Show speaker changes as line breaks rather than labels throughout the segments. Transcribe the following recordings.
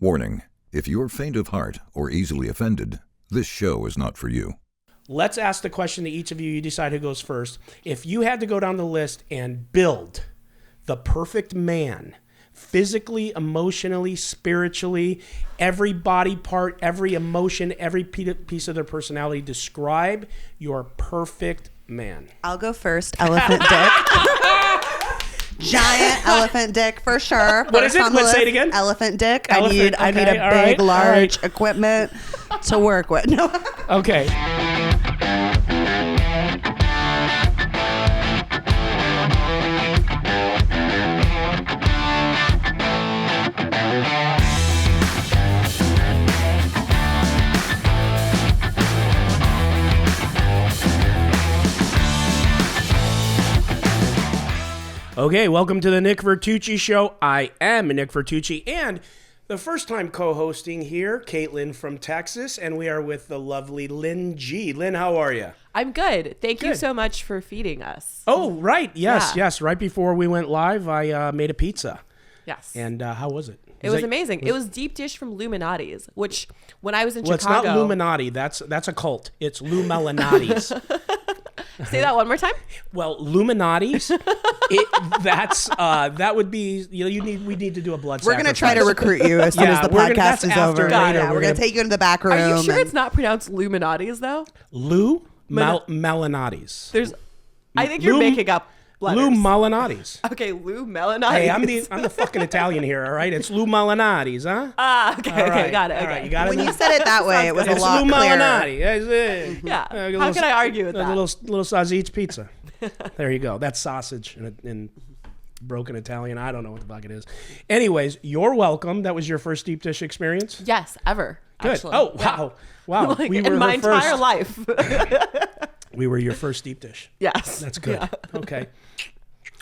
Warning, if you're faint of heart or easily offended, this show is not for you.
Let's ask the question to each of you. You decide who goes first. If you had to go down the list and build the perfect man, physically, emotionally, spiritually, every body part, every emotion, every piece of their personality, describe your perfect man.
I'll go first. Elephant dick. Giant elephant dick for sure.
What is it? Let's say it again.
Elephant dick.
Elephant,
I need a big, large equipment to work with. No.
Okay. Okay, welcome to the Nick Vertucci Show. I am Nick Vertucci, and the first time co-hosting here, Caitlin from Texas, and we are with the lovely Lynne Ji. Lynne, how are you?
I'm good. Thank you so much for feeding us.
Oh, right. Yes. Right before we went live, I made a pizza.
Yes.
And how was it?
It was amazing. It was deep dish from Illuminati's, which when I was in Chicago...
It's not Illuminati. That's a cult. It's Lou Melanati's.
Say that one more time.
Well, Illuminati's. That would be. We need to do a blood.
We're gonna try to recruit you as soon as the podcast is over. Yeah, we're gonna take you into the back room.
Are you sure it's not pronounced Illuminati's though?
Lou Melanati's.
I think you're making up letters.
Lou Melanati's.
Okay, Lou Melanati's.
Hey, I'm the fucking Italian here. All right, it's Lou Melanati's, huh?
Okay, got it. Okay.
All right, you got it.
When you said it that way, it was a lot
Lou
clearer.
Melanati.
Yeah. How can I argue with that?
A little sausage pizza. There you go. That's sausage in broken Italian. I don't know what the fuck it is. Anyways, you're welcome. That was your first deep dish experience?
Yes, ever.
Good.
Actually.
Oh, wow. Wow.
Like, we were in my entire life.
We were your first deep dish.
Yes.
That's good. Yeah. Okay.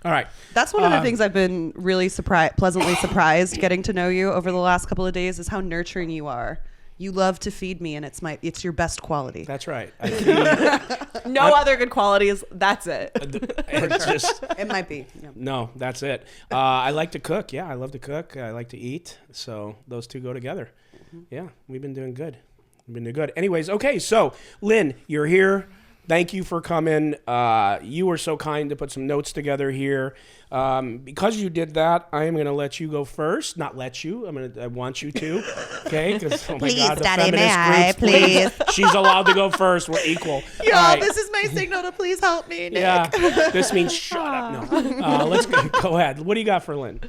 All right.
That's one of the things I've been really pleasantly surprised getting to know you over the last couple of days is how nurturing you are. You love to feed me, and it's your best quality.
That's right.
Other good qualities. That's it.
It's just.
It might be. Yeah.
No, that's it. I like to cook. Yeah, I love to cook. I like to eat. So those two go together. Mm-hmm. Yeah, we've been doing good. Anyways, okay. So Lynne, you're here. Thank you for coming. You were so kind to put some notes together here. Because you did that, I am going to let you go first. Not let you. I want you to. Okay? Because, oh my
please,
God, the
Daddy,
feminist
may I,
groups, please. She's allowed to go first. We're equal.
Y'all,
right.
This is my signal to please help me, Nick.
Yeah. This means shut up. No. Let's go ahead. What do you got for Lynne?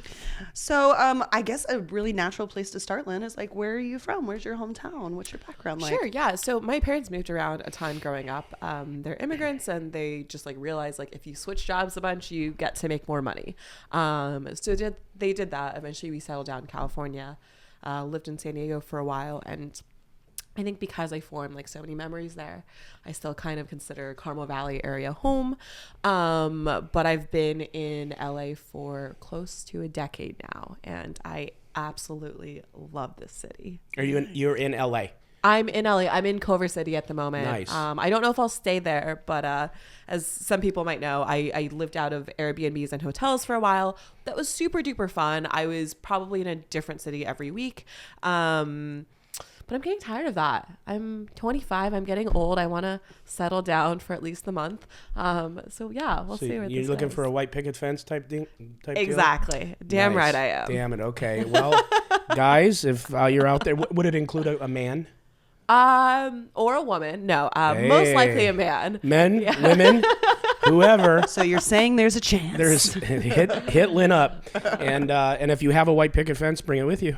So I guess a really natural place to start, Lynne, is like, where are you from? Where's your hometown? What's your background like?
Sure, yeah. So my parents moved around a ton growing up. They're immigrants, and they just realized if you switch jobs a bunch, you get to make more money. So they did that. Eventually, we settled down in California, lived in San Diego for a while, and I think because I formed so many memories there, I still kind of consider Carmel Valley area home. But I've been in LA for close to a decade now, and I absolutely love this city.
You're in LA?
I'm in LA. I'm in Culver City at the moment.
Nice.
I don't know if I'll stay there, but as some people might know, I lived out of Airbnbs and hotels for a while. That was super duper fun. I was probably in a different city every week. But I'm getting tired of that. I'm 25. I'm getting old. I want to settle down for at least a month. So yeah, we'll see where this goes.
You're looking for a white picket fence type deal?
Exactly. Damn nice. Right I am.
Damn it. Okay. Well, guys, if you're out there, would it include a man?
Or a woman. No, most likely a man.
Men, women, whoever.
So you're saying there's a chance.
Hit Lynne up. And if you have a white picket fence, bring it with you.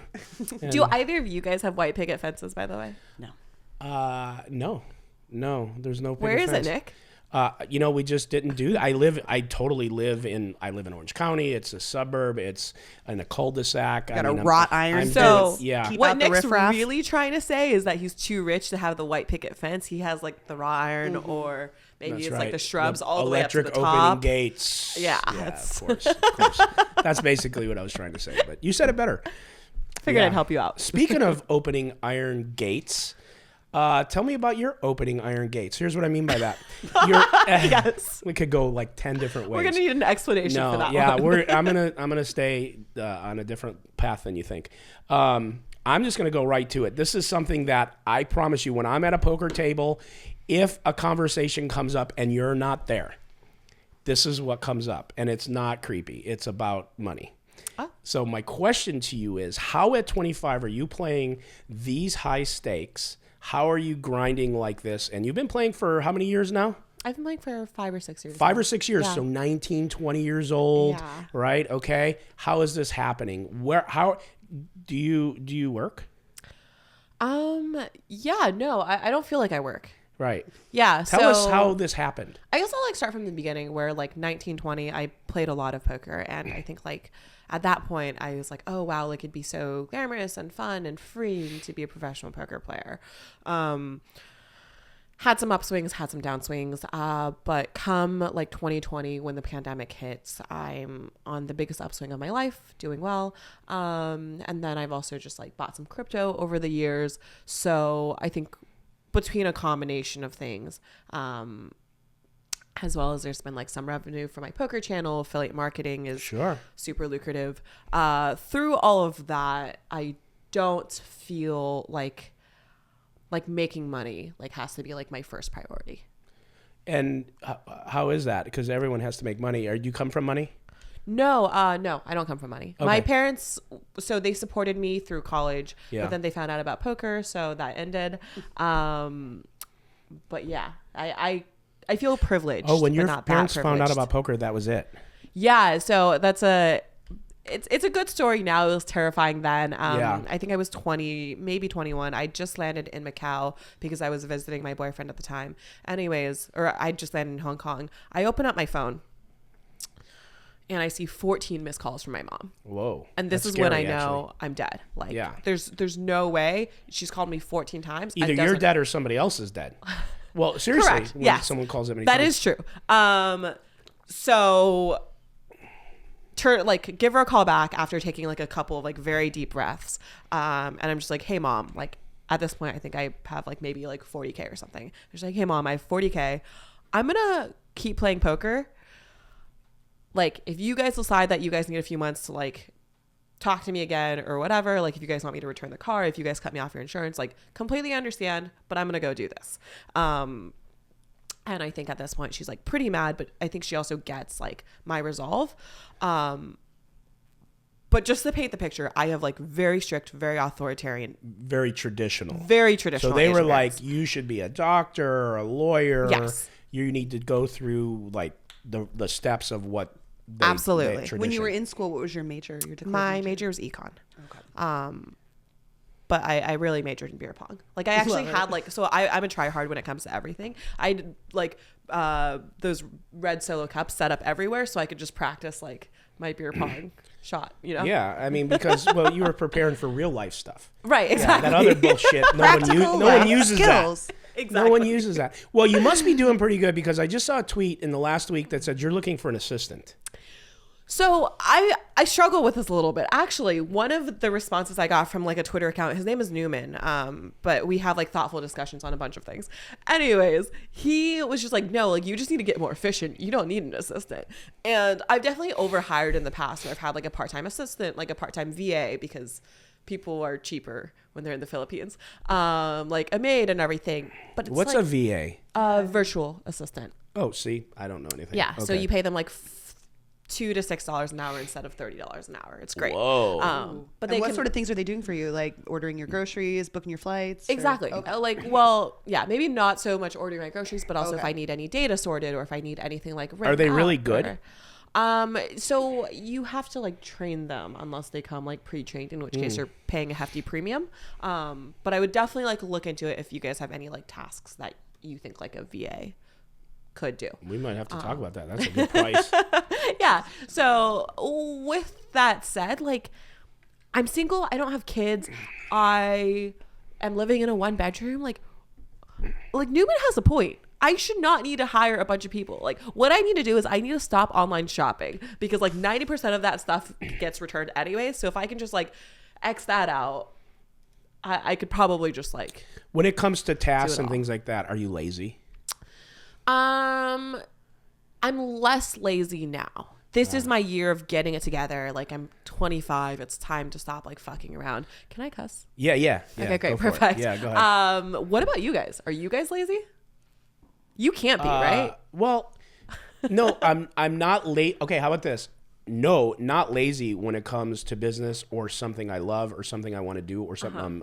Do either of you guys have white picket fences, by the way?
No. No, there's no picket
Where is
fence.
it, Nick?
We just didn't do that. I live in Orange County. It's a suburb. It's in a cul-de-sac.
Got a wrought iron.
So
yeah.
What Nick's really trying to say is that he's too rich to have the white picket fence. He has the wrought iron or maybe
That's
it's
right.
the shrubs
the
all the way up to the top.
Electric opening gates.
Yeah.
Of course. That's basically what I was trying to say, but you said it better.
Figured I'd help you out.
Speaking of opening iron gates, tell me about your opening iron gates. Here's what I mean by that.
Yes.
We could go 10 different ways.
We're gonna need an explanation for that.
I'm gonna stay on a different path than you think. I'm just going to go right to it. This is something that I promise you, when I'm at a poker table, if a conversation comes up and you're not there, this is what comes up. And it's not creepy. It's about money. Oh. So my question to you is, how at 25 are you playing these high stakes? How are you grinding like this? And you've been playing for how many years now?
I've been playing for 5 or 6 years.
5 or 6 years.
Yeah.
So 19, 20 years old,
Yeah.
right? Okay. How is this happening? How do you work?
Yeah, no, I don't feel like I work.
Right.
Yeah.
Tell us how this happened.
I guess I'll like start from the beginning where like 19, 20, I played a lot of poker. And I think like at that point I was like, oh wow, like it'd be so glamorous and fun and free to be a professional poker player. Had some upswings, had some downswings. But come like 2020, when the pandemic hits, I'm on the biggest upswing of my life, doing well. And then I've also just like bought some crypto over the years. So I think between a combination of things, as well as there's been like some revenue from my poker channel, affiliate marketing is super lucrative. Through all of that, I don't feel like making money like has to be like my first priority.
And how is that? Because everyone has to make money. Do you come from money?
No, no, I don't come from money.
Okay.
My parents, so they supported me through college,
Yeah.
but then they found out about poker, so that ended. But yeah, I feel privileged.
Oh, when
but
your
not
parents
that
found out
privileged.
about poker, that was it.
Yeah, so it's a good story now. It was terrifying then.
Yeah.
I think I was 20, maybe 21. I just landed in Macau because I was visiting my boyfriend at the time. Anyways, or I just landed in Hong Kong. I open up my phone and I see 14 missed calls from my mom.
Whoa.
And this
That's
is when I
scary,
know
actually.
I'm dead. Like,
Yeah.
there's no way. She's called me 14 times.
Either
It
you're
doesn't-
dead or somebody else is dead. Well, seriously,
Correct.
when
Yes.
someone calls it many
That
times.
is true. So give her a call back after taking like a couple of like very deep breaths. And I'm just like, hey mom, like at this point, I think I have like maybe like 40K or something. She's like, hey mom, I have 40K. I'm going to keep playing poker. Like if you guys decide that you guys need a few months to like talk to me again or whatever, like if you guys want me to return the car, if you guys cut me off your insurance, like completely understand, but I'm going to go do this. And I think at this point she's like pretty mad, but I think she also gets like my resolve. But just to paint the picture, I have like very strict, very authoritarian,
Very traditional.
very traditional.
So they were
Asian
like,
parents.
you should be a doctor or a lawyer.
Yes.
You need to go through like the steps of what they,
Absolutely.
they
When you were
tradition.
in school, what was your major? Your declared
My major was econ.
Okay.
But I really majored in beer pong. Like I actually
Love it.
had like, so I'm a try hard when it comes to everything. I did like those red solo cups set up everywhere so I could just practice like my beer pong shot, you know?
Yeah, I mean, because, well, you were preparing for real life stuff.
Right,
Yeah,
exactly.
that other bullshit, no one uses
skills.
that.
Exactly.
No one uses that. Well, you must be doing pretty good because I just saw a tweet in the last week that said you're looking for an assistant.
So I struggle with this a little bit. Actually, one of the responses I got from like a Twitter account, his name is Newman, but we have like thoughtful discussions on a bunch of things. Anyways, he was just like, no, like you just need to get more efficient. You don't need an assistant. And I've definitely overhired in the past where I've had like a part-time assistant, like a part-time VA because people are cheaper when they're in the Philippines, like a maid and everything. But it's
What's
like
a VA?
a virtual assistant.
Oh, see, I don't know anything.
Yeah. So
Okay.
you pay them like $2 to $6 an hour instead of $30 an hour. It's great.
Whoa.
But
And
they
what
can,
sort of things are they doing for you? Like ordering your groceries, booking your flights? or-
exactly.
Okay.
Like, well, yeah, maybe not so much ordering my groceries, but also if
Okay.
I need any data sorted or if I need anything like
Are they
written
really
up
good?
So you have to like train them unless they come like pre-trained, in which case you're paying a hefty premium. But I would definitely like look into it if you guys have any like tasks that you think like a VA could do.
We might have to talk about that. That's a good price.
Yeah. So with that said, like I'm single, I don't have kids, I am living in a 1-bedroom. Like Newman has a point. I should not need to hire a bunch of people. Like what I need to do is I need to stop online shopping because like 90% of that stuff gets returned anyway. So if I can just like X that out, I could probably just like.
When it comes to tasks
Do it
and
all.
things like that, are you lazy?
I'm less lazy now. this is my year of getting it together. Like, I'm 25. It's time to stop like fucking around. Can I cuss?
Yeah.
Okay, great.
Go for it.
Perfect.
Yeah, go ahead.
What about you guys? Are you guys lazy? You can't be, right?
Well, no, I'm not late. Okay, how about this? No, not lazy when it comes to business or something I love or something I want to do or something I'm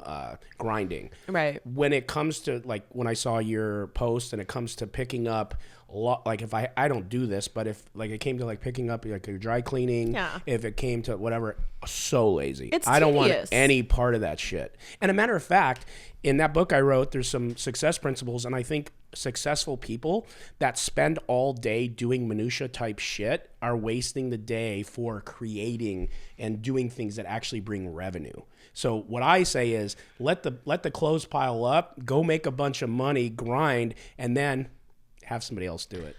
grinding.
Right.
When it comes to, like, when I saw your post and it comes to picking up a lot, like, if I don't do this, but if, like, it came to, like, picking up, like, a dry cleaning, if it came to whatever, so lazy. I don't want any part of that shit. And a matter of fact, in that book I wrote, there's some success principles, and I think successful people that spend all day doing minutia type shit are wasting the day for creating and doing things that actually bring revenue. So what I say is let the clothes pile up, go make a bunch of money, grind, and then have somebody else do it.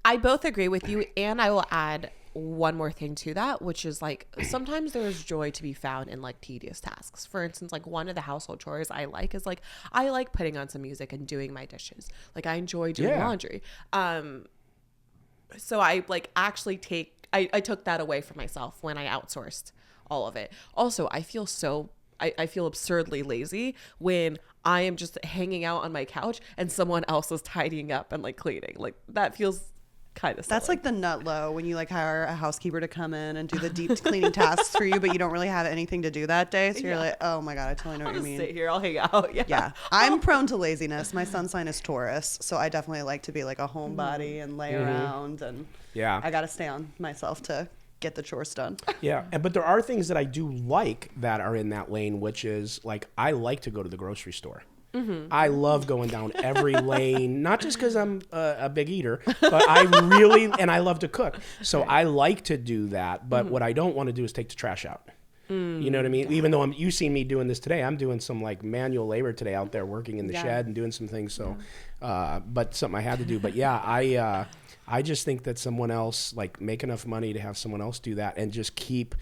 I both agree with you, and I will add one more thing to that, which is like sometimes there is joy to be found in like tedious tasks. For instance, like one of the household chores I like is like I like putting on some music and doing my dishes. Like I enjoy doing laundry. So I like actually I took that away from myself when I outsourced all of it. Also, I feel absurdly lazy when I am just hanging out on my couch and someone else is tidying up and like cleaning. Like that feels kind of silly.
That's like the nut low when you like hire a housekeeper to come in and do the deep cleaning tasks for you, but you don't really have anything to do that day. So you're like, oh my God, I totally know what you mean.
Sit here, I'll hang out.
Yeah. I'm prone to laziness. My sun sign is Taurus, so I definitely like to be like a homebody and lay around, and I got to stay on myself to get the chores done.
Yeah, but there are things that I do like that are in that lane, which is like I like to go to the grocery store. I love going down every lane, not just because I'm a big eater, but I love to cook. So I like to do that, but what I don't want to do is take the trash out. You know what I mean? Even though you seen me doing this today, I'm doing some like manual labor today out there working in the shed and doing some things. So, but something I had to do. But yeah, I just think that someone else, like, make enough money to have someone else do that and just keep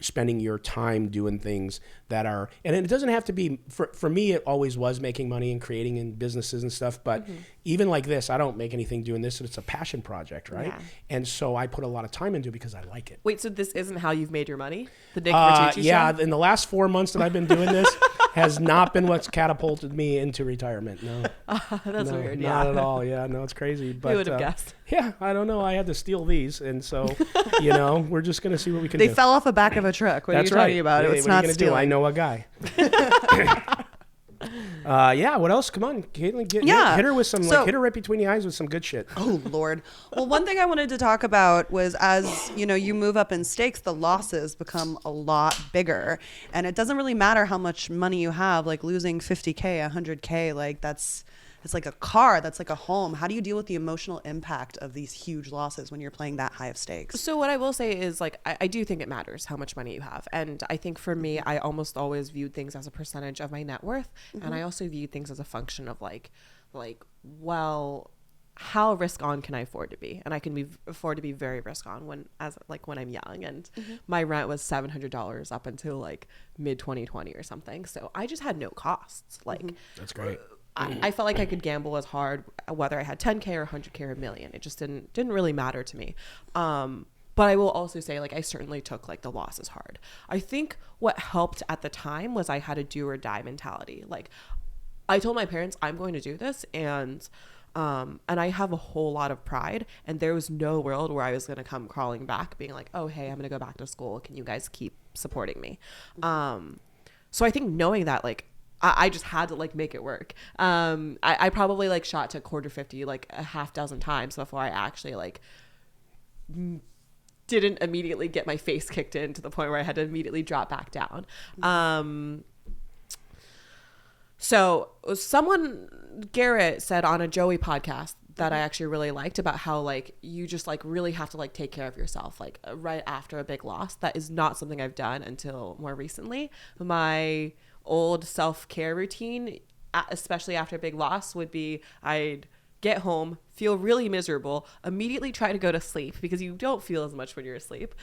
spending your time doing things that are, and it doesn't have to be, for me, it always was making money and creating in businesses and stuff. But even like this, I don't make anything doing this. It's a passion project, right? Yeah. And so I put a lot of time into it because I like it.
Wait, so this isn't how you've made your money? The Nick Vertucci show?
Yeah, in the last 4 months that I've been doing this has not been what's catapulted me into retirement. No.
That's weird.
Not at all. Yeah, no, it's crazy. But
who would have guessed?
Yeah, I don't know. I had to steal these. And so, we're just going to see what we can do.
They fell off the back of a truck. What are you talking about? It's not stealing.
I know a guy. What else? Come on, Caitlin, hit her with some, hit her right between the eyes with some good shit.
Oh, Lord. Well, one thing I wanted to talk about was as, you move up in stakes, the losses become a lot bigger. And it doesn't really matter how much money you have, like losing 50K, 100K, like it's like a car, that's like a home. How do you deal with the emotional impact of these huge losses when you're playing that high of stakes?
So what I will say is like, I do think it matters how much money you have. And I think for me, I almost always viewed things as a percentage of my net worth. And I also viewed things as a function of well, how risk on can I afford to be? And I can afford to be very risk on when I'm young. And my rent was $700 up until like mid 2020 or something. So I just had no costs.
That's great.
I felt like I could gamble as hard whether I had 10K or 100K or a million. It just didn't really matter to me. But I will also say, like, I certainly took like the losses hard. I think what helped at the time was I had a do or die mentality. Like, I told my parents I'm going to do this, and I have a whole lot of pride, and there was no world where I was going to come crawling back being like, oh, hey, I'm going to go back to school. Can you guys keep supporting me? So I think knowing that, like, I just had to like make it work. I probably like shot to quarter 50 like a half dozen times before I actually like didn't immediately get my face kicked in to the point where I had to immediately drop back down. So Garrett said on a Joey podcast that I actually really liked about how like you just like really have to like take care of yourself like right after a big loss. That is not something I've done until more recently. My old self-care routine, especially after a big loss, would be I'd get home, feel really miserable, immediately try to go to sleep because you don't feel as much when you're asleep.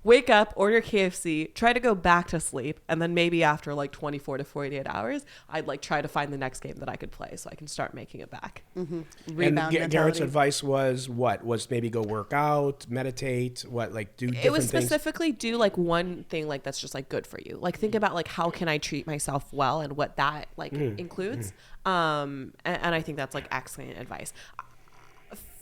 Wake up, order KFC, try to go back to sleep, and then maybe after like 24 to 48 hours, I'd like try to find the next game that I could play so I can start making it back.
Rebound
And
mentality.
Garrett's advice was what? Was maybe go work out, meditate, what, like do different
It was
things?
specifically do like one thing like that's just like good for you. Like think about like how can I treat myself well and what that like includes. And I think that's like excellent advice.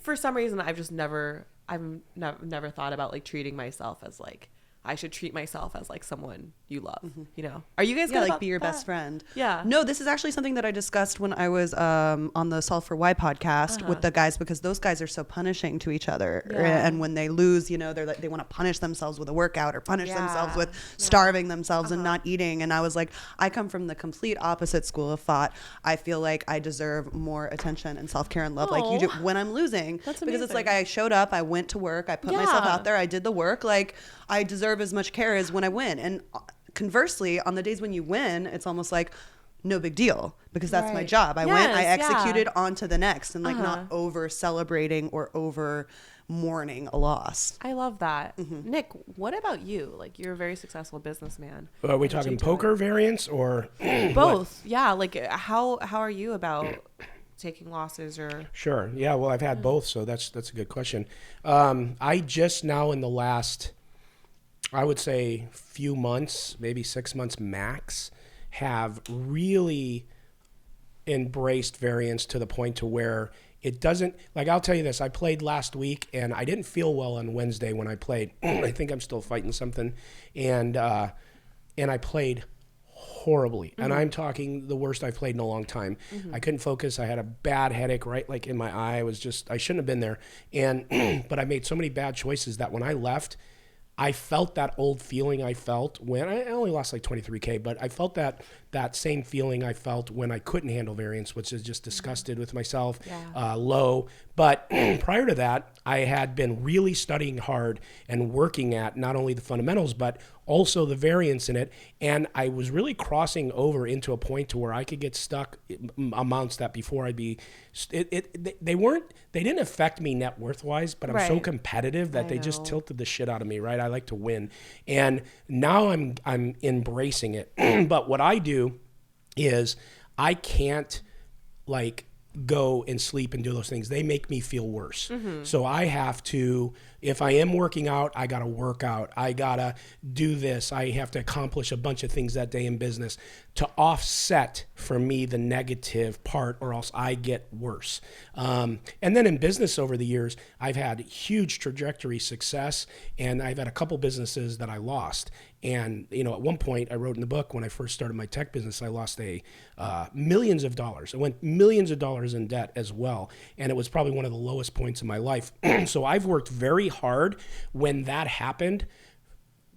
For some reason, I've never thought about like treating myself as like I should treat myself as like someone you love. You know, are you guys
Yeah,
good
like
about
be your
that?
best friend.
Yeah.
No, this is actually something that I discussed when I was on the Solve for Why podcast with the guys, because those guys are so punishing to each other.
Yeah.
And when they lose, you know, they're like, they want to punish themselves with a workout or punish
Yeah.
themselves with starving themselves and not eating. And I was like, I come from the complete opposite school of thought. I feel like I deserve more attention and self-care and love like you do when I'm losing.
That's
because it's like
amazing.
I showed up, I went to work, I put myself
Yeah.
out there, I did the work. Like I deserve as much care as when I win. And conversely, on the days when you win, it's almost like no big deal because that's my
Right.
job. I went, I
Yes, yeah.
executed on to the next, and like not over celebrating or over mourning a loss.
I love that. Nick, what about you? Like you're a very successful businessman.
Are we
How did
talking
you do
poker variants or
Both. Yeah. Like how are you about taking losses or?
Sure. Yeah. Well, I've had both, so that's a good question. I just now in the last, I would say, few months, maybe 6 months max, have really embraced variance to the point to where it doesn't, like, I'll tell you this, I played last week and I didn't feel well on Wednesday when I played. I think I'm still fighting something, and I played horribly. And I'm talking the worst I've played in a long time. I couldn't focus. I had a bad headache right like in my eye. I shouldn't have been there. And but I made so many bad choices that when I left, I felt that old feeling I felt when I only lost like 23K, but I felt that same feeling I felt when I couldn't handle variance, which is just disgusted with myself, low. But prior to that, I had been really studying hard and working at not only the fundamentals, but also the variance in it. And I was really crossing over into a point to where I could get stuck amounts that before I'd be, they didn't affect me net worth wise, but I'm so
Right.
competitive that
I
they just
know.
tilted the shit out of me, right? I like to win. And now I'm embracing it. But what I do is I can't like go and sleep and do those things. They make me feel worse. So I have to, if I am working out, I got to work out. I got to do this. I have to accomplish a bunch of things that day in business to offset for me the negative part, or else I get worse. And then in business over the years, I've had huge trajectory success, and I've had a couple businesses that I lost. And, you know, at one point I wrote in the book when I first started my tech business, I lost millions of dollars. I went millions of dollars in debt as well. And it was probably one of the lowest points in my life. So I've worked very hard when that happened,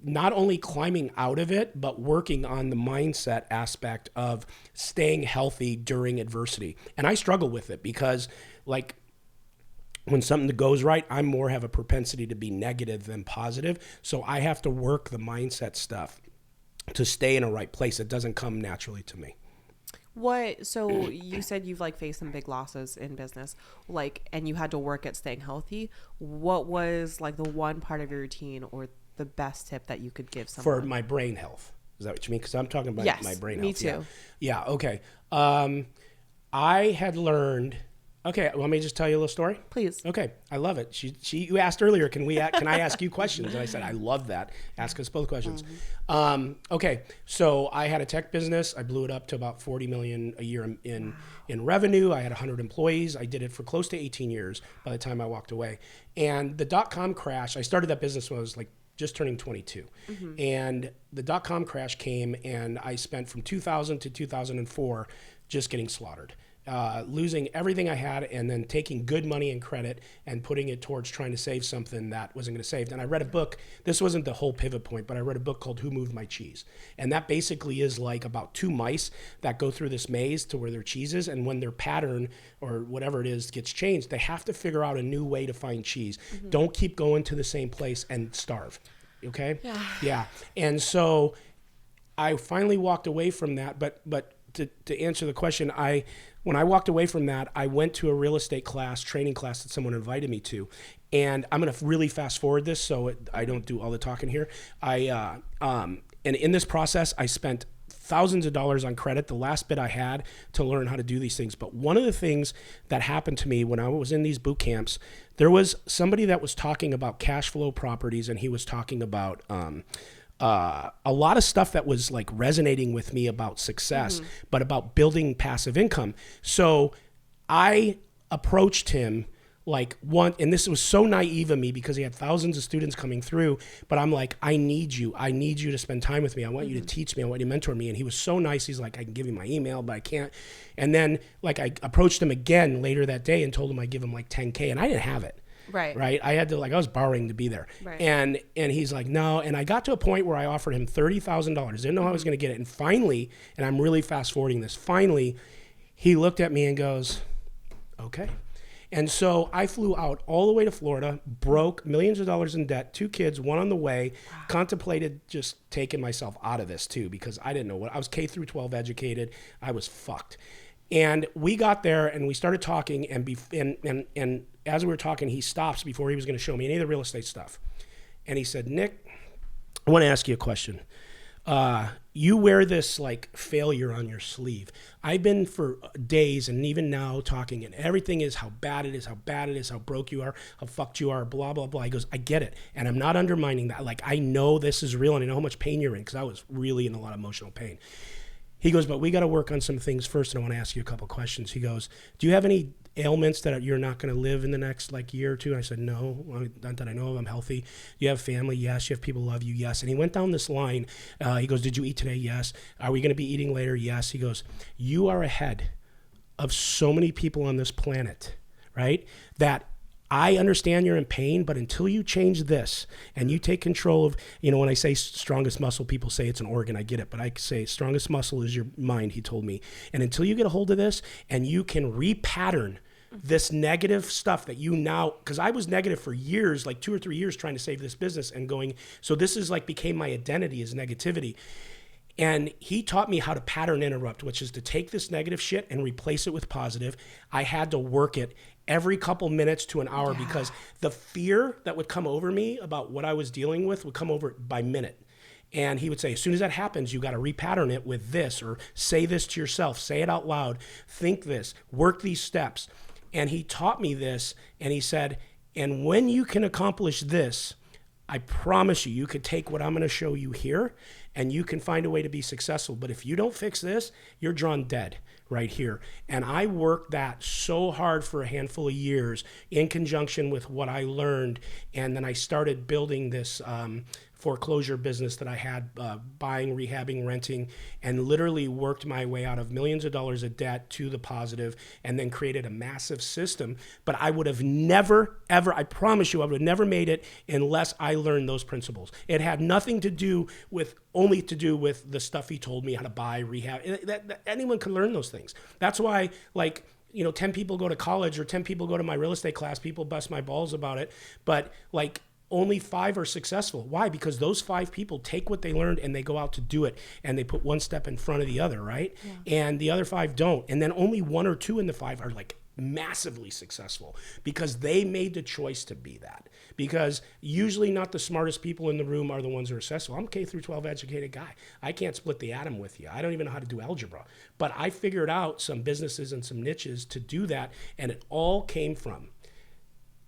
not only climbing out of it, but working on the mindset aspect of staying healthy during adversity. And I struggle with it because, like, when something goes right, I more have a propensity to be negative than positive. So I have to work the mindset stuff to stay in a right place. It doesn't come naturally to me.
So you said you've like faced some big losses in business, like, and you had to work at staying healthy. What was like the one part of your routine or the best tip that you could give someone?
For my brain health. Is that what you mean? Because I'm talking about
Yes,
my brain
me
health.
too.
Yeah, okay. I had learned, okay, let me just tell you a little story.
Please.
Okay, I love it. You asked earlier, can I ask you questions? And I said, I love that. Ask us both questions. Okay, so I had a tech business. I blew it up to about 40 million a year in revenue. I had 100 employees. I did it for close to 18 years by the time I walked away. And the dot-com crash, I started that business when I was like just turning 22. And the dot-com crash came, and I spent from 2000 to 2004 just getting slaughtered. Losing everything I had, and then taking good money and credit and putting it towards trying to save something that wasn't going to save. And I read a book, this wasn't the whole pivot point, but I read a book called Who Moved My Cheese? And that basically is like about two mice that go through this maze to where their cheese is, and when their pattern or whatever it is gets changed, they have to figure out a new way to find cheese. Don't keep going to the same place and starve. Okay? Yeah. And so I finally walked away from that, but to answer the question, when I walked away from that, I went to a real estate training class that someone invited me to. And I'm going to really fast forward this so I don't do all the talking here. And in this process, I spent thousands of dollars on credit, the last bit I had to learn how to do these things. But one of the things that happened to me when I was in these boot camps, there was somebody that was talking about cash flow properties, and he was talking about a lot of stuff that was like resonating with me about success, but about building passive income. So I approached him and this was so naive of me because he had thousands of students coming through, but I'm like, I need you to spend time with me. I want you to teach me. I want you to mentor me. And he was so nice. He's like, I can give you my email, but I can't. And then I approached him again later that day and told him I'd give him like $10K, and I didn't have it. Right. I had to I was borrowing to be there. Right. And he's like, no. And I got to a point where I offered him $30,000. Didn't know how I was going to get it. And finally, and I'm really fast forwarding this, finally, he looked at me and goes, okay. And so I flew out all the way to Florida, broke millions of dollars in debt, 2 kids, 1 on the way, contemplated just taking myself out of this too, because I didn't know I was K through 12 educated. I was fucked. And we got there and we started talking, and as we were talking, he stops before he was going to show me any of the real estate stuff. And he said, Nick, I want to ask you a question. You wear this failure on your sleeve. I've been for days and even now talking, and everything is how bad it is, how broke you are, how fucked you are, blah, blah, blah. He goes, I get it. And I'm not undermining that. I know this is real, and I know how much pain you're in, because I was really in a lot of emotional pain. He goes, but we got to work on some things first, and I want to ask you a couple questions. He goes, do you have any ailments that you're not going to live in the next year or two? And I said, no, not that I know of. I'm healthy. You have family? Yes. You have people who love you? Yes. And he went down this line. He goes, did you eat today? Yes. Are we going to be eating later? Yes. He goes, you are ahead of so many people on this planet, right? That I understand you're in pain, but until you change this and you take control of, when I say strongest muscle, people say it's an organ. I get it. But I say strongest muscle is your mind, he told me. And until you get a hold of this and you can repattern this negative stuff that you now, because I was negative for years, 2 or 3 years trying to save this business and going, so this is became my identity is negativity. And he taught me how to pattern interrupt, which is to take this negative shit and replace it with positive. I had to work it every couple minutes to an hour, because the fear that would come over me about what I was dealing with would come over by minute. And he would say, as soon as that happens, you got to repattern it with this, or say this to yourself, say it out loud, think this, work these steps. And he taught me this, and he said, and when you can accomplish this, I promise you could take what I'm going to show you here and you can find a way to be successful. But if you don't fix this, you're drawn dead right here. And I worked that so hard for a handful of years in conjunction with what I learned. And then I started building this foreclosure business that I had, buying, rehabbing, renting, and literally worked my way out of millions of dollars of debt to the positive, and then created a massive system. But I would have never, ever, I promise you, I would have never made it unless I learned those principles. It had nothing to do with, only to do with the stuff he told me how to buy, rehab. Anyone can learn those things. That's why, 10 people go to college or 10 people go to my real estate class, people bust my balls about it. But only 5 are successful. Why? Because those 5 people take what they learned and they go out to do it, and they put one step in front of the other, right? Yeah. And the other 5 don't. And then only 1 or 2 in the 5 are massively successful because they made the choice to be that. Because usually not the smartest people in the room are the ones who are successful. I'm a K through 12 educated guy. I can't split the atom with you. I don't even know how to do algebra. But I figured out some businesses and some niches to do that, and it all came from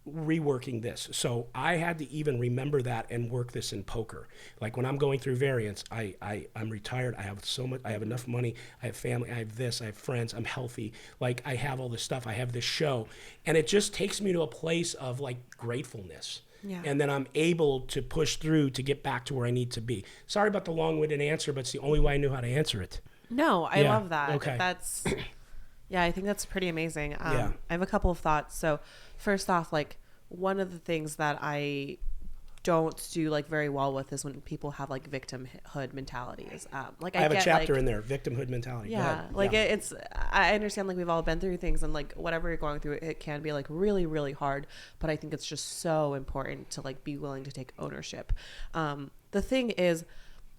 reworking this. So I had to even remember that and work this in poker. When I'm going through Variance, I'm retired. I have so much, I have enough money. I have family. I have this, I have friends. I'm healthy. I have all this stuff. I have this show, and it just takes me to a place of gratefulness. Yeah. And then I'm able to push through to get back to where I need to be. Sorry about the long-winded answer, but it's the only way I knew how to answer it.
No, I love that.
Okay.
That's, I think that's pretty amazing. I have a couple of thoughts. So first off, one of the things that I don't do very well with is when people have victimhood mentalities. I
have a chapter in there, victimhood mentality.
Yeah, it's, I understand we've all been through things, and whatever you're going through, it can be really, really hard. But I think it's just so important to be willing to take ownership. The thing is,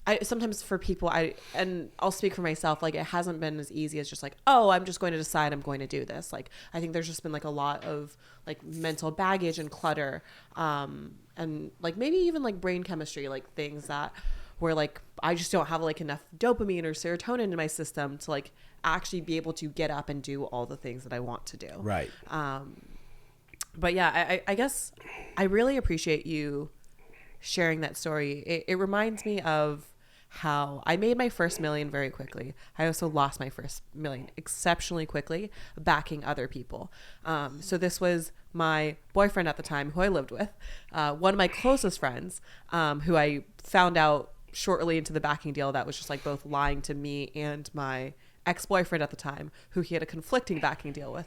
I sometimes for people, and I'll speak for myself, like it hasn't been as easy as just like, oh, I'm just going to decide I'm going to do this. Like, I think there's just been like a lot of like mental baggage and clutter, and like maybe even like brain chemistry, like things that where like I just don't have like enough dopamine or serotonin in my system to like actually be able to get up and do all the things that I want to do.
Right.
But yeah, I guess I really appreciate you sharing that story. It reminds me of how I made my first million very quickly. I also lost my first million exceptionally quickly, backing other people. So this was my boyfriend at the time, who I lived with, one of my closest friends, who I found out shortly into the backing deal that was just like both lying to me and my ex-boyfriend at the time, who he had a conflicting backing deal with.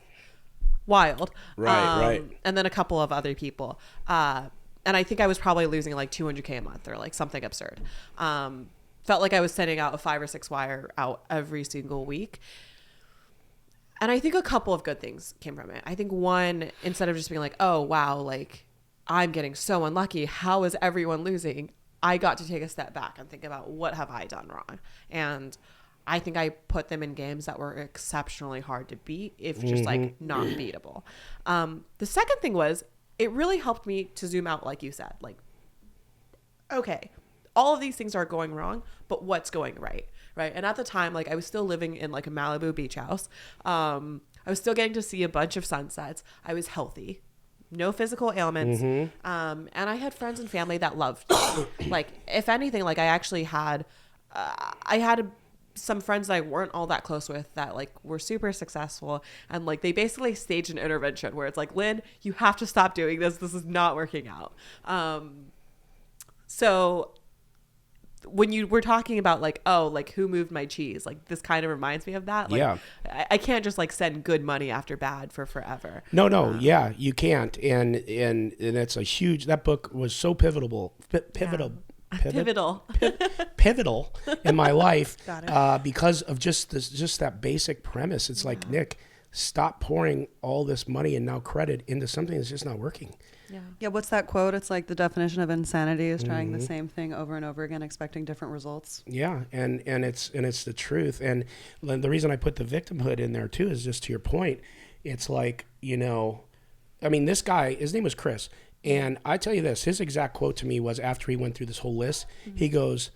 Wild.
Right.
And then a couple of other people. And I think I was probably losing like $200K a month or like something absurd. Felt like I was sending out a 5 or 6 wire out every single week. And I think a couple of good things came from it. I think one, instead of just being like, oh, wow, like I'm getting so unlucky. How is everyone losing? I got to take a step back and think about what have I done wrong? And I think I put them in games that were exceptionally hard to beat, if just like not beatable. The second thing was it really helped me to zoom out, like you said, like, okay, all of these things are going wrong, but what's going right? Right. And at the time, like I was still living in like a Malibu beach house. I was still getting to see a bunch of sunsets. I was healthy, no physical ailments. And I had friends and family that loved me. Like, if anything, like I actually had, some friends that I weren't all that close with that like were super successful, and like they basically staged an intervention where it's like, Lynne, you have to stop doing this. This is not working out. So when you were talking about like, oh, like who moved my cheese? Like this kind of reminds me of that. Like,
yeah.
I can't just like send good money after bad for forever.
No, yeah, you can't. And it's a huge, that book was so pivotal in my life. Because of just that basic premise. It's like, Nick, stop pouring all this money and now credit into something that's just not working.
Yeah, what's that quote? It's like the definition of insanity is trying the same thing over and over again, expecting different results.
Yeah, and it's the truth. And the reason I put the victimhood in there too is just to your point. It's like, you know, I mean, this guy, his name was Chris. And I tell you this, his exact quote to me was after he went through this whole list, he goes,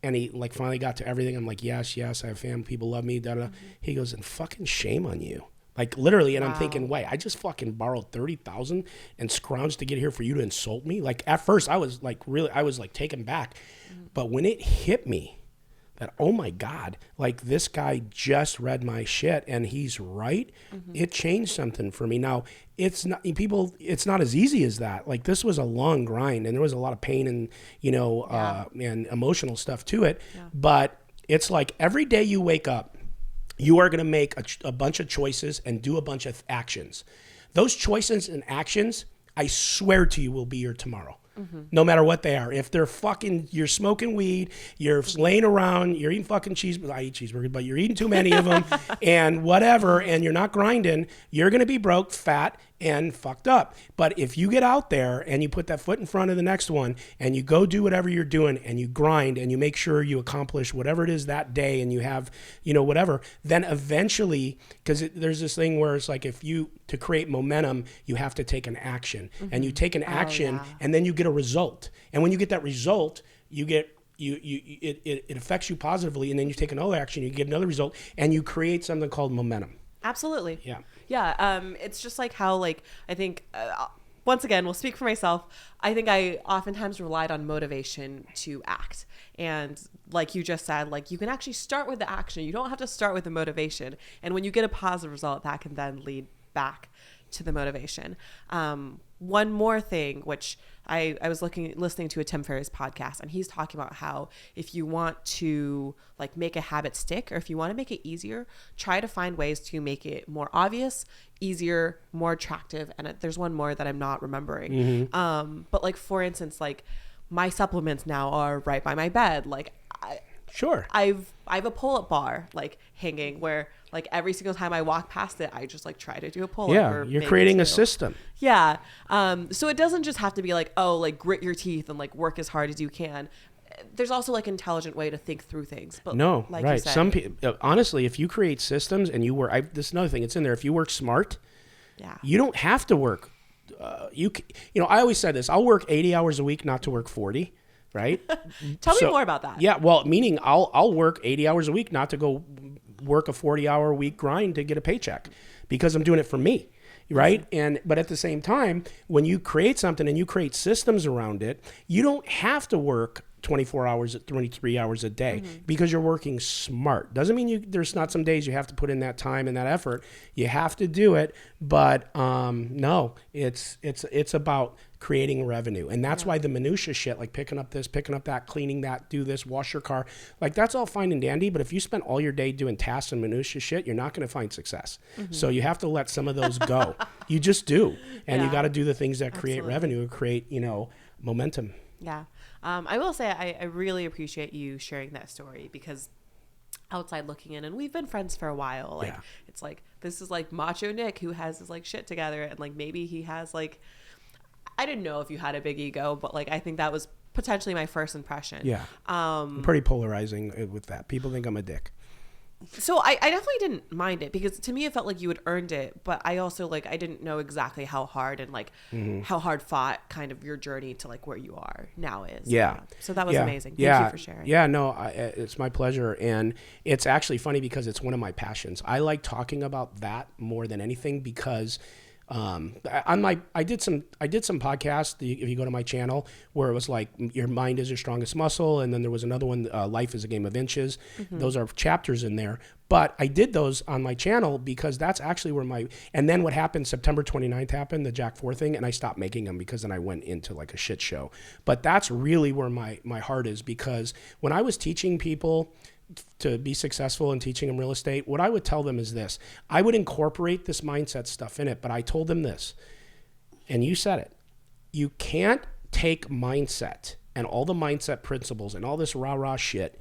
and he like finally got to everything. I'm like, yes, I have family, people love me, da da. He goes, and fucking shame on you. Like literally, and I'm thinking, wait, I just fucking borrowed $30,000 and scrounged to get here for you to insult me? Like at first I was like taken back. But when it hit me that, oh my God, like this guy just read my shit and he's right, it changed something for me. Now, it's not as easy as that. Like this was a long grind and there was a lot of pain and, you know, and emotional stuff to it. Yeah. But it's like every day you wake up, you are going to make a bunch of choices and do a bunch of actions. Those choices and actions, I swear to you, will be your tomorrow. No matter what they are. If they're you're smoking weed, you're laying around, you're eating fucking cheeseburgers. I eat cheeseburgers, but you're eating too many of them and whatever, and you're not grinding, you're going to be broke, fat, and fucked up. But if you get out there and you put that foot in front of the next one and you go do whatever you're doing and you grind and you make sure you accomplish whatever it is that day and you have, you know, whatever, then eventually, because there's this thing where it's like to create momentum, you have to take an action. And you take an action and then you get a result. And when you get that result, it affects you positively, and then you take another action, you get another result, and you create something called momentum.
Absolutely.
Yeah.
Yeah. It's just like how, like, I think, once again, we'll speak for myself. I think I oftentimes relied on motivation to act. And like you just said, like you can actually start with the action. You don't have to start with the motivation. And when you get a positive result, that can then lead back to the motivation. One more thing, which I was listening to a Tim Ferriss podcast, and he's talking about how if you want to like make a habit stick, or if you want to make it easier, try to find ways to make it more obvious, easier, more attractive. And there's one more that I'm not remembering. But like, for instance, like my supplements now are right by my bed. Like I have a pull-up bar like hanging where like every single time I walk past it, I just like try to do a pull-up.
Yeah, you're creating a system.
Yeah. So it doesn't just have to be like, oh, like grit your teeth and like work as hard as you can. there's also like intelligent way to think through things. But
No,
like you
right.
said,
Some people, honestly, if you create systems and you work, this is another thing. It's in there. If you work smart,
yeah,
you don't have to work. I always said this. I'll work 80 hours a week, not to work 40. Right?
Tell me more about that.
Yeah, well, meaning I'll work 80 hours a week, not to go work a 40-hour week grind to get a paycheck, because I'm doing it for me. Right. But at the same time, when you create something and you create systems around it, you don't have to work 24 hours, 23 hours a day because you're working smart. Doesn't mean there's not some days you have to put in that time and that effort. You have to do it. But no, it's about creating revenue. And that's why the minutia shit, like picking up this, picking up that, cleaning that, do this, wash your car, like that's all fine and dandy. But if you spend all your day doing tasks and minutia shit, you're not going to find success. So you have to let some of those go. You just do. And you got to do the things that create revenue and create, momentum.
Yeah. I will say I really appreciate you sharing that story, because outside looking in, and we've been friends for a while, like it's like, this is like macho Nick who has his like shit together, and like maybe he has like, I didn't know if you had a big ego, but like I think that was potentially my first impression. Yeah.
I'm pretty polarizing with that. People think I'm a dick.
So I definitely didn't mind it, because to me it felt like you had earned it, but I also like, I didn't know exactly how hard and like how hard fought kind of your journey to like where you are now is.
Yeah.
So that was amazing. Thank you for sharing.
Yeah, no, it's my pleasure. And it's actually funny because it's one of my passions. I like talking about that more than anything, because I did some podcasts, if you go to my channel, where it was like, your mind is your strongest muscle. And then there was another one, life is a game of inches. Those are chapters in there. But I did those on my channel because that's actually where and then what happened, September 29th happened, the Jack 4 thing. And I stopped making them because then I went into like a shit show. But that's really where my heart is, because when I was teaching people to be successful in teaching them real estate, what I would tell them is this. I would incorporate this mindset stuff in it, but I told them this, and you said it. You can't take mindset and all the mindset principles and all this rah-rah shit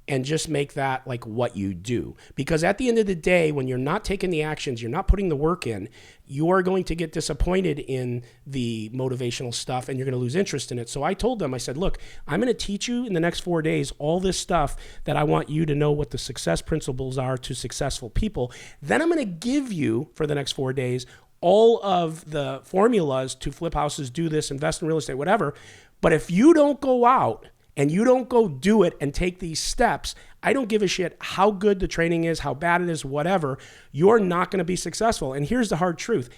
and just make that like what you do. Because at the end of the day, when you're not taking the actions, you're not putting the work in, you are going to get disappointed in the motivational stuff and you're going to lose interest in it. So I told them, I said, look, I'm going to teach you in the next 4 days all this stuff that I want you to know what the success principles are to successful people. Then I'm going to give you, for the next 4 days, all of the formulas to flip houses, do this, invest in real estate, whatever. But if you don't go out and you don't go do it and take these steps, I don't give a shit how good the training is, how bad it is, whatever, you're not going to be successful. And here's the hard truth.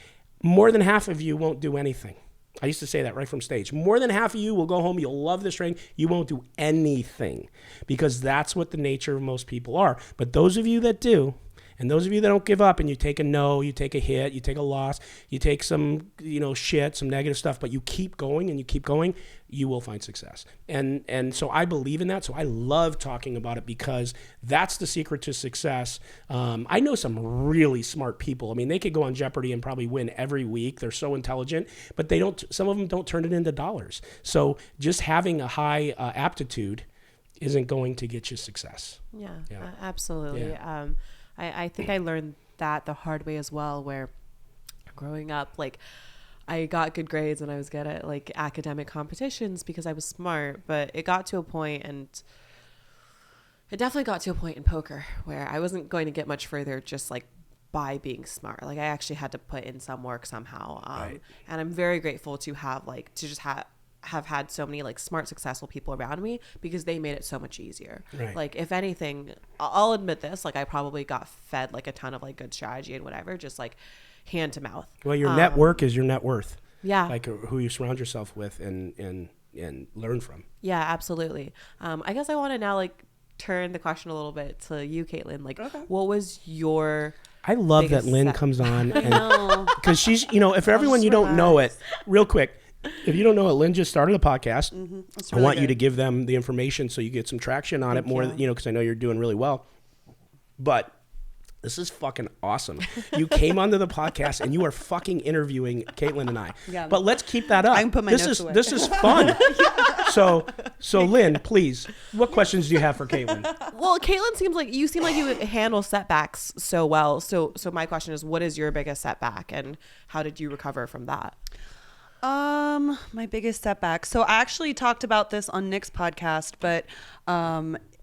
More than half of you won't do anything. I used to say that right from stage. More than half of you will go home, you'll love this training, you won't do anything, because that's what the nature of most people are. But those of you that do, and those of you that don't give up and you take a no, you take a hit, you take a loss, you take some, shit, some negative stuff, but you keep going and you keep going, you will find success. And so I believe in that. So I love talking about it because that's the secret to success. I know some really smart people. I mean, they could go on Jeopardy and probably win every week. They're so intelligent, but some of them don't turn it into dollars. So just having a high aptitude isn't going to get you success.
Yeah. Absolutely. Yeah. I think I learned that the hard way as well, where growing up, like I got good grades and I was good at like academic competitions because I was smart, but it got to a point, and it definitely got to a point in poker where I wasn't going to get much further just like by being smart. Like I actually had to put in some work somehow.
Right.
And I'm very grateful to have had so many like smart, successful people around me, because they made it so much easier.
Right.
Like if anything, I'll admit this, like I probably got fed like a ton of like good strategy and whatever, just like hand to mouth.
Well, your network is your net worth.
Yeah.
Like who you surround yourself with and learn from.
Yeah, absolutely. I guess I want to now like turn the question a little bit to you, Caitlin. Like, what was your...
I love that Lynne comes on, because she's, if for everyone you don't know it, real quick, if you don't know it, Lynne just started a podcast.
Really
I want you to give them the information so you get some traction on it more, because I know you're doing really well. But this is fucking awesome. You came onto the podcast and you are fucking interviewing Caitlin and I. Yeah. But let's keep that up.
I can put my notes away.
This is fun. So Lynne, please, what questions do you have for Caitlin?
Well, Caitlin seem like you handle setbacks so well. So my question is, what is your biggest setback and how did you recover from that?
My biggest setback. So I actually talked about this on Nick's podcast, but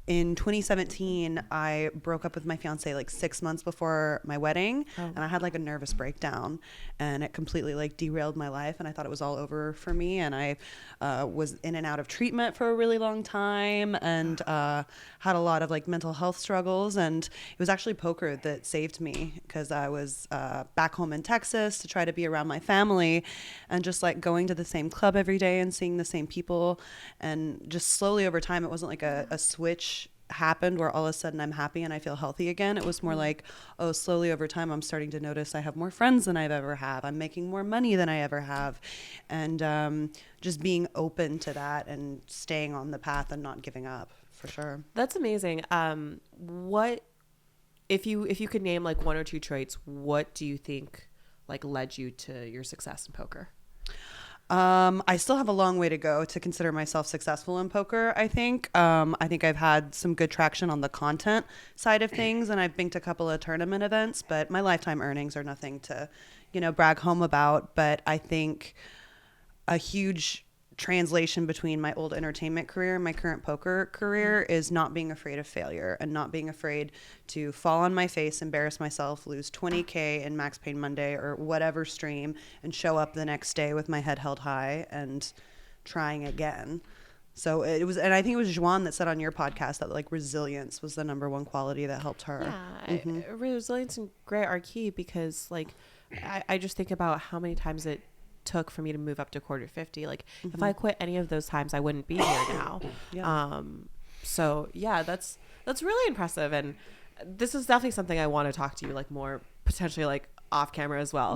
in 2017, I broke up with my fiance like 6 months before my wedding, and I had like a nervous breakdown, and it completely like derailed my life, and I thought it was all over for me, and I was in and out of treatment for a really long time, and had a lot of like mental health struggles, and it was actually poker that saved me, because I was back home in Texas to try to be around my family, and just like going to the same club every day and seeing the same people, and just slowly over time, it wasn't like a switch happened where all of a sudden I'm happy and I feel healthy again. It was more like, oh, slowly over time I'm starting to notice I have more friends than I've ever have. I'm making more money than I ever have. And just being open to that and staying on the path and not giving up, for sure.
That's amazing. What if you could name like one or two traits, what do you think like led you to your success in poker?
I still have a long way to go to consider myself successful in poker, I think. I think I've had some good traction on the content side of things, and I've banked a couple of tournament events, but my lifetime earnings are nothing to, brag home about. But I think a huge translation between my old entertainment career and my current poker career is not being afraid of failure and not being afraid to fall on my face, embarrass myself, lose 20K in Max Payne Monday or whatever stream, and show up the next day with my head held high and trying again. So it was, and I think it was Juan that said on your podcast that like resilience was the number one quality that helped her.
Yeah, resilience and grit are key, because like I just think about how many times it took for me to move up to quarter 50. Like if I quit any of those times, I wouldn't be here now. So yeah, that's really impressive, and this is definitely something I want to talk to you like more potentially like off camera as well.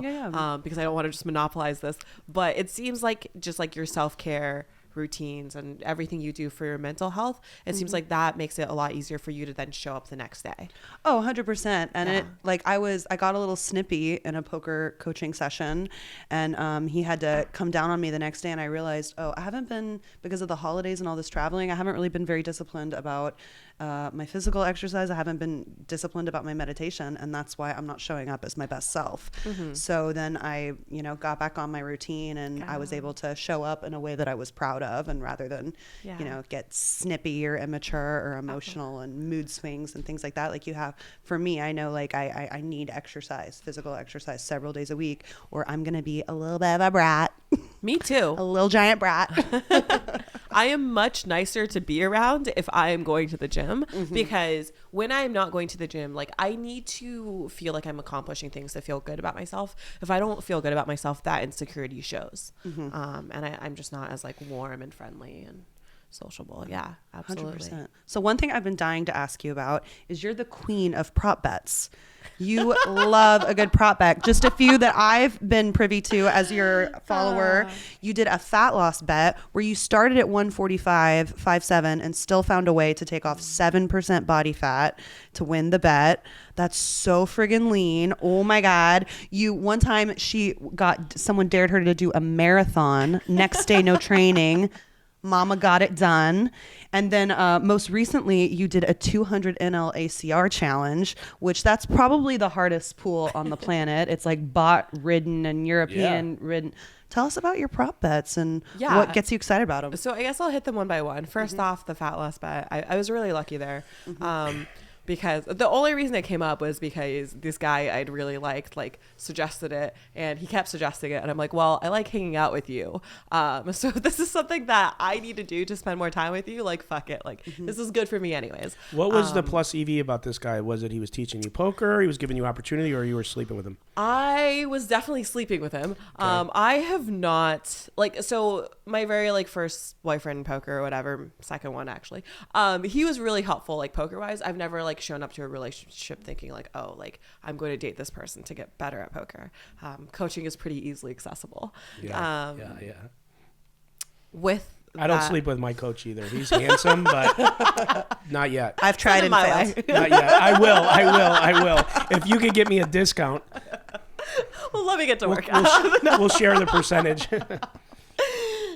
Because I don't want to just monopolize this, but it seems like just like your self-care routines and everything you do for your mental health, it seems like that makes it a lot easier for you to then show up the next day.
Oh, 100%. And it like I got a little snippy in a poker coaching session, and he had to come down on me the next day, and I realized, I haven't been, because of the holidays and all this traveling, I haven't really been very disciplined about my physical exercise. I haven't been disciplined about my meditation, and that's why I'm not showing up as my best self. So then I, got back on my routine, and I was able to show up in a way that I was proud of, and rather than, get snippy or immature or emotional and mood swings and things like that. Like you have, for me, I know like I need exercise, physical exercise several days a week, or I'm going to be a little bit of a brat.
Me too.
A little giant brat.
I am much nicer to be around if I am going to the gym, because when I'm not going to the gym, like I need to feel like I'm accomplishing things to feel good about myself. If I don't feel good about myself, that insecurity shows. And I'm just not as like warm and friendly and sociable. Yeah, absolutely.
100%. So one thing I've been dying to ask you about is you're the queen of prop bets. You love a good prop bet. Just a few that I've been privy to as your follower. You did a fat loss bet where you started at 145.57 and still found a way to take off 7% body fat to win the bet. That's so friggin' lean. Oh my God. One time someone dared her to do a marathon. Next day, no training. Mama got it done. And then most recently, you did a 200 NL ACR challenge, which that's probably the hardest pool on the planet. It's like bot-ridden and European-ridden. Tell us about your prop bets and what gets you excited about them.
So I guess I'll hit them one by one. First off, the fat loss bet. I was really lucky there. Because the only reason it came up was because this guy I'd really liked like suggested it, and he kept suggesting it, and I'm like, well, I like hanging out with you, so this is something that I need to do to spend more time with you. Like fuck it, like this is good for me anyways.
What was the plus EV about this guy? Was it he was teaching you poker, he was giving you opportunity, or you were sleeping with him?
I was definitely sleeping with him. I have not so my very like first boyfriend in poker or whatever, second one actually, he was really helpful like poker wise. I've never like shown up to a relationship thinking like, oh, like I'm going to date this person to get better at poker. Coaching is pretty easily accessible.
I don't sleep with my coach either. He's handsome, but not yet.
I've tried and failed.
Not yet. I will. If you could get me a discount.
Well, let me get to work out.
We'll share the percentage.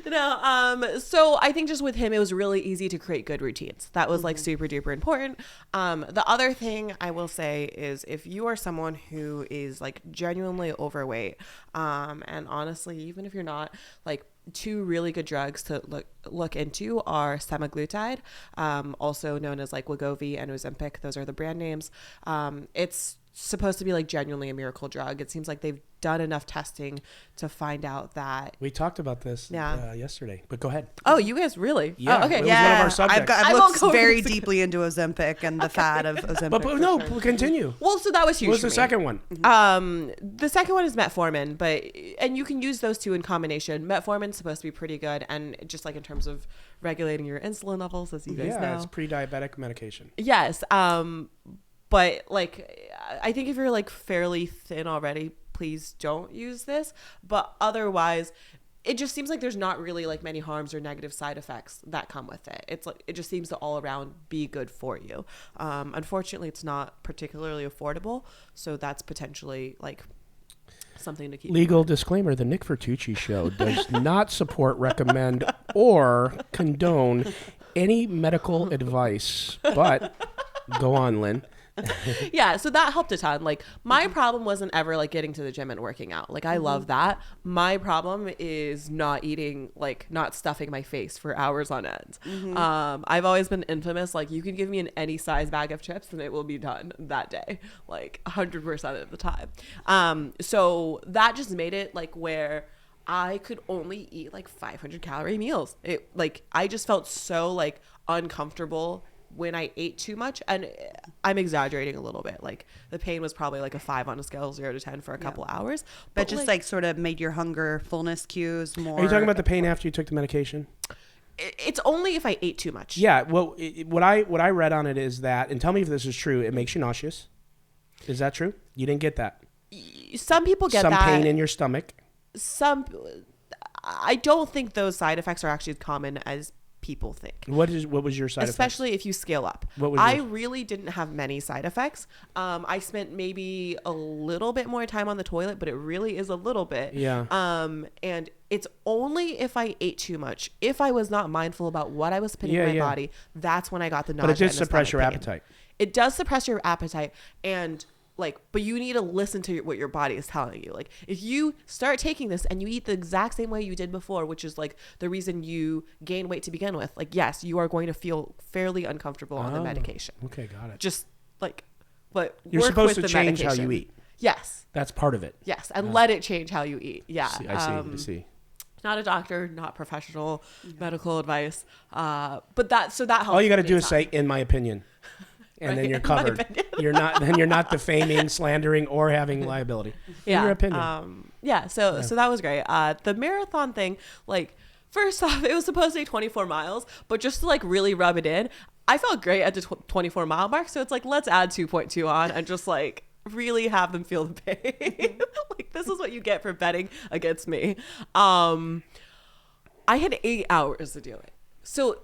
So I think just with him, it was really easy to create good routines. That was like super duper important. The other thing I will say is if you are someone who is like genuinely overweight, and honestly, even if you're not, like, two really good drugs to look into are semaglutide, also known as like Wegovy and Ozempic. Those are the brand names. It's supposed to be like genuinely a miracle drug. It seems like they've done enough testing to find out that
We talked about this yesterday, but go ahead.
Oh, you guys really?
Yeah,
Oh, okay.
it was one of our subjects.
I've
I won't
looked
go into
very
this again.
deeply into Ozempic and the fad of Ozempic.
But
for
no,
sure.
continue.
Well, so that was huge.
What was
for
the
me.
second one?
The second one is metformin, and you can use those two in combination. Metformin's supposed to be pretty good, and just like in terms of regulating your insulin levels, as you guys know.
Yeah, it's pre-diabetic medication.
Yes. But like, I think if you're like fairly thin already, please don't use this. But otherwise, it just seems like there's not really like many harms or negative side effects that come with it. It's like, it just seems to all around be good for you. Unfortunately, it's not particularly affordable. So that's potentially like something to keep.
Legal disclaimer: the Nick Vertucci Show does not support, recommend, or condone any medical advice. But go on, Lynn.
Yeah, so that helped a ton. Like, my problem wasn't ever like getting to the gym and working out. Like, I love that. My problem is not eating, like not stuffing my face for hours on end. I've always been infamous. Like, you can give me any size bag of chips and it will be done that day, like 100% of the time. So that just made it like where I could only eat like 500 calorie meals. It like, I just felt so like uncomfortable when I ate too much, and I'm exaggerating a little bit. Like, the pain was probably like a 5 on a scale of 0 to 10 for a couple hours.
But just like sort of made your hunger fullness cues more.
Are you talking about the pain after you took the medication?
it's only if I ate too much.
Yeah. Well, what I read on it is that, and tell me if this is true, it makes you nauseous. Is that true? You didn't get that?
Some people get
some
that.
pain in your stomach.
I don't think those side effects are actually as common as people think.
What was your side effect?
Especially if you scale up.
What was
I
yours?
really didn't have many side effects. I spent maybe a little bit more time on the toilet, but it really is a little bit.
Yeah.
And it's only if I ate too much. If I was not mindful about what I was putting in my body, that's when I got the nausea.
But it did
and the
suppress your
stomach pain.
appetite.
It does suppress your appetite, and but you need to listen to what your body is telling you. Like, if you start taking this and you eat the exact same way you did before, which is like the reason you gain weight to begin with, like, yes, you are going to feel fairly uncomfortable on the medication.
Okay, got it.
Just but
You're
work
supposed
with
to
the
change how
medication.
you eat.
Yes.
That's part of it.
Yes, and let it change how you eat. Yeah.
I see.
Not a doctor, not professional medical advice. But that helps.
All you got to
me
do
a
is
ton.
say, in my opinion. And
Right,
then you're
in my
covered.
opinion.
You're not defaming, slandering, or having liability.
Yeah.
In your opinion.
So that was great. The marathon thing, like, first off, it was supposed to be 24 miles, but just to like really rub it in, I felt great at the 24 mile mark. So it's like, let's add 2.2 on and just like really have them feel the pain. Like, this is what you get for betting against me. I had 8 hours to do it. So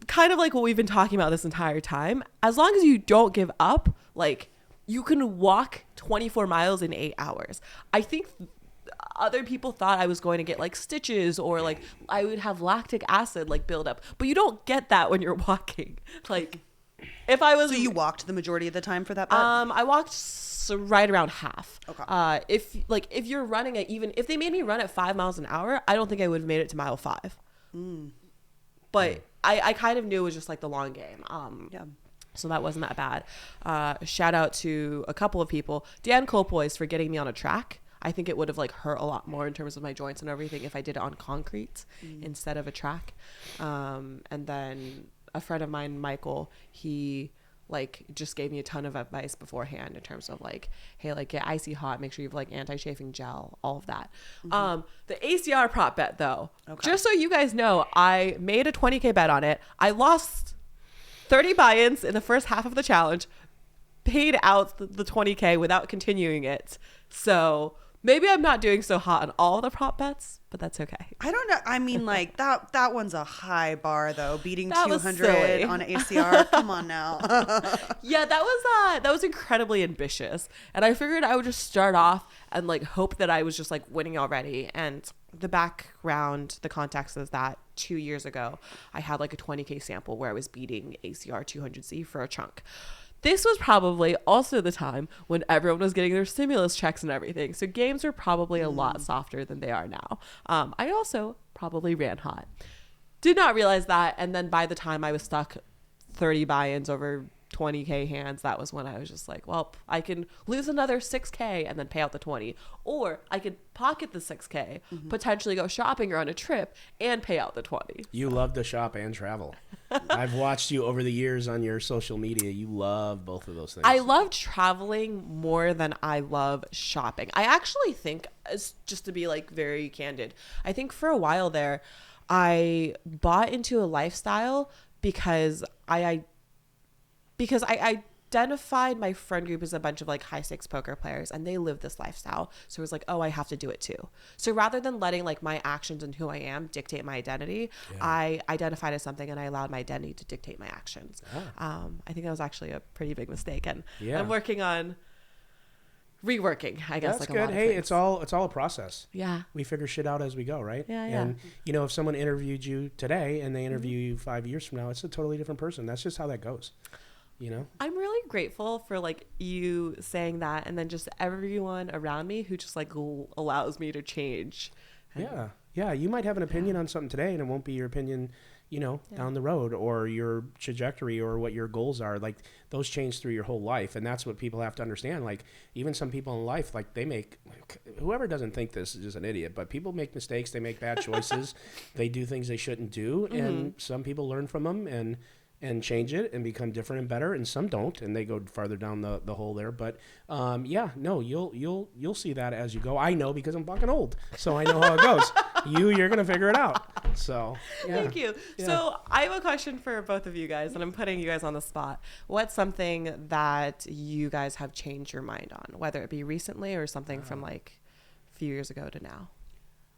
kind of like what we've been talking about this entire time, as long as you don't give up, like, you can walk 24 miles in 8 hours. I think other people thought I was going to get like stitches or like I would have lactic acid like build up, but you don't get that when you're walking. Like, if I was...
So you walked the majority of the time for that bet?
I walked right around half.
Okay.
If you're running even if they made me run at 5 miles an hour, I don't think I would have made it to mile 5. But I kind of knew it was just like the long game. So that wasn't that bad. Shout out to a couple of people. Dan Colpoys for getting me on a track. I think it would have like hurt a lot more in terms of my joints and everything if I did it on concrete instead of a track. And then a friend of mine, Michael, he like just gave me a ton of advice beforehand in terms of like, hey, like, get icy hot, make sure you have like anti-chafing gel, all of that. The ACR prop bet though, just so you guys know, I made a 20K bet on it. I lost 30 buy-ins in the first half of the challenge, paid out the 20K without continuing it. So Maybe I'm not doing so hot on all the prop bets, but that's okay.
I don't know. I mean, like that one's a high bar though. Beating
That was
200
silly.
on ACR. Come on now.
Yeah, that was incredibly ambitious. And I figured I would just start off and like hope that I was just like winning already. And the background, the context is that 2 years ago, I had like a 20K sample where I was beating ACR 200Z for a chunk. This was probably also the time when everyone was getting their stimulus checks and everything. So games were probably a lot softer than they are now. I also probably ran hot. Did not realize that. And then by the time I was stuck 30 buy-ins over 20K hands, that was when I was just like, well, I can lose another 6K and then pay out the 20. Or I could pocket the 6K, potentially go shopping or on a trip and pay out the 20.
You love to shop and travel. I've watched you over the years on your social media. You love both of those things.
I love traveling more than I love shopping. I actually think, just to be like very candid, I think for a while there, I bought into a lifestyle because I identified my friend group as a bunch of like high stakes poker players and they live this lifestyle. So it was like, oh, I have to do it too. So rather than letting like my actions and who I am dictate my identity, I identified as something and I allowed my identity to dictate my actions. I think that was actually a pretty big mistake. And I'm working on reworking, I guess.
That's
like
good.
a lot of
Hey,
things.
it's all a process.
Yeah.
We figure shit out as we go, right?
Yeah.
And if someone interviewed you today and they interview you 5 years from now, it's a totally different person. That's just how that goes. I'm
really grateful for like you saying that, and then just everyone around me who just like allows me to change.
Yeah. You might have an opinion on something today and it won't be your opinion, down the road, or your trajectory or what your goals are. Like those change through your whole life. And that's what people have to understand. Like even some people in life, like whoever doesn't think this is just an idiot, but people make mistakes. They make bad choices. They do things they shouldn't do. And some people learn from them and change it and become different and better, and some don't, and they go farther down the hole there. But you'll see that as you go. I know because I'm fucking old, so I know how it goes. You're gonna figure it out. So
Thank you.
Yeah.
So I have a question for both of you guys, and I'm putting you guys on the spot. What's something that you guys have changed your mind on, whether it be recently or something from like a few years ago to now?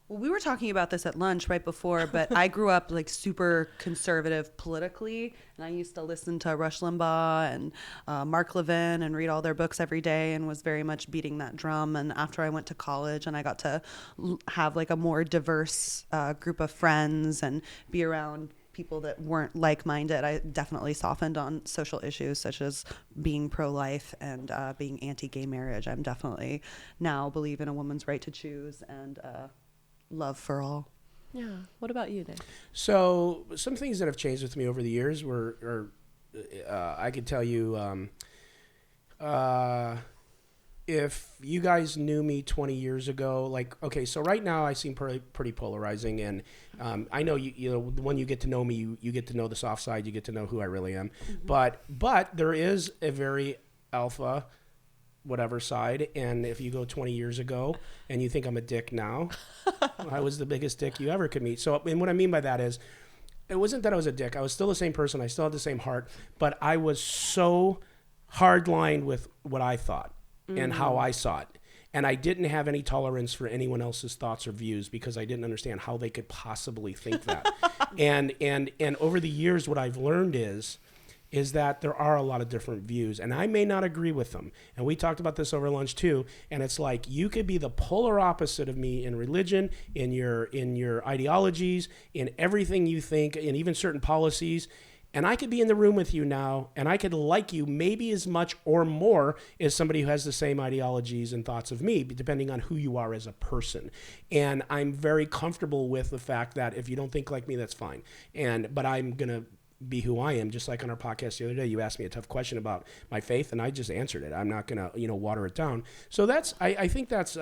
Well, we were talking about this at lunch right before, but I grew up like super conservative politically, and I used to listen to Rush Limbaugh and Mark Levin and read all their books every day, and was very much beating that drum. And after I went to college and I got to have like a more diverse group of friends and be around people that weren't like-minded, I definitely softened on social issues such as being pro-life and being anti-gay marriage. I'm definitely now believe in a woman's right to choose and love for all.
Yeah. What about you, Nick?
So some things that have changed with me over the years were I could tell you, if you guys knew me 20 years ago, like, okay, so right now I seem pretty polarizing, and I know when you get to know me, you get to know the soft side, you get to know who I really am. But there is a very alpha whatever side, and if you go 20 years ago and you think I'm a dick now, I was the biggest dick you ever could meet. So, and what I mean by that is, it wasn't that I was a dick. I was still the same person. I still had the same heart, but I was so hardlined with what I thought and how I saw it. And I didn't have any tolerance for anyone else's thoughts or views because I didn't understand how they could possibly think that. and over the years, what I've learned is that there are a lot of different views, and I may not agree with them. And we talked about this over lunch too. And it's like, you could be the polar opposite of me in religion, in your ideologies, in everything you think, and even certain policies. And I could be in the room with you now, and I could like you maybe as much or more as somebody who has the same ideologies and thoughts of me, depending on who you are as a person. And I'm very comfortable with the fact that if you don't think like me, that's fine. But I'm going to be who I am. Just like on our podcast the other day, you asked me a tough question about my faith, and I just answered it. I'm not going to, water it down. So I think that's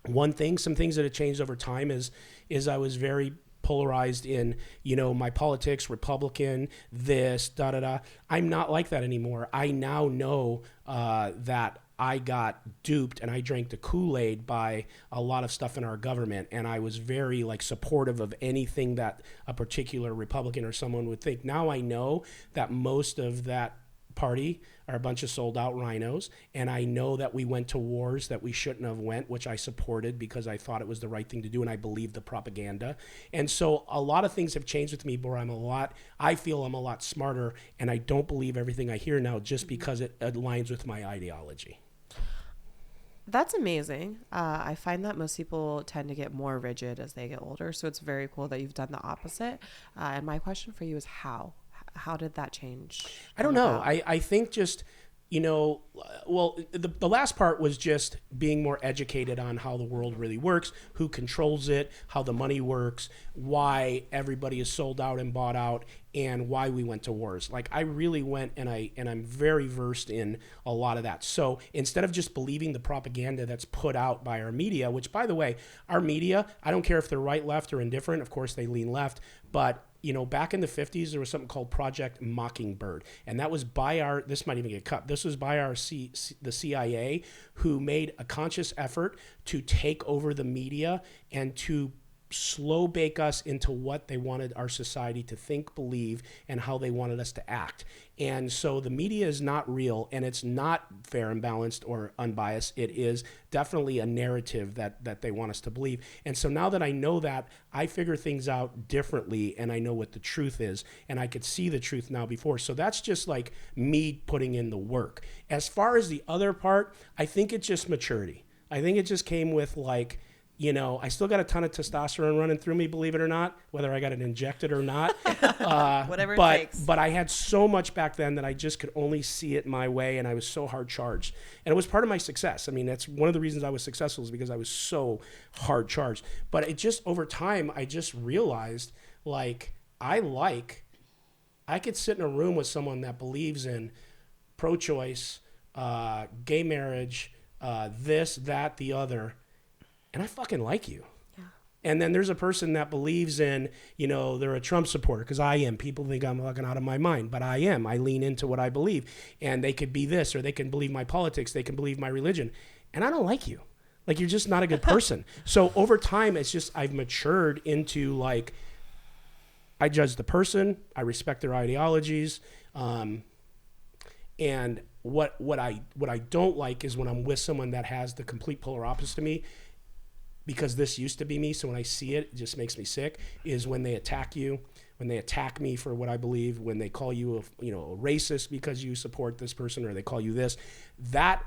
one thing. Some things that have changed over time is I was very polarized in, my politics, Republican, this, da-da-da. I'm not like that anymore. I now know that I got duped and I drank the Kool-Aid by a lot of stuff in our government. And I was very supportive of anything that a particular Republican or someone would think. Now I know that most of that party are a bunch of sold out rhinos, and I know that we went to wars that we shouldn't have went, which I supported because I thought it was the right thing to do, and I believed the propaganda. And so a lot of things have changed with me where I feel I'm a lot smarter, and I don't believe everything I hear now just because it aligns with my ideology.
That's amazing. I find that most people tend to get more rigid as they get older, so it's very cool that you've done the opposite. And my question for you is how? How did that change?
I don't know. I think just, well, the last part was just being more educated on how the world really works, who controls it, how the money works, why everybody is sold out and bought out, and why we went to wars. Like, I really went and I'm very versed in a lot of that. So instead of just believing the propaganda that's put out by our media, which, by the way, our media, I don't care if they're right, left, or indifferent. Of course, they lean left, but back in the 50s, there was something called Project Mockingbird. And that was by this might even get cut. This was by the CIA, who made a conscious effort to take over the media and to slow bake us into what they wanted our society to think, believe, and how they wanted us to act. And so the media is not real, and it's not fair and balanced or unbiased. It is definitely a narrative that they want us to believe. And so now that I know that, I figure things out differently, and I know what the truth is, and I could see the truth now before. So that's just like me putting in the work. As far as the other part, I think it's just maturity. I think it just came with I still got a ton of testosterone running through me, believe it or not, whether I got it injected or not.
Whatever it takes.
But I had so much back then that I just could only see it my way, and I was so hard charged. And it was part of my success. I mean, that's one of the reasons I was successful, is because I was so hard charged. But it just, over time, I just realized, I could sit in a room with someone that believes in pro-choice, gay marriage, this, that, the other, and I fucking like you. Yeah. And then there's a person that believes in, they're a Trump supporter, because I am. People think I'm fucking out of my mind, but I am. I lean into what I believe. And they could be this, or they can believe my politics, they can believe my religion. And I don't like you. You're just not a good person. So over time, it's just, I've matured into I judge the person, I respect their ideologies. And what I don't like is when I'm with someone that has the complete polar opposite to me, because this used to be me, so when I see it, it just makes me sick, is when they attack you, when they attack me for what I believe, when they call you a racist because you support this person, or they call you this. That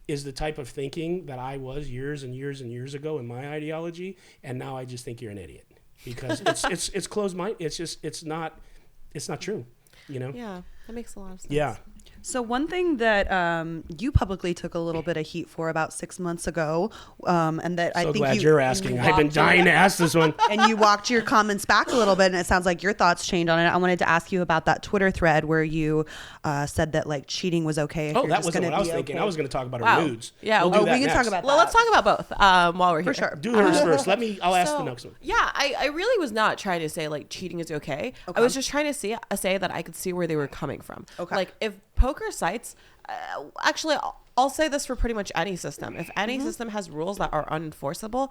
is the type of thinking that I was years and years and years ago in my ideology, and now I just think you're an idiot, because it's closed mind. It's just it's not true,
Yeah, that makes a lot of sense.
Yeah.
So one thing that you publicly took a little bit of heat for about 6 months ago, and that I think
glad you're asking. I've been dying to ask this one.
And you walked your comments back a little bit, and it sounds like your thoughts changed on it. I wanted to ask you about that Twitter thread where you said that cheating was okay. If
Oh,
you're
that
just
wasn't
gonna
what I was
be
thinking.
okay.
I was going to talk about her
Wow.
nudes.
Yeah,
we'll do that
we can
next.
talk about
Well, let's talk about both while we're here.
For sure.
Do hers first. I'll ask the next one.
Yeah, I really was not trying to say cheating is okay. I was just trying to say that I could see where they were coming from.
Okay.
If poker sites, actually, I'll say this for pretty much any system. If any system has rules that are unenforceable,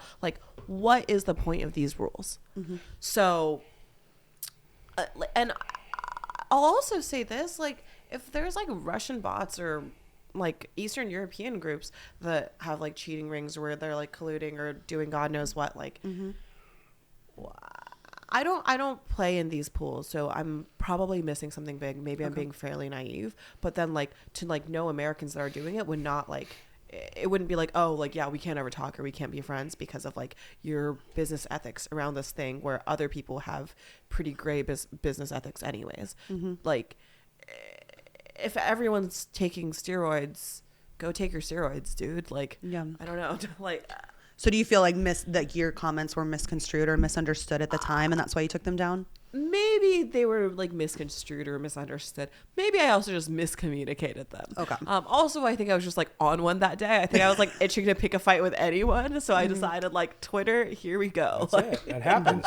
what is the point of these rules? So, and I'll also say this, if there's Russian bots or Eastern European groups that have cheating rings where they're colluding or doing God knows what, I don't play in these pools, so I'm probably missing something big. Maybe I'm being fairly naive, but then to know Americans that are doing it would not it wouldn't be yeah, we can't ever talk or we can't be friends because of your business ethics around this thing where other people have pretty gray business ethics anyways. If everyone's taking steroids, go take your steroids, dude.
Yeah.
I don't know.
So do you feel that your comments were misconstrued or misunderstood at the time, and that's why you took them down?
Maybe they were misconstrued or misunderstood. Maybe I also just miscommunicated them.
Okay.
Also, I think I was just on one that day. I think I was itching to pick a fight with anyone, so I decided Twitter, here we go.
That's it. That happens.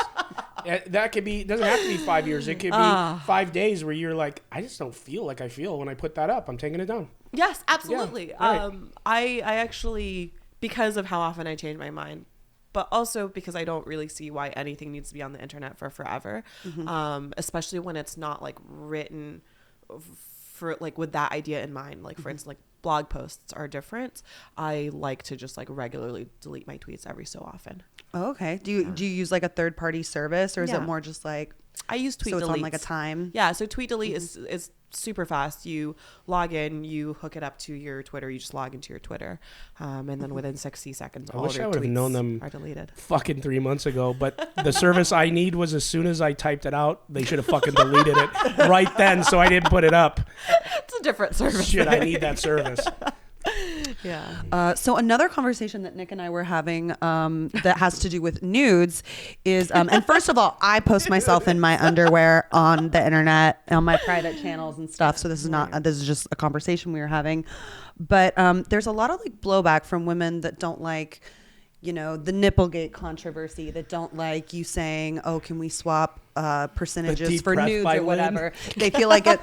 That could be. Doesn't have to be 5 years. It could be 5 days where you're I just don't feel like I feel when I put that up. I'm taking it down.
Yes, absolutely.
Yeah, right.
I actually, because of how often I change my mind, but also because I don't really see why anything needs to be on the internet for forever, especially when it's not written for like with that idea in mind, like for instance, like blog posts are different. I like to just like regularly delete my tweets every so often.
Oh, okay. Do you use like a third party service, or is it more just like
I use Tweet
so
Delete.
it's on like a time?
Yeah, so Tweet Delete is super fast. You log in, you hook it up to your Twitter, you just log into your Twitter, and then within 60 seconds, all
wish
of your
I would have
tweets
known them
are deleted.
fucking 3 months ago, but the service I need was as soon as I typed it out, they should have fucking deleted it right then, so I didn't put it up.
It's a different service.
Shit, I need that service.
Yeah.
So another conversation that Nick and I were having that has to do with nudes is, and first of all, I post myself in my underwear on the internet, on my private channels and stuff. So this is just a conversation we were having. But there's a lot of like blowback from women that don't like, you know, the Nipplegate controversy, that don't like you saying, oh, can we swap percentages for nudes or whatever. They feel like it.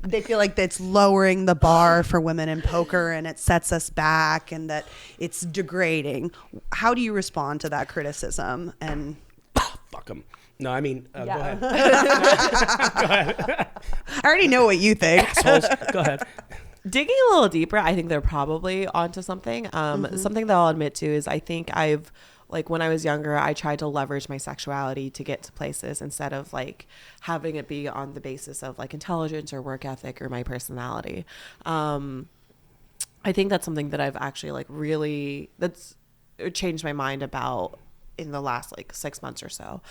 They feel like that's lowering the bar for women in poker, and it sets us back, and that it's degrading. How do you respond to that criticism? And
Fuck them. No, I mean, go ahead.
Go ahead. I already know what you think.
Assholes. Go ahead.
Digging a little deeper, I think they're probably onto something. Something that I'll admit to is I think like when I was younger, I tried to leverage my sexuality to get to places instead of like having it be on the basis of like intelligence or work ethic or my personality. I think that's something that I've actually like really, that's changed my mind about in the last like 6 months or so.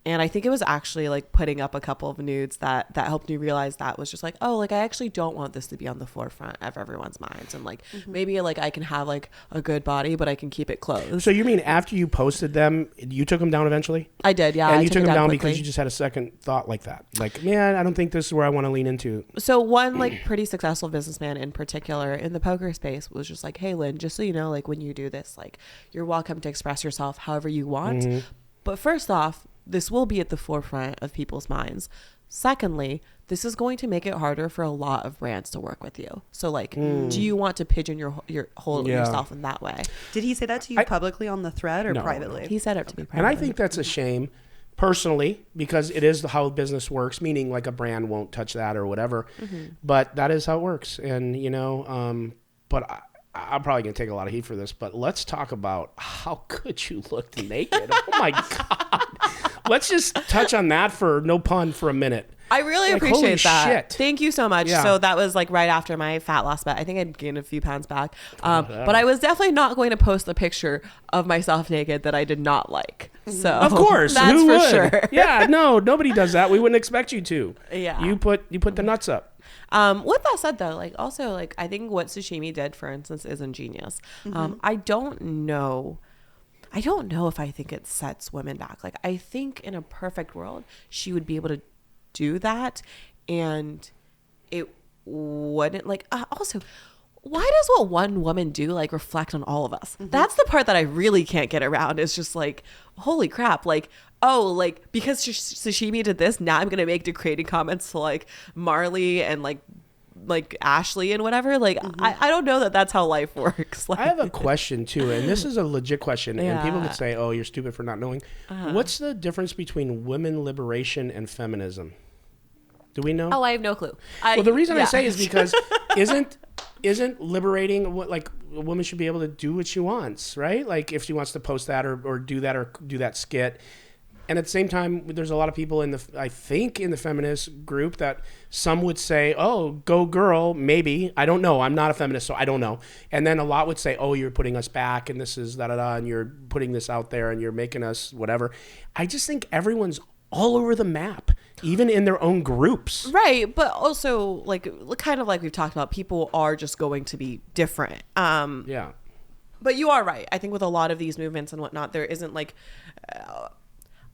And I think it was actually like putting up a couple of nudes that helped me realize that was just like, oh, like I actually don't want this to be on the forefront of everyone's minds. And like maybe like I can have like a good body, but I can keep it closed.
So you mean after you posted them, you took them down eventually?
I did, yeah.
And
I
you took them down
quickly
because you just had a second thought like that. Like, man, I don't think this is where I want to lean into.
So one like pretty successful businessman in particular in the poker space was just like, hey, Lynne, just so you know, like when you do this, like you're welcome to express yourself however you want. But first off, this will be at the forefront of people's minds. Secondly, this is going to make it harder for a lot of brands to work with you. So like, do you want to pigeon your yourself in that way?
Did he say that to you publicly on the thread or
No.
privately?
He said it to me privately.
And I think that's a shame personally, because it is how business works, meaning like a brand won't touch that or whatever. But that is how it works. And, you know, but I'm probably going to take a lot of heat for this, but let's talk about how good you looked naked. Oh my God. Let's just touch on that for no pun for a minute.
I really
Like,
appreciate
holy
that.
shit.
Thank you so much.
Yeah.
So that was like right after my fat loss bet. I think I'd gained a few pounds back. But I was definitely not going to post the picture of myself naked that I did not like. So
Of course.
that's
Who
for
would?
sure.
Yeah, no, nobody does that. We wouldn't expect you to.
Yeah.
You put the nuts up.
With that said though, like also like I think what sashimi did, for instance, is ingenious. I don't know if I think it sets women back. Like I think in a perfect world, she would be able to do that, and it wouldn't like also why does what one woman do like reflect on all of us? That's the part that I really can't get around. It's just like, holy crap, like, oh, like because sashimi did this, now I'm gonna make degrading comments to like Marley and like Ashley and whatever. Like I don't know that that's how life works. Like,
I have a question too, and this is a legit question, and people could say, oh, you're stupid for not knowing. What's the difference between women liberation and feminism? Do we know?
oh, I have no clue.
Well, the reason I say is because isn't liberating what, like, a woman should be able to do what she wants, right? Like if she wants to post that or do that skit. And at the same time, there's a lot of people in the feminist group that some would say, oh, go girl, maybe. I don't know. I'm not a feminist, so I don't know. And then a lot would say, oh, you're putting us back and this is da-da-da and you're putting this out there and you're making us whatever. I just think everyone's all over the map, even in their own groups.
Right, but also like kind of like we've talked about, people are just going to be different.
Yeah.
But you are right. I think with a lot of these movements and whatnot, there isn't like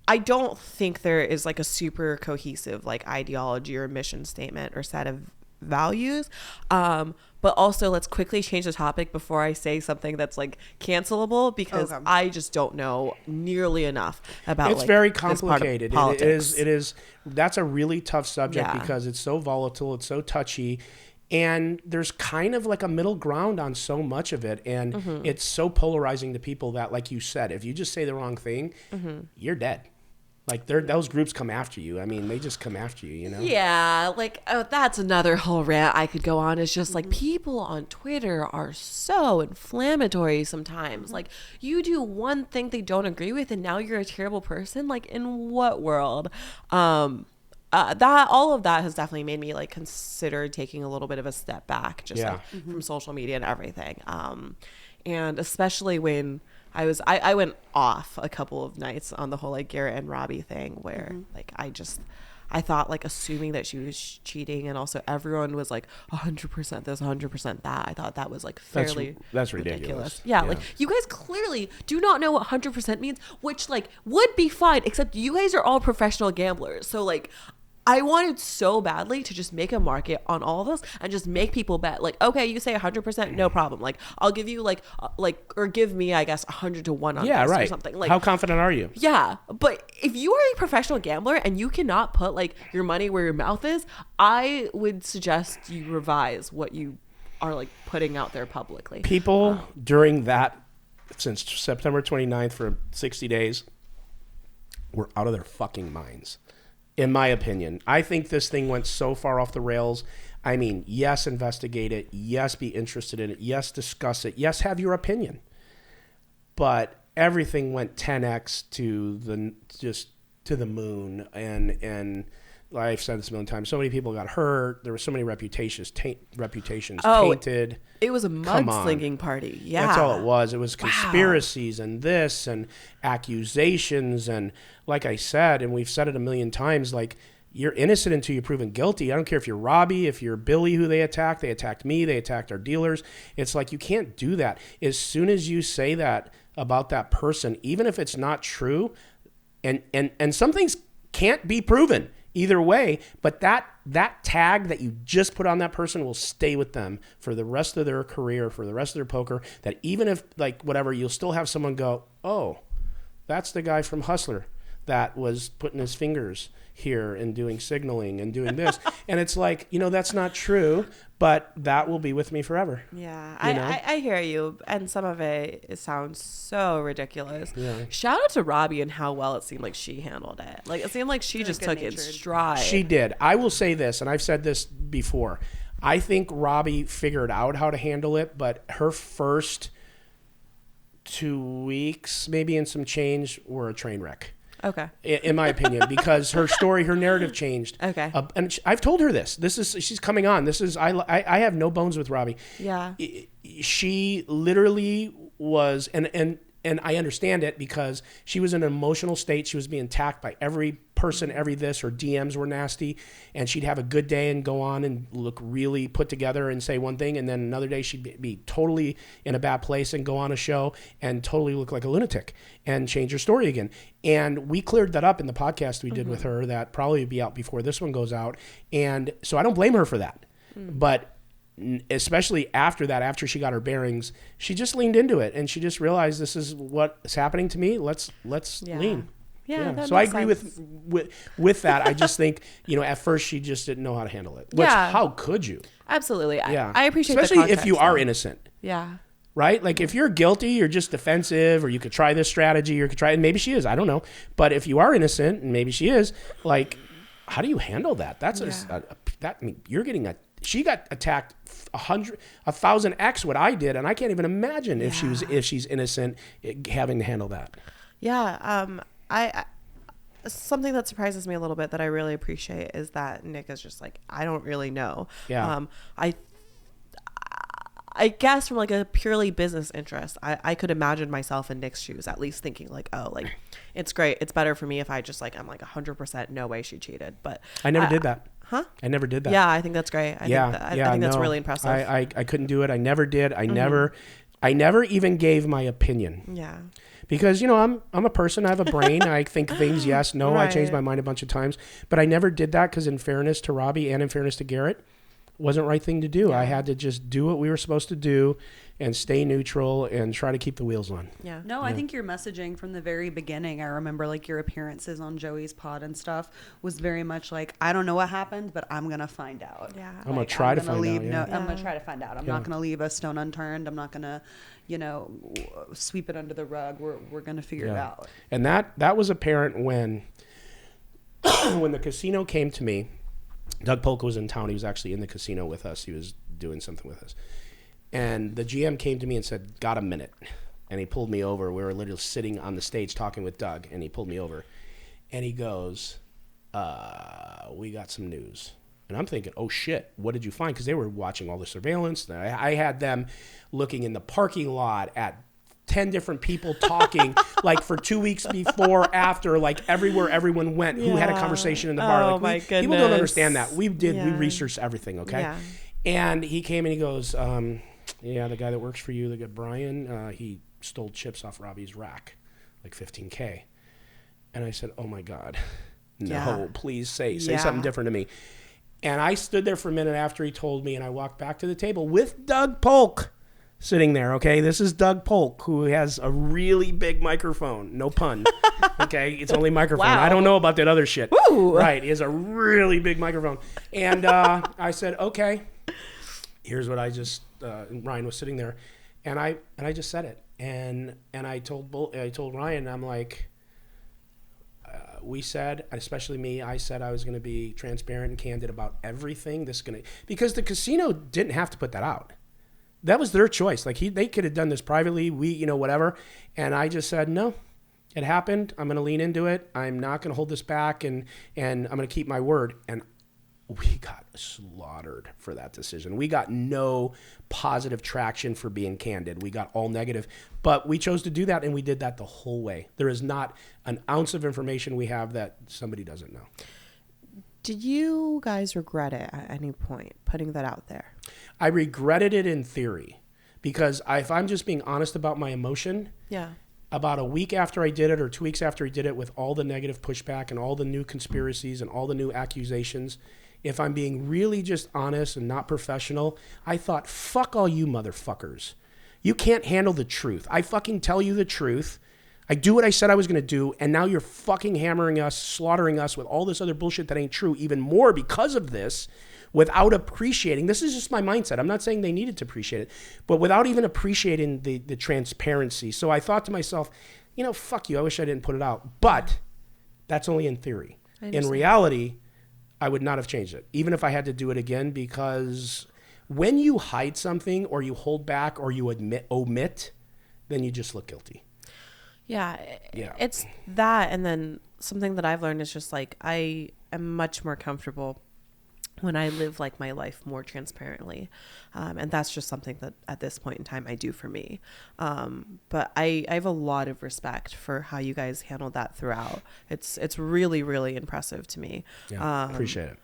I don't think there is like a super cohesive like ideology or mission statement or set of values. But also let's quickly change the topic before I say something that's like cancelable, because I just don't know nearly enough about
it's
like,
very
this part of
complicated.
politics.
It is that's a really tough subject because it's so volatile, it's so touchy. And there's kind of like a middle ground on so much of it. And it's so polarizing to people that, like you said, if you just say the wrong thing, you're dead. Like those groups come after you. I mean, they just come after you, you know?
Yeah, like that's another whole rant I could go on. It's just like people on Twitter are so inflammatory sometimes. Like you do one thing they don't agree with and now you're a terrible person. Like in what world? That all of that has definitely made me like consider taking a little bit of a step back just like from social media and everything. And especially when I went off a couple of nights on the whole like Garrett and Robbie thing where like I thought like assuming that she was cheating and also everyone was like 100% this, 100% that. I thought that was like fairly
that's ridiculous.
Yeah, like you guys clearly do not know what 100% means, which like would be fine, except you guys are all professional gamblers. So like I wanted so badly to just make a market on all of this and just make people bet like, okay, you say 100%, no problem. Like I'll give you like, or give me, I guess 100 to 1 on this or something. Like,
how confident are you?
Yeah. But if you are a professional gambler and you cannot put like your money where your mouth is, I would suggest you revise what you are like putting out there publicly.
People during that, since September 29th for 60 days, were out of their fucking minds. In my opinion, I think this thing went so far off the rails. I mean, yes, investigate it. Yes, be interested in it. Yes, discuss it. Yes, have your opinion. But everything went 10x to the moon. And I've said this a million times. So many people got hurt. There were so many reputations tainted.
It was a mudslinging party. Yeah.
That's all it was. It was conspiracies and this and accusations. And like I said, and we've said it a million times, like you're innocent until you're proven guilty. I don't care if you're Robbie, if you're Billy who they attacked me, they attacked our dealers. It's like you can't do that. As soon as you say that about that person, even if it's not true, and some things can't be proven either way, but that tag that you just put on that person will stay with them for the rest of their career, for the rest of their poker, that even if like whatever, you'll still have someone go, oh, that's the guy from Hustler that was putting his fingers here and doing signaling and doing this. And it's like, that's not true, but that will be with me forever.
Yeah, I hear you. And some of it sounds so ridiculous.
Yeah.
Shout out to Robbie and how well it seemed like she handled it. Like it seemed like she just took it in stride.
She did. I will say this, and I've said this before. I think Robbie figured out how to handle it, but her first 2 weeks, maybe and some change, were a train wreck.
Okay.
In my opinion, because her narrative changed.
Okay.
And I've told her this. She's coming on. I have no bones with Robbie.
Yeah.
She literally was, and I understand it because she was in an emotional state. She was being attacked by every person, every this. Her DMs were nasty, and she'd have a good day and go on and look really put together and say one thing, and then another day she'd be totally in a bad place and go on a show and totally look like a lunatic and change her story again. And we cleared that up in the podcast we did with her that probably will be out before this one goes out. And so I don't blame her for that. But especially after that, after she got her bearings, she just leaned into it and she just realized this is what's happening to me. Let's lean.
Yeah.
So I agree with that. I just think, at first she just didn't know how to handle it. Which, how could you?
Absolutely.
Yeah.
I appreciate
especially
the context,
if you are
though.
innocent.
Yeah.
Right? Like if you're guilty, you're just defensive, or you could try this strategy, or you could try, and maybe she is, I don't know. But if you are innocent, and maybe she is, like, how do you handle that? That's you're getting she got attacked 1,000x what I did, and I can't even imagine if she's innocent having to handle that.
Yeah. I something that surprises me a little bit that I really appreciate is that Nick is just like, I don't really know.
Yeah.
I guess from like a purely business interest, I could imagine myself in Nick's shoes, at least thinking like, oh, like it's great. It's better for me if I just like, I'm like 100% no way she cheated. But
I never did that.
Huh?
I never did that.
Yeah, I think that's great. I think that's really impressive.
I couldn't do it. I never did. I never even gave my opinion.
Yeah.
Because, I'm a person. I have a brain. I think things, yes, no. Right. I changed my mind a bunch of times. But I never did that because in fairness to Robbie and in fairness to Garrett, wasn't the right thing to do. Yeah. I had to just do what we were supposed to do and stay neutral and try to keep the wheels on.
Yeah. No, I think your messaging from the very beginning, I remember like your appearances on Joey's pod and stuff was very much like, I don't know what happened, but I'm going to find out.
Yeah.
I'm going to try to find out.
No, I'm going to try to find out. I'm not going to leave a stone unturned. I'm not going to, sweep it under the rug. We're going to figure it out.
And that was apparent when when the casino came to me, Doug Polk was in town. He was actually in the casino with us. He was doing something with us. And the GM came to me and said, got a minute. And he pulled me over. We were literally sitting on the stage talking with Doug, and he pulled me over. And he goes, we got some news. And I'm thinking, oh, shit, what did you find? Because they were watching all the surveillance. I had them looking in the parking lot at 10 different people talking like for 2 weeks before, after, like everywhere everyone went, who had a conversation in the bar.
Oh,
like,
my goodness.
People don't understand that. We researched everything, okay?
Yeah.
And he came and he goes, yeah, the guy that works for you, the guy Brian, he stole chips off Robbie's rack, like $15K. And I said, oh, my God. No, please say something different to me. And I stood there for a minute after he told me, and I walked back to the table with Doug Polk sitting there, okay? This is Doug Polk, who has a really big microphone. No pun, okay? It's only microphone.
Wow.
I don't know about that other shit.
Woo.
Right, he has a really big microphone. And I said, okay, here's what I just, Ryan was sitting there, and I just said it. And I told Ryan, I'm like, we said, especially me, I said I was going to be transparent and candid about everything. Because the casino didn't have to put that out. That was their choice. Like they could have done this privately, whatever. And I just said, no, it happened. I'm going to lean into it. I'm not going to hold this back, and I'm going to keep my word. And we got slaughtered for that decision. We got no positive traction for being candid. We got all negative, but we chose to do that, and we did that the whole way. There is not an ounce of information we have that somebody doesn't know.
Did you guys regret it at any point, putting that out there?
I regretted it in theory, because if I'm just being honest about my emotion, about a week after I did it, or 2 weeks after I did it, with all the negative pushback and all the new conspiracies and all the new accusations, if I'm being really just honest and not professional, I thought, fuck all you motherfuckers. You can't handle the truth. I fucking tell you the truth. I do what I said I was going to do, and now you're fucking hammering us, slaughtering us with all this other bullshit that ain't true, even more because of this, without appreciating. This is just my mindset. I'm not saying they needed to appreciate it, but without even appreciating the transparency. So I thought to myself, fuck you. I wish I didn't put it out. But that's only in theory. In reality, I would not have changed it, even if I had to do it again, because when you hide something or you hold back or you omit, then you just look guilty.
Yeah, it's that. And then something that I've learned is just like, I am much more comfortable when I live like my life more transparently. And that's just something that at this point in time I do for me. But I have a lot of respect for how you guys handled that throughout. It's really, really impressive to me.
Yeah, appreciate it.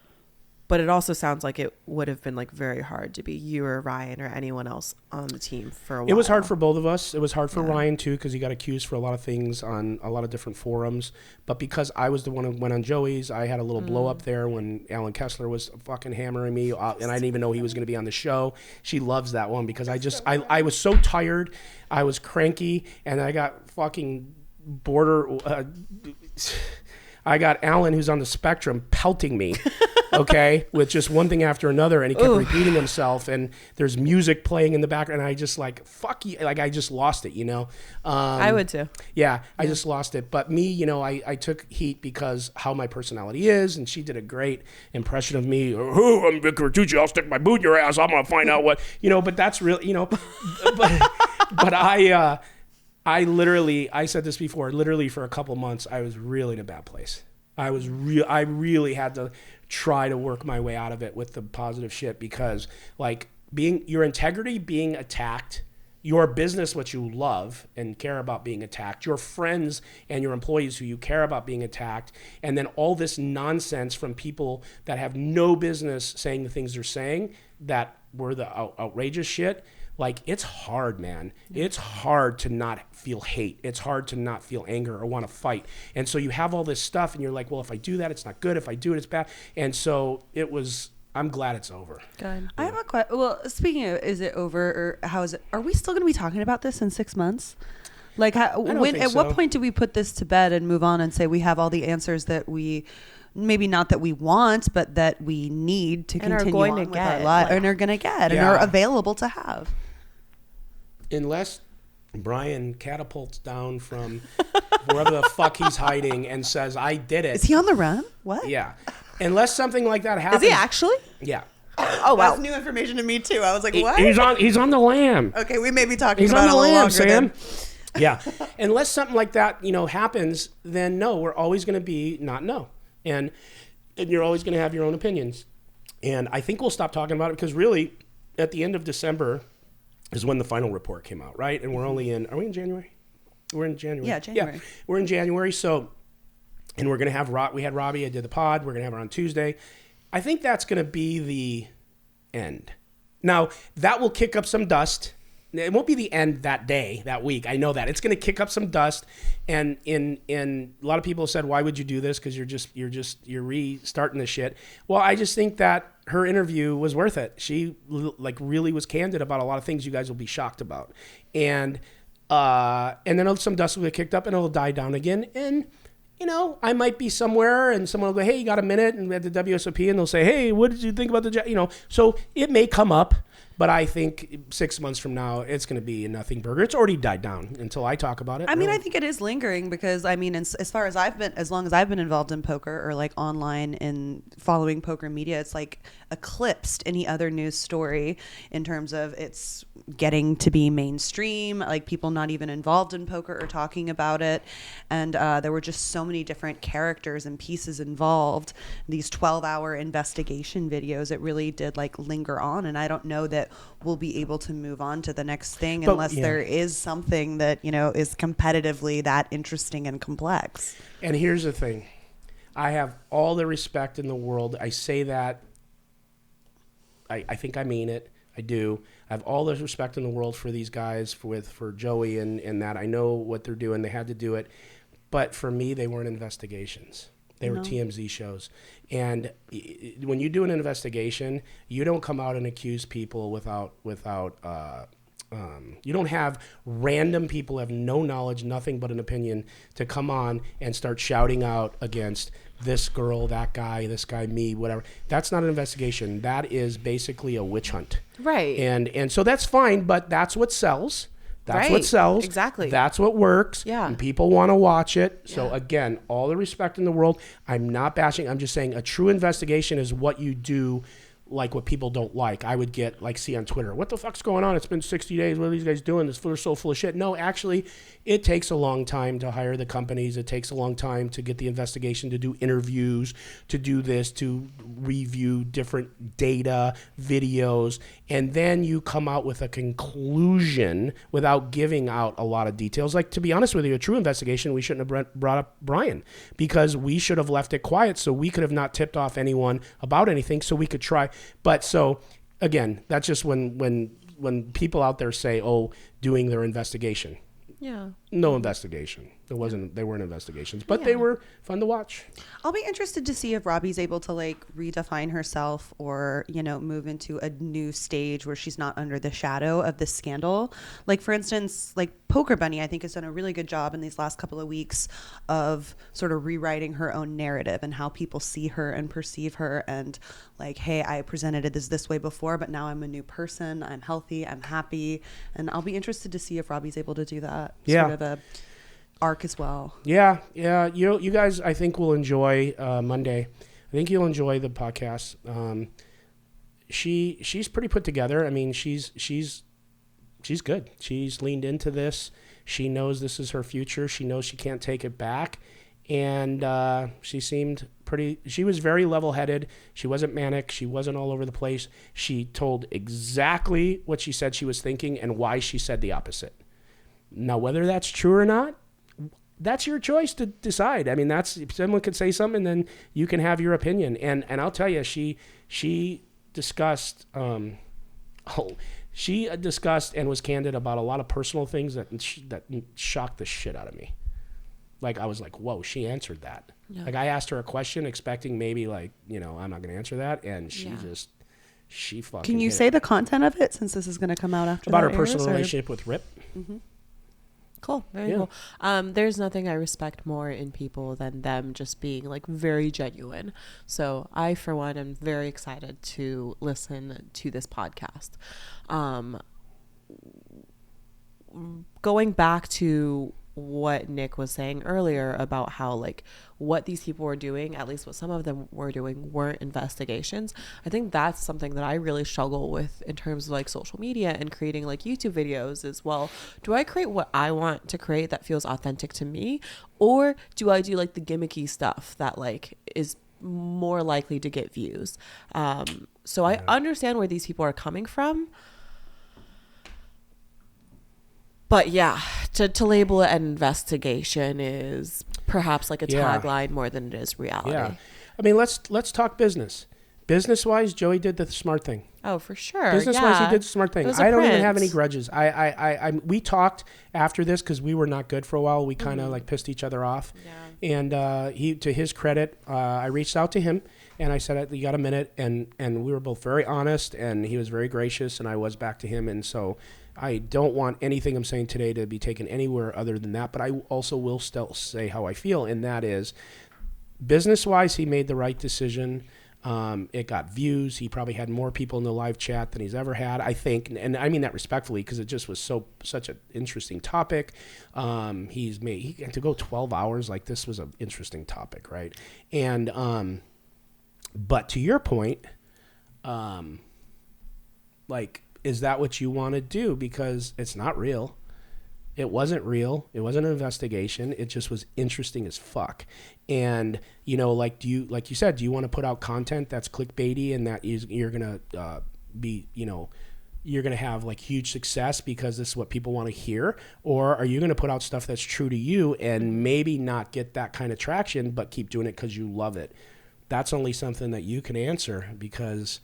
But it also sounds like it would have been like very hard to be you or Ryan or anyone else on the team for a while.
It was hard for both of us. It was hard for Ryan too, because he got accused for a lot of things on a lot of different forums. But because I was the one who went on Joey's, I had a little blow up there when Alan Kessler was fucking hammering me, and I didn't even know he was going to be on the show. She loves that one because I was so tired, I was cranky, and I got fucking I got Alan, who's on the spectrum, pelting me, okay, with just one thing after another, and he kept repeating himself, and there's music playing in the background, and I just like, fuck you, like I just lost it,
I would too.
Yeah, I just lost it. But me, I took heat because how my personality is, and she did a great impression of me. Oh, I'm Vic Vertucci, I'll stick my boot in your ass, I'm going to find out what, but that's real, but I said this before, literally for a couple months, I was really in a bad place. I really had to try to work my way out of it with the positive shit, because like your integrity being attacked, your business, what you love and care about being attacked, your friends and your employees who you care about being attacked, and then all this nonsense from people that have no business saying the things they're saying that were the outrageous shit. Like, it's hard, man. It's hard to not feel hate. It's hard to not feel anger or want to fight. And so you have all this stuff, and you're like, well, if I do that, it's not good. If I do it, it's bad. And so I'm glad it's over.
Good. I have a question. Well, speaking of, is it over, or how is it? Are we still going to be talking about this in 6 months? Like, at what point do we put this to bed and move on and say we have all the answers that we... maybe not that we want, but that we need to continue on with our life, and are going to get, and are available to have.
Unless Brian catapults down from wherever the fuck he's hiding and says, I did it.
Is he on the run? What?
Yeah. Unless something like that happens.
Is he actually?
Yeah.
Oh, wow. That's new information to me, too. I was like, what?
He's on the lam.
Okay, we may be talking
He's
about
on
it
the
a little
lam,
longer
Sam.
then.
Yeah. Unless something like that, happens, then no, we're always going to be not no. And you're always going to have your own opinions. And I think we'll stop talking about it because really, at the end of December is when the final report came out, right? And we're only are we in January? We're in January.
Yeah, January.
Yeah, we're in January. So, and we're going to have, we had Robbie, I did the pod. We're going to have her on Tuesday. I think that's going to be the end. Now, that will kick up some dust. It won't be the end that day, that week. I know that. It's going to kick up some dust. And a lot of people said, why would you do this? Because you're restarting this shit. Well, I just think that her interview was worth it. She really was candid about a lot of things you guys will be shocked about. And then some dust will get kicked up and it'll die down again. And I might be somewhere and someone will go, hey, you got a minute? And at the WSOP and they'll say, hey, what did you think about so it may come up, but I think 6 months from now, it's going to be a nothing burger. It's already died down until I talk about it.
I mean, I think it is lingering because as far as as long as I've been involved in poker or like online and following poker media, it's like eclipsed any other news story in terms of it's getting to be mainstream, like people not even involved in poker or talking about it. And there were just so many different characters and pieces involved. These 12-hour investigation videos, it really did like linger on. And I don't know that we'll be able to move on to the next thing unless there is something that, is competitively that interesting and complex.
And here's the thing. I have all the respect in the world. I say that. I think I mean it. I do. I have all the respect in the world for these guys, for Joey and that. I know what they're doing. They had to do it. But for me, they weren't investigations. They were TMZ shows. And when you do an investigation, you don't come out and accuse people without you don't have random people who have no knowledge, nothing but an opinion to come on and start shouting out against this girl, that guy, this guy, me, whatever. That's not an investigation. That is basically a witch hunt.
Right.
And so that's fine, but that's what sells. That's what sells.
Exactly.
That's what works.
Yeah.
And people want to watch it. So again, all the respect in the world. I'm not bashing. I'm just saying a true investigation is what you do, like what people don't like. I would get see on Twitter, what the fuck's going on? It's been 60 days. What are these guys doing? They're so full of shit. No, actually, it takes a long time to hire the companies. It takes a long time to get the investigation, to do interviews, to do this, to review different data, videos, and then you come out with a conclusion without giving out a lot of details. Like, to be honest with you, a true investigation, we shouldn't have brought up Brian because we should have left it quiet so we could have not tipped off anyone about anything so we could try. But so, again, that's just when people out there say, oh, doing their investigation.
Yeah.
No investigation. They weren't investigations, but they were fun to watch.
I'll be interested to see if Robbie's able to redefine herself or, move into a new stage where she's not under the shadow of this scandal. Like, for instance, Poker Bunny, I think, has done a really good job in these last couple of weeks of sort of rewriting her own narrative and how people see her and perceive her. And hey, I presented it this way before, but now I'm a new person. I'm healthy. I'm happy. And I'll be interested to see if Robbie's able to do that.
Yeah.
Sort of a arc as well.
Yeah. You guys, I think, will enjoy Monday. I think you'll enjoy the podcast. She's pretty put together. I mean, she's good. She's leaned into this. She knows this is her future. She knows she can't take it back. And she was very level-headed. She wasn't manic. She wasn't all over the place. She told exactly what she said she was thinking and why she said the opposite. Now, whether that's true or not, that's your choice to decide. I mean, someone could say something and then you can have your opinion. And I'll tell you, she discussed, she discussed and was candid about a lot of personal things that shocked the shit out of me. I was like, whoa, she answered that. Yeah. I asked her a question expecting maybe I'm not going to answer that. And she fucking
Can you say the content of it since this is going to come out after
about
that
her personal
airs,
relationship with Rip?
Mm-hmm.
Cool. Very cool. There's nothing I respect more in people than them just being very genuine. So I, for one, am very excited to listen to this podcast. going back to what Nick was saying earlier about how like what these people were doing, at least what some of them were doing, weren't investigations. I think that's something that I really struggle with in terms of like social media and creating like YouTube videos as well. Do I create what I want to create that feels authentic to me, or do I do like the gimmicky stuff that like is more likely to get views? So I understand where these people are coming from. But yeah, to label it an investigation is perhaps like a tagline more than it is reality.
Yeah. I mean, let's talk business. Business-wise, Joey did the smart thing.
Oh, for sure.
Business-wise, he did the smart thing. I don't even have any
print.
grudges. We talked after this because we were not good for a while. We kind of like pissed each other off.
Yeah.
And he, to his credit, I reached out to him and I said, "You got a minute?" And we were both very honest, and he was very gracious, and I was back to him. And so I don't want anything I'm saying today to be taken anywhere other than that. But I also will still say how I feel, and that is, business-wise, he made the right decision. It got views. He probably had more people in the live chat than he's ever had, I think. And I mean that respectfully because it just was such an interesting topic. He had to go 12 hours. Like, this was an interesting topic, right? And, but to your point, like, is that what you want to do? Because it's not real. It wasn't real. It wasn't an investigation. It just was interesting as fuck. And, you know, like you said, do you want to put out content that's clickbaity and that you're going to be, you know, you're going to have like huge success because this is what people want to hear? Or are you going to put out stuff that's true to you and maybe not get that kind of traction, but keep doing it because you love it? That's only something that you can answer, because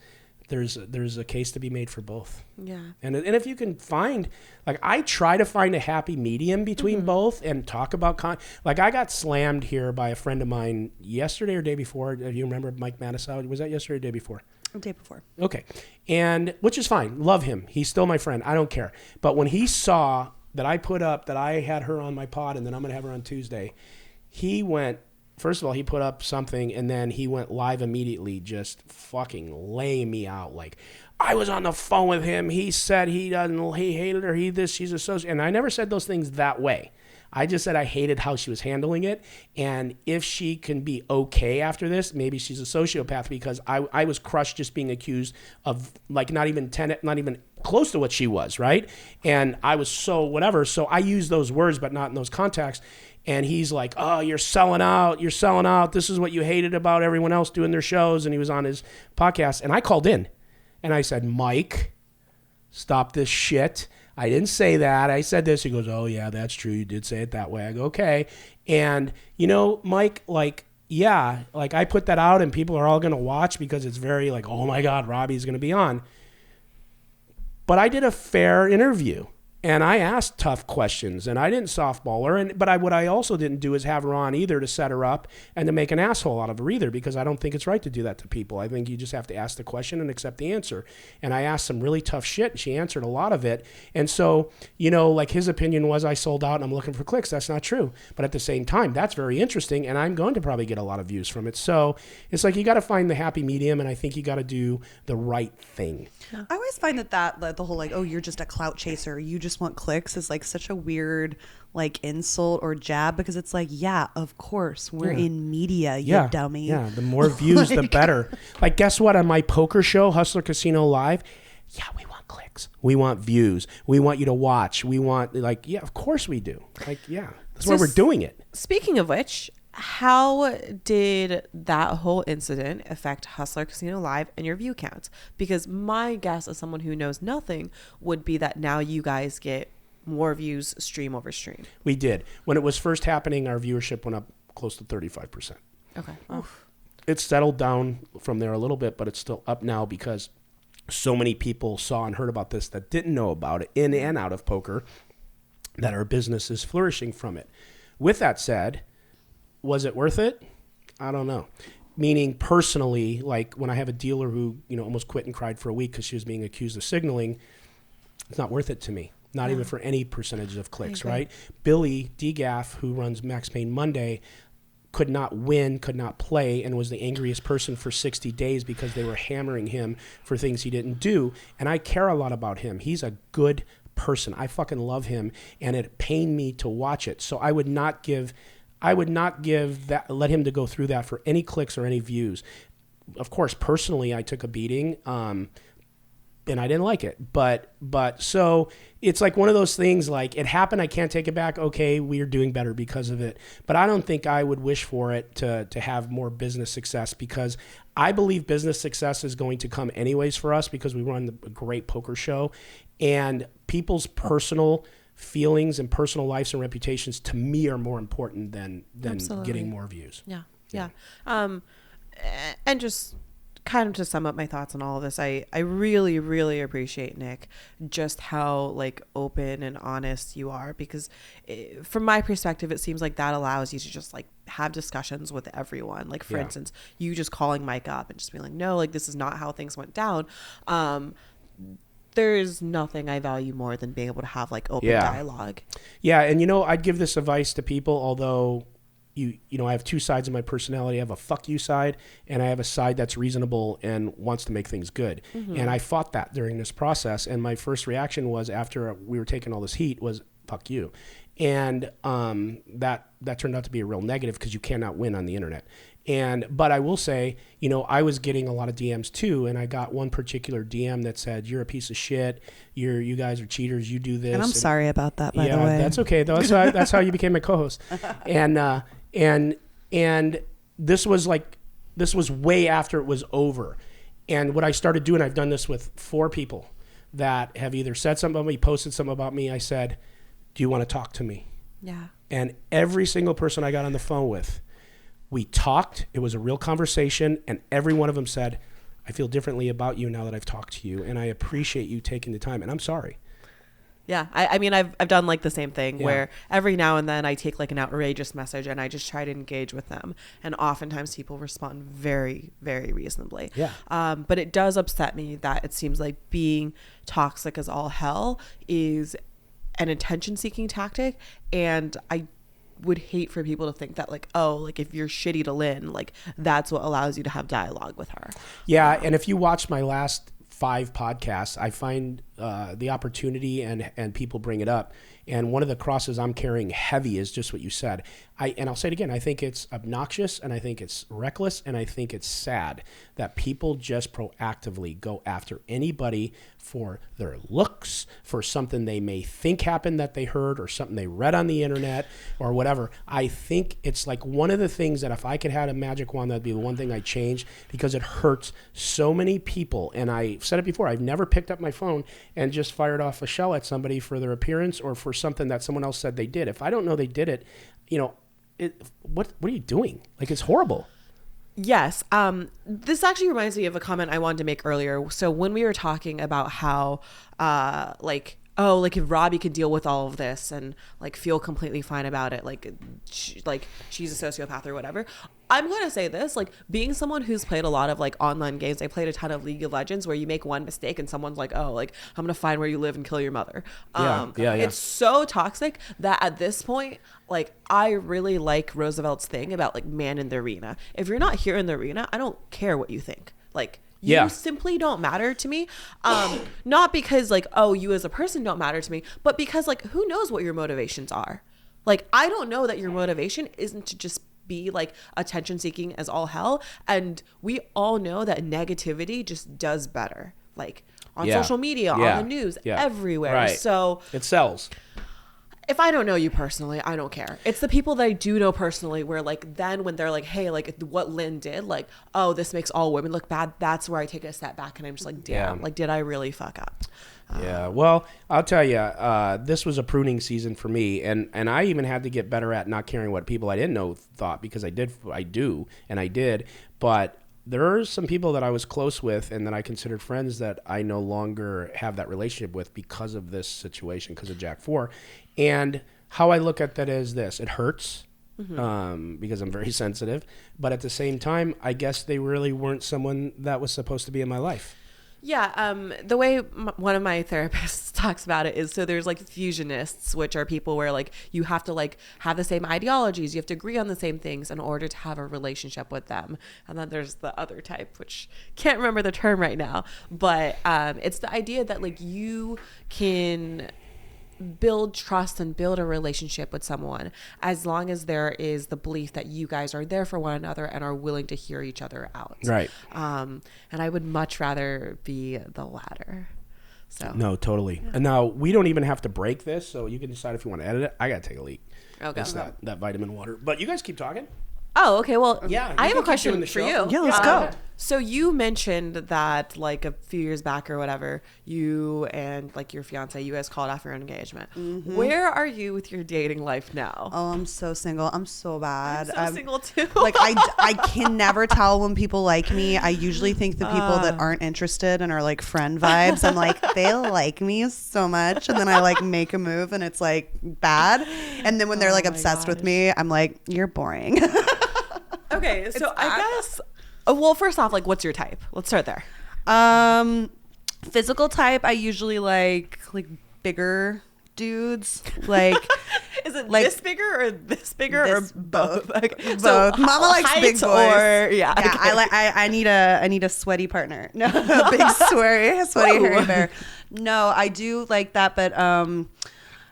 there's a case to be made for both.
Yeah.
And if you can find, like, I try to find a happy medium between both and talk about, like, I got slammed here by a friend of mine yesterday or day before. Do you remember Mike Matisow? Was that yesterday or day before?
The day before.
Okay. And, which is fine. Love him. He's still my friend. I don't care. But when he saw that I put up that I had her on my pod and then I'm going to have her on Tuesday, he went, first of all, he put up something and then he went live immediately, just fucking laying me out. Like, I was on the phone with him. He said he hated her. She's a sociopath. And I never said those things that way. I just said I hated how she was handling it. And if she can be okay after this, maybe she's a sociopath, because I was crushed just being accused of, like, not even close to what she was, right? And I was so whatever. So I used those words, but not in those contexts. And he's like, "Oh, you're selling out. You're selling out. This is what you hated about everyone else doing their shows." And he was on his podcast. And I called in and I said, "Mike, stop this shit. I didn't say that. I said this." He goes, "Oh, yeah, that's true. You did say it that way." I go, "Okay." And, you know, Mike, like, yeah, like, I put that out and people are all going to watch because it's very like, "Oh my God, Robbie's going to be on." But I did a fair interview. And I asked tough questions, and I didn't softball her. But what I also didn't do is have her on either to set her up and to make an asshole out of her either, because I don't think it's right to do that to people. I think you just have to ask the question and accept the answer. And I asked some really tough shit, and she answered a lot of it. And so, you know, like, his opinion was I sold out and I'm looking for clicks. That's not true. But at the same time, that's very interesting, and I'm going to probably get a lot of views from it. So it's like, you got to find the happy medium, and I think you got to do the right thing.
I always find that the whole, like, "Oh, you're just a clout chaser, you just want clicks," is like such a weird, like, insult or jab, because it's like, yeah, of course, we're in media, you dummy.
Yeah, the more views, the better. Like, guess what? On my poker show, Hustler Casino Live, yeah, we want clicks. We want views. We want you to watch. We want, like, yeah, of course we do. Like, yeah, that's why we're doing it.
Speaking of which, how did that whole incident affect Hustler Casino Live and your view counts? Because my guess, as someone who knows nothing, would be that now you guys get more views stream over stream.
We did. When it was first happening, our viewership went up close to 35%.
Okay. Oh.
It's settled down from there a little bit, but it's still up now because so many people saw and heard about this that didn't know about it in and out of poker, that our business is flourishing from it. With that said, was it worth it? I don't know. Meaning, personally, like, when I have a dealer who, you know, almost quit and cried for a week because she was being accused of signaling, it's not worth it to me. Not even for any percentage of clicks, right? Billy DeGaff, who runs Max Payne Monday, could not win, could not play, and was the angriest person for 60 days because they were hammering him for things he didn't do. And I care a lot about him. He's a good person. I fucking love him, and it pained me to watch it. So I would not give that, let him to go through that for any clicks or any views. Of course, personally, I took a beating, and I didn't like it. But so it's like one of those things, like it happened, I can't take it back. Okay, we are doing better because of it. But I don't think I would wish for it to have more business success, because I believe business success is going to come anyways for us, because we run a great poker show, and people's personal feelings and personal lives and reputations to me are more important than getting more views.
Yeah. And just kind of to sum up my thoughts on all of this, I really, really appreciate, Nick, just how like open and honest you are, because from my perspective, it seems like that allows you to just like have discussions with everyone. Like, for instance, you just calling Mike up and just being like, no, like this is not how things went down. There's nothing I value more than being able to have like open dialogue. Yeah.
And I'd give this advice to people, although I have two sides of my personality. I have a fuck you side, and I have a side that's reasonable and wants to make things good. Mm-hmm. And I fought that during this process. And my first reaction was, after we were taking all this heat, was fuck you. And that turned out to be a real negative, because you cannot win on the internet. But I will say, I was getting a lot of DMs too, and I got one particular DM that said, "You're a piece of shit. You guys are cheaters. You do this."
And I'm sorry about that, by the way.
Yeah, that's okay. That's how you became my co-host. And this was way after it was over. And what I started doing, I've done this with 4 people that have either said something about me, posted something about me. I said, "Do you want to talk to me?"
Yeah.
And every single person I got on the phone with, we talked. It was a real conversation. And every one of them said, "I feel differently about you now that I've talked to you. And I appreciate you taking the time. And I'm sorry."
Yeah. I mean, I've done like the same thing where every now and then I take like an outrageous message and I just try to engage with them. And oftentimes people respond very, very reasonably.
Yeah.
But it does upset me that it seems like being toxic as all hell is an attention-seeking tactic. And I would hate for people to think that like, oh, like if you're shitty to Lynne, like that's what allows you to have dialogue with her.
Yeah. And if you watch my last 5 podcasts, I find the opportunity and people bring it up. And one of the crosses I'm carrying heavy is just what you said. And I'll say it again, I think it's obnoxious, and I think it's reckless, and I think it's sad that people just proactively go after anybody for their looks, for something they may think happened that they heard, or something they read on the internet, or whatever. I think it's like one of the things that if I could have a magic wand, that'd be the one thing I'd change, because it hurts so many people. And I've said it before, I've never picked up my phone and just fired off a shell at somebody for their appearance or for something that someone else said they did. If I don't know they did it, what are you doing? Like, it's horrible.
Yes. This actually reminds me of a comment I wanted to make earlier. So when we were talking about how, if Robbie could deal with all of this and like feel completely fine about it, like she's a sociopath or whatever. I'm going to say this, like being someone who's played a lot of like online games, I played a ton of League of Legends where you make one mistake and someone's like, oh, like I'm going to find where you live and kill your mother.
Yeah.
It's so toxic that at this point, like I really like Roosevelt's thing about like man in the arena. If you're not here in the arena, I don't care what you think. Like, you simply don't matter to me. Not because like, oh, you as a person don't matter to me, but because like, who knows what your motivations are? Like, I don't know that your motivation isn't to just be like attention seeking as all hell. And we all know that negativity just does better. Like on social media, on the news, everywhere.
Right.
So
it sells.
If I don't know you personally, I don't care. It's the people that I do know personally where like then when they're like, hey, like what Lynne did, like, oh, this makes all women look bad. That's where I take a step back and I'm just like, damn, like, did I really fuck up?
Yeah. Well, I'll tell you, this was a pruning season for me. And I even had to get better at not caring what people I didn't know thought, because I did. But there are some people that I was close with and that I considered friends that I no longer have that relationship with because of this situation, because of Jack 4. And how I look at that is this: it hurts because I'm very sensitive, but at the same time, I guess they really weren't someone that was supposed to be in my life.
Yeah, the way one of my therapists talks about it is, so there's like fusionists, which are people where like you have to like have the same ideologies, you have to agree on the same things in order to have a relationship with them. And then there's the other type, which can't remember the term right now, but it's the idea that like you can build trust and build a relationship with someone as long as there is the belief that you guys are there for one another and are willing to hear each other out.
Right.
And I would much rather be the latter. So
No, totally. And now we don't even have to break this, so you can decide if you want to edit it. I got to take a leak.
Okay.
It's that vitamin water. But you guys keep talking.
Oh, okay. Well,
Yeah,
I
you
have
can
a
keep
question
doing the
for
show.
you.
Yeah, let's go.
So you mentioned that like a few years back or whatever, you and like your fiance, you guys called off your engagement. Where are you with your dating life now?
Oh, I'm so single. I'm so bad.
I'm so single too.
Like I can never tell when people like me. I usually think the people that aren't interested and are like friend vibes, I'm like, they like me so much, and then I like make a move and it's like bad, and then when they're like
my
obsessed with
gosh.
me, I'm like, you're boring.
Okay, so I guess. Well, first off, like, what's your type? Let's start there.
Physical type, I usually like bigger dudes. Like
Is it
like
this bigger or this bigger
this-
or both? Okay.
both.
So,
Mama likes
height
big boys.
Or,
Yeah,
okay.
I need a sweaty partner. No, a big sweaty hairy bear. No, I do like that, but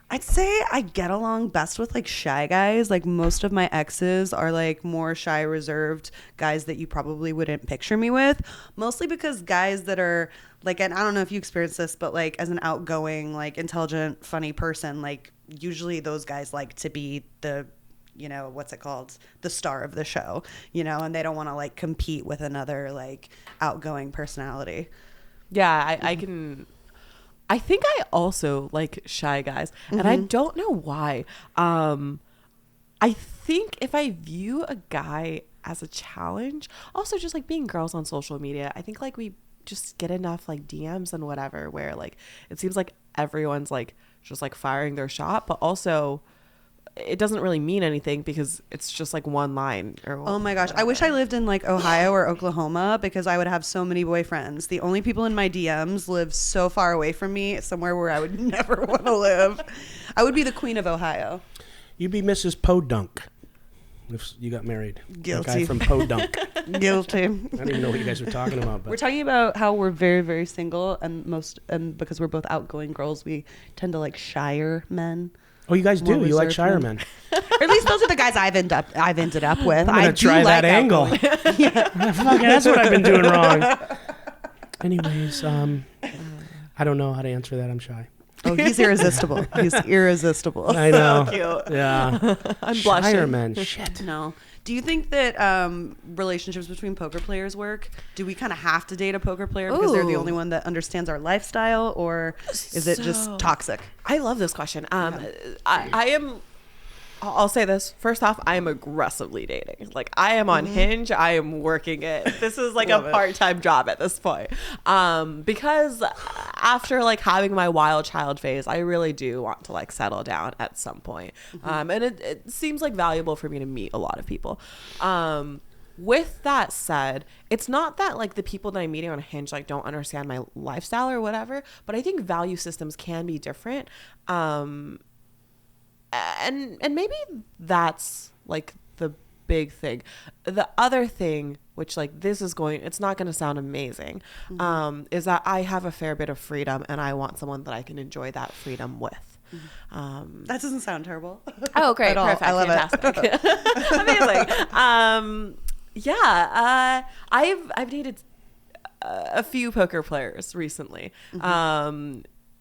I'd say I get along best with like shy guys. Like most of my exes are like more shy, reserved guys that you probably wouldn't picture me with. Mostly because guys that are like, and I don't know if you experience this, but like as an outgoing, like intelligent, funny person, like usually those guys like to be the, you know, what's it called? The star of the show, you know, and they don't want to like compete with another like outgoing personality.
Yeah, I can. I think I also like shy guys, and I don't know why. I think if I view a guy as a challenge, also just like being girls on social media, I think like we just get enough like DMs and whatever where like it seems like everyone's like just like firing their shot, but also it doesn't really mean anything because it's just like one line or
Oh my gosh. I wish I lived in like Ohio or Oklahoma because I would have so many boyfriends. The only people in my DMs live so far away from me, somewhere where I would never want to live. I would be the queen of Ohio.
You'd be Mrs. Podunk if you got married.
Guilty.
The guy from Podunk.
Guilty.
I don't even know what you guys were talking about. But
We're talking about how we're very, very single, and because we're both outgoing girls, we tend to like shyer men.
oh, you guys do.
More
You like
reserved
Shire
men.
men.
Or at least those are the guys I've ended up with.
I'm gonna try that angle. Fucking, that's what I've been doing wrong. Anyways, I don't know how to answer that. I'm shy.
Oh, he's irresistible. He's irresistible.
I know.
cute.
Yeah.
I'm
Shire
blushing.
men. Shit.
No. Do you think that relationships between poker players work? Do we kind of have to date a poker player because they're the
Ooh.
only one that understands our lifestyle, or is it just
So-
toxic?
I love this question. I am. I'll say this first off. I am aggressively dating. Like I am on Hinge. I am working it. This is like a
Love it.
part-time job at this point. Because after like having my wild child phase, I really do want to like settle down at some point. And it seems like valuable for me to meet a lot of people. With that said, it's not that like the people that I'm meeting on Hinge like don't understand my lifestyle or whatever, but I think value systems can be different. And maybe that's like the big thing. The other thing, which like this is going, it's not going to sound amazing, is that I have a fair bit of freedom and I want someone that I can enjoy that freedom with.
That doesn't sound terrible.
Oh, great.
At all.
Perfect.
I love
Fantastic. Amazing. Yeah. I've dated a few poker players recently.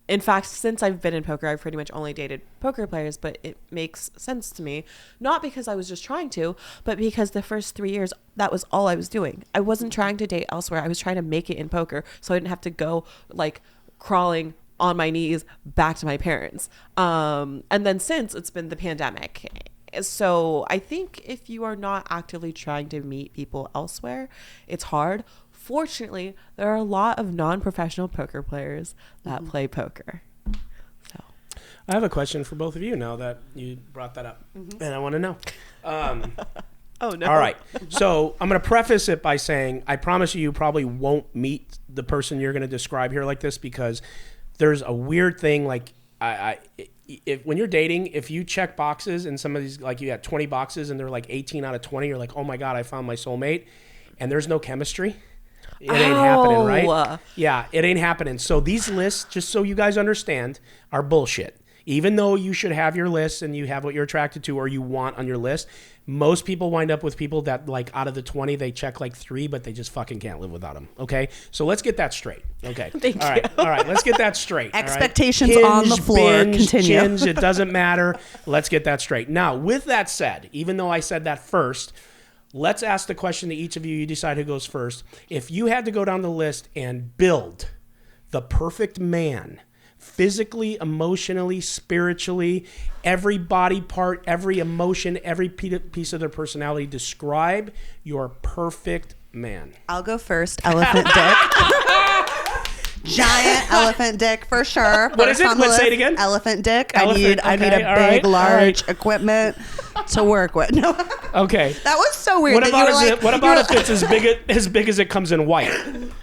In fact, since I've been in poker, I've pretty much only dated poker players, but it makes sense to me. Not because I was just trying to, but because the first 3 years, that was all I was doing. I wasn't trying to date elsewhere. I was trying to make it in poker so I didn't have to go like crawling on my knees back to my parents. And then since it's been the pandemic. So I think if you are not actively trying to meet people elsewhere, it's hard. Fortunately, there are a lot of non-professional poker players that play poker. So
I have a question for both of you now that you brought that up, and I want to know.
oh no.
All right. So I'm going to preface it by saying I promise you probably won't meet the person you're going to describe here like this because there's a weird thing like if when you're dating, if you check boxes and some of these, like you got 20 boxes and they're like 18 out of 20, you're like, oh my God, I found my soulmate, and there's no chemistry. It ain't happening, right? Yeah, it ain't happening. So these lists, just so you guys understand, are bullshit. Even though you should have your list and you have what you're attracted to or you want on your list, most people wind up with people that, like, out of the 20, they check like 3, but they just fucking can't live without them. Okay, so let's get that straight. Okay,
Thank
all
you.
right, all right, let's get that straight. all right?
Expectations on the floor. Continue.
Chins, it doesn't matter. Let's get that straight. Now, with that said, even though I said that first, let's ask the question to each of you. You decide who goes first. If you had to go down the list and build the perfect man, physically, emotionally, spiritually, every body part, every emotion, every piece of their personality, describe your perfect man.
I'll go first. Elephant dick. Giant elephant dick for sure.
What is it? Let's say it again.
Elephant dick.
Elephant,
I need
okay,
a
all
big,
right, all
large
right.
equipment to work with. No.
Okay.
That was so weird.
What
that
about,
you were like,
what about if it's as big as it comes in white?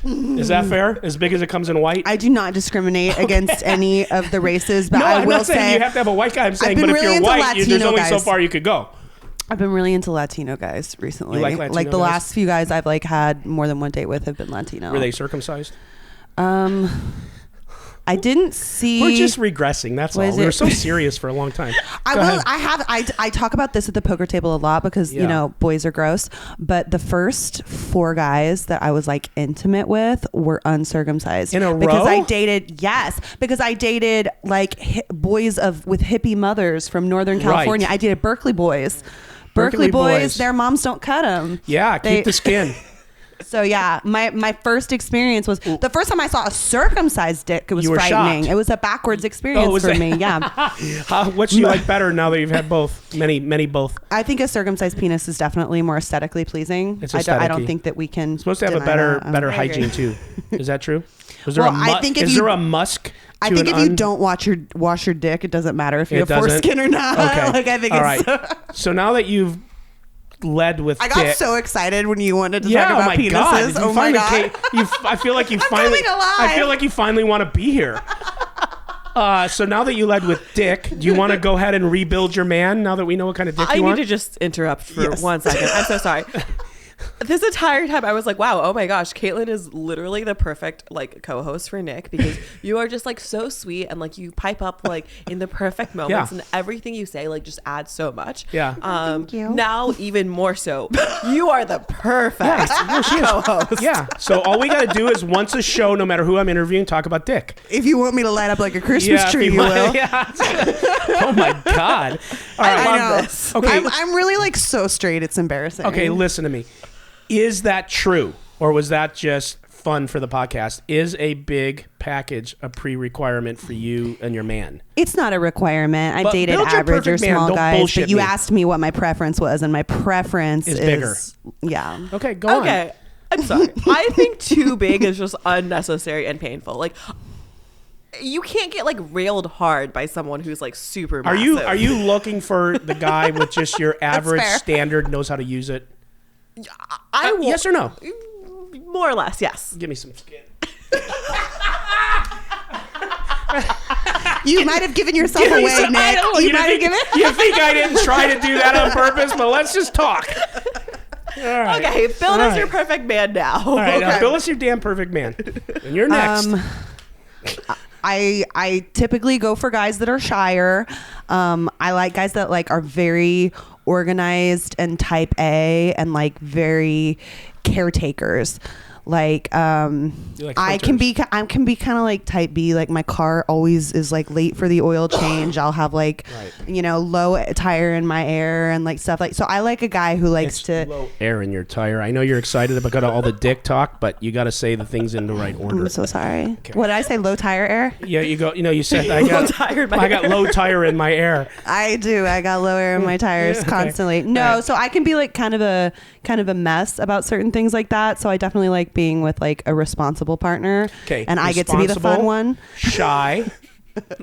Is that fair? As big as it comes in white?
I do not discriminate against any of the races, but
No,
I
I'm
will
not saying
say
you have to have a white guy. I'm saying,
been
but if
really
you're
into
white, there's
Latino
only so
guys.
far you could go.
I've been really into Latino guys recently.
You like Latino
the
guys?
last few guys I've like had more than one date with have been Latino.
Were they circumcised?
I didn't see.
We're just regressing. That's all.
Was
We were
it-
so serious for a long time.
I
Go
will.
ahead.
I talk about this at the poker table a lot because
Yeah.
you know boys are gross. But the first 4 guys that I was like intimate with were uncircumcised.
In a
because
row?
I dated like boys with hippie mothers from Northern California.
Right.
I dated Berkeley boys.
Berkeley boys.
Their moms don't cut them.
Yeah, keep the skin.
So yeah, my first experience was the first time I saw a circumcised dick. It was
You were
frightening.
shocked.
It was a backwards experience
was
for
it?
me. Yeah.
What do you like better now that you've had both? Many both.
I think a circumcised penis is definitely more aesthetically pleasing.
It's
I
aesthetic-y.
don't think that we can.
Supposed to have a
deny
better
that.
better
I agree.
hygiene too. Is that true? Is there
Well,
a
I think if
is
you-
there a musk?
I
to
think
an
if you don't wash your dick, it doesn't matter if you
It
have
doesn't?
foreskin or not.
Okay.
Like I think
All
it's.
right. So now that you've led with
I got
dick,
so excited when you wanted to
yeah,
talk
oh
about
my
penises.
God.
Oh my god.
I feel like you
I'm
finally.
coming alive.
I feel like you finally want to be here. So now that you led with dick, do you want to go ahead and rebuild your man? Now that we know what kind of dick
I
you
need
want.
to just interrupt for
Yes.
1 second. I'm so sorry. This entire time I was like, wow, oh my gosh, Caitlin is literally the perfect like co-host for Nick because you are just like so sweet and like you pipe up like in the perfect moments
Yeah.
and everything you say like just adds so much.
Yeah.
Thank you.
Now even more so, you are the perfect co-host.
Yeah. So all we got to do is once a show, no matter who I'm interviewing, talk about dick.
If you want me to light up like a Christmas
if
tree, you
want-
will.
Yeah. Oh my God. All right.
I know.
this.
Okay.
I'm really like so straight. It's embarrassing.
Okay, listen to me. Is that true, or was that just fun for the podcast? Is a big package a pre-requirement for you and your man?
It's not a requirement. I've
But
dated
build your
average or
perfect man.
small
Don't
guys,
bullshit
but you
me.
asked me what my preference was, and my preference
Is
is
bigger.
Yeah.
Okay, go on.
Okay. I'm sorry. I think too big is just unnecessary and painful. Like you can't get like railed hard by someone who's like super
Are
massive.
you looking for the guy with just your average
fair.
standard, knows how to use it?
I will,
Yes or no?
more or less, yes.
Give me some skin.
You might have given yourself
Give me
away,
some- I
Nick.
don't-
You might have
think,
given.
you think I didn't try to do that on purpose? But let's just talk. All right.
Okay, Bill
All
is your
right.
perfect man now.
All right, now
Okay.
Bill is your damn perfect man. And you're next.
I typically go for guys that are shyer. I like guys that like are very organized and type A and like very caretakers. Like,
You like
I can be kind of like type B. Like my car always is like late for the oil change. I'll have like,
Right.
Low tire in my air and like stuff like. So I like a guy who likes
It's
to.
low air in your tire. I know you're excited about all the dick talk, but you got to say the things in the right order.
I'm so sorry. What did I say? Low tire air?
Yeah, you go. You said I got
tire in my
I got low tire in my air.
I do. I got low air in my tires
Yeah, okay.
constantly. No,
All right.
so I can be like kind of a mess about certain things like that. So I definitely like being with like a responsible partner.
Okay,
And I get to be the fun
responsible,
one.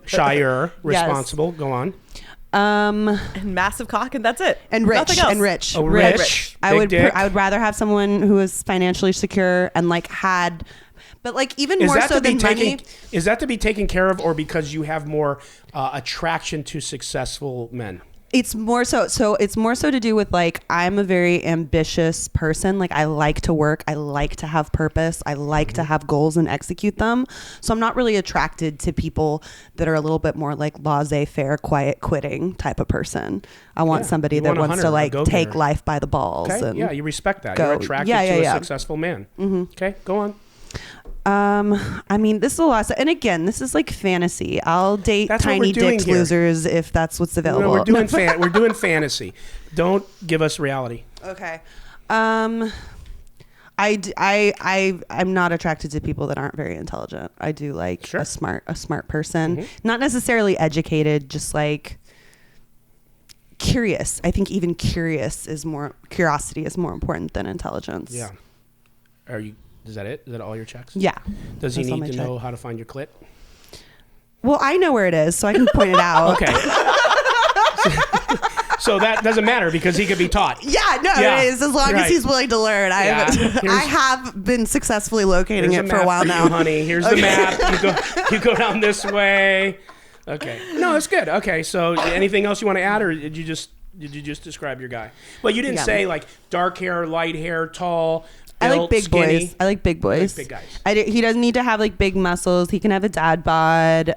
shyer, responsible. Go on.
And massive cock, and that's it.
And rich.
Nothing else.
And rich.
Oh, rich.
I
Big
would
dick.
I would rather have someone who is financially secure and like had, but like even
Is
more
that
so
to be
than money.
Is that to be taken care of, or because you have more attraction to successful men?
It's more so it's more so to do with like, I'm a very ambitious person. Like, I like to work, I like to have purpose, I like to have goals and execute them. So I'm not really attracted to people that are a little bit more like laissez-faire, quiet quitting type of person. I want somebody
You
that
want a
wants
hunter,
to
a
like
go-getter.
take life by the balls.
Okay.
And
Yeah, you respect that.
go.
You're attracted
Yeah,
to
yeah.
a successful man. Okay, go on.
I mean, this is a lot. And again, this is like fantasy. I'll date
That's what
tiny
we're doing
dick
here.
losers if that's what's available.
No, we're doing fantasy. Don't give us reality.
Okay. I'm not attracted to people that aren't very intelligent. I do like
Sure.
a smart person, not necessarily educated, just like curious. I think even curiosity is more important than intelligence.
Yeah. Is that it? Is that all your checks?
Yeah.
Does he
That's all
need
my
to
check.
know how to find your clit?
Well, I know where it is, so I can point it out.
Okay. So that doesn't matter because he could be taught.
Yeah, no,
Yeah.
it is as long
Right.
as he's willing to learn.
Yeah.
I have been successfully locating
Here's
it
a
for a
map
while
for
now.
you, honey. Here's the map. You go down this way. Okay. No, it's good. Okay. So anything else you want to add, or did you just describe your guy? Well, you didn't
Yeah.
say like dark hair, light hair, tall.
I like
built,
big
skinny.
boys. I like big boys.
big guys.
He doesn't need to have like big muscles. He can have a dad bod.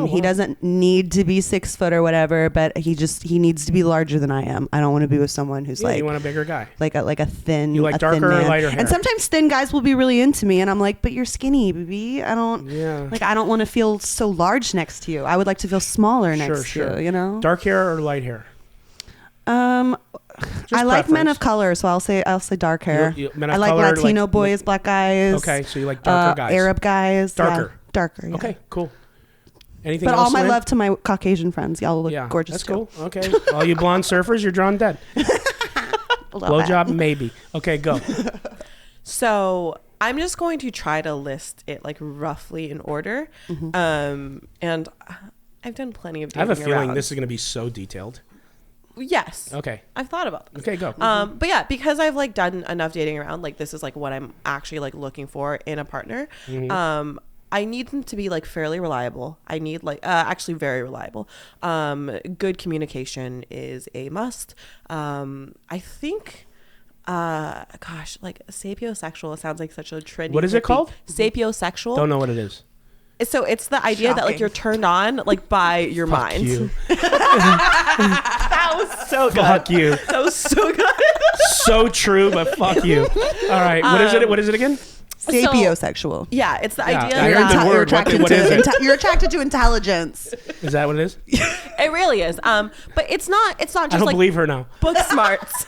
He doesn't need to be 6 foot or whatever, but he needs to be larger than I am. I don't want to be with someone who's
Yeah, you want a bigger guy.
like a thin.
You like
a
darker
thin
or
man.
lighter hair?
And sometimes thin guys will be really into me, and I'm like, but you're skinny, baby. I don't want to feel so large next to you. I would like to feel smaller next to you. You know,
Dark hair or light hair?
I like men
preference.
of color, so I'll say dark hair.
Men of
I like
color,
Latino
like-
boys, black guys.
Okay, so you like darker guys.
Arab guys.
Darker.
Yeah, darker. Yeah.
Okay, cool. Anything
But
else?
all my
Lynne?
love to my Caucasian friends. Y'all look
Yeah,
gorgeous
that's
too.
cool. Okay, all you blonde surfers, you're drawn dead. Blowjob, maybe. Okay, go.
So I'm just going to try to list it like roughly in order. And I've done plenty of
I have a
dating
feeling
around.
this is going to be so detailed.
Yes.
Okay.
I've thought about this.
Okay, go.
But yeah, because I've like done enough dating around, like this is like what I'm actually like looking for in a partner. I need them to be like fairly reliable. I need like actually very reliable. Good communication is a must. I think gosh, like sapiosexual sounds like such a trendy.
What is it
hippie-
called?
Sapiosexual.
Don't know what it is.
So it's the idea that like
Shocking.
you're turned on like by your
Fuck
mind.
you.
That was so good.
Fuck you.
That was so good.
So true, but fuck you. All right. What is it? What is it again?
Sapiosexual.
Yeah, it's the
Yeah,
idea
I heard
that
the
You're
word.
attracted
What is it?
you're attracted to intelligence.
Is that what it is?
it really is. But it's not just
I don't
like
believe her now.
book smarts.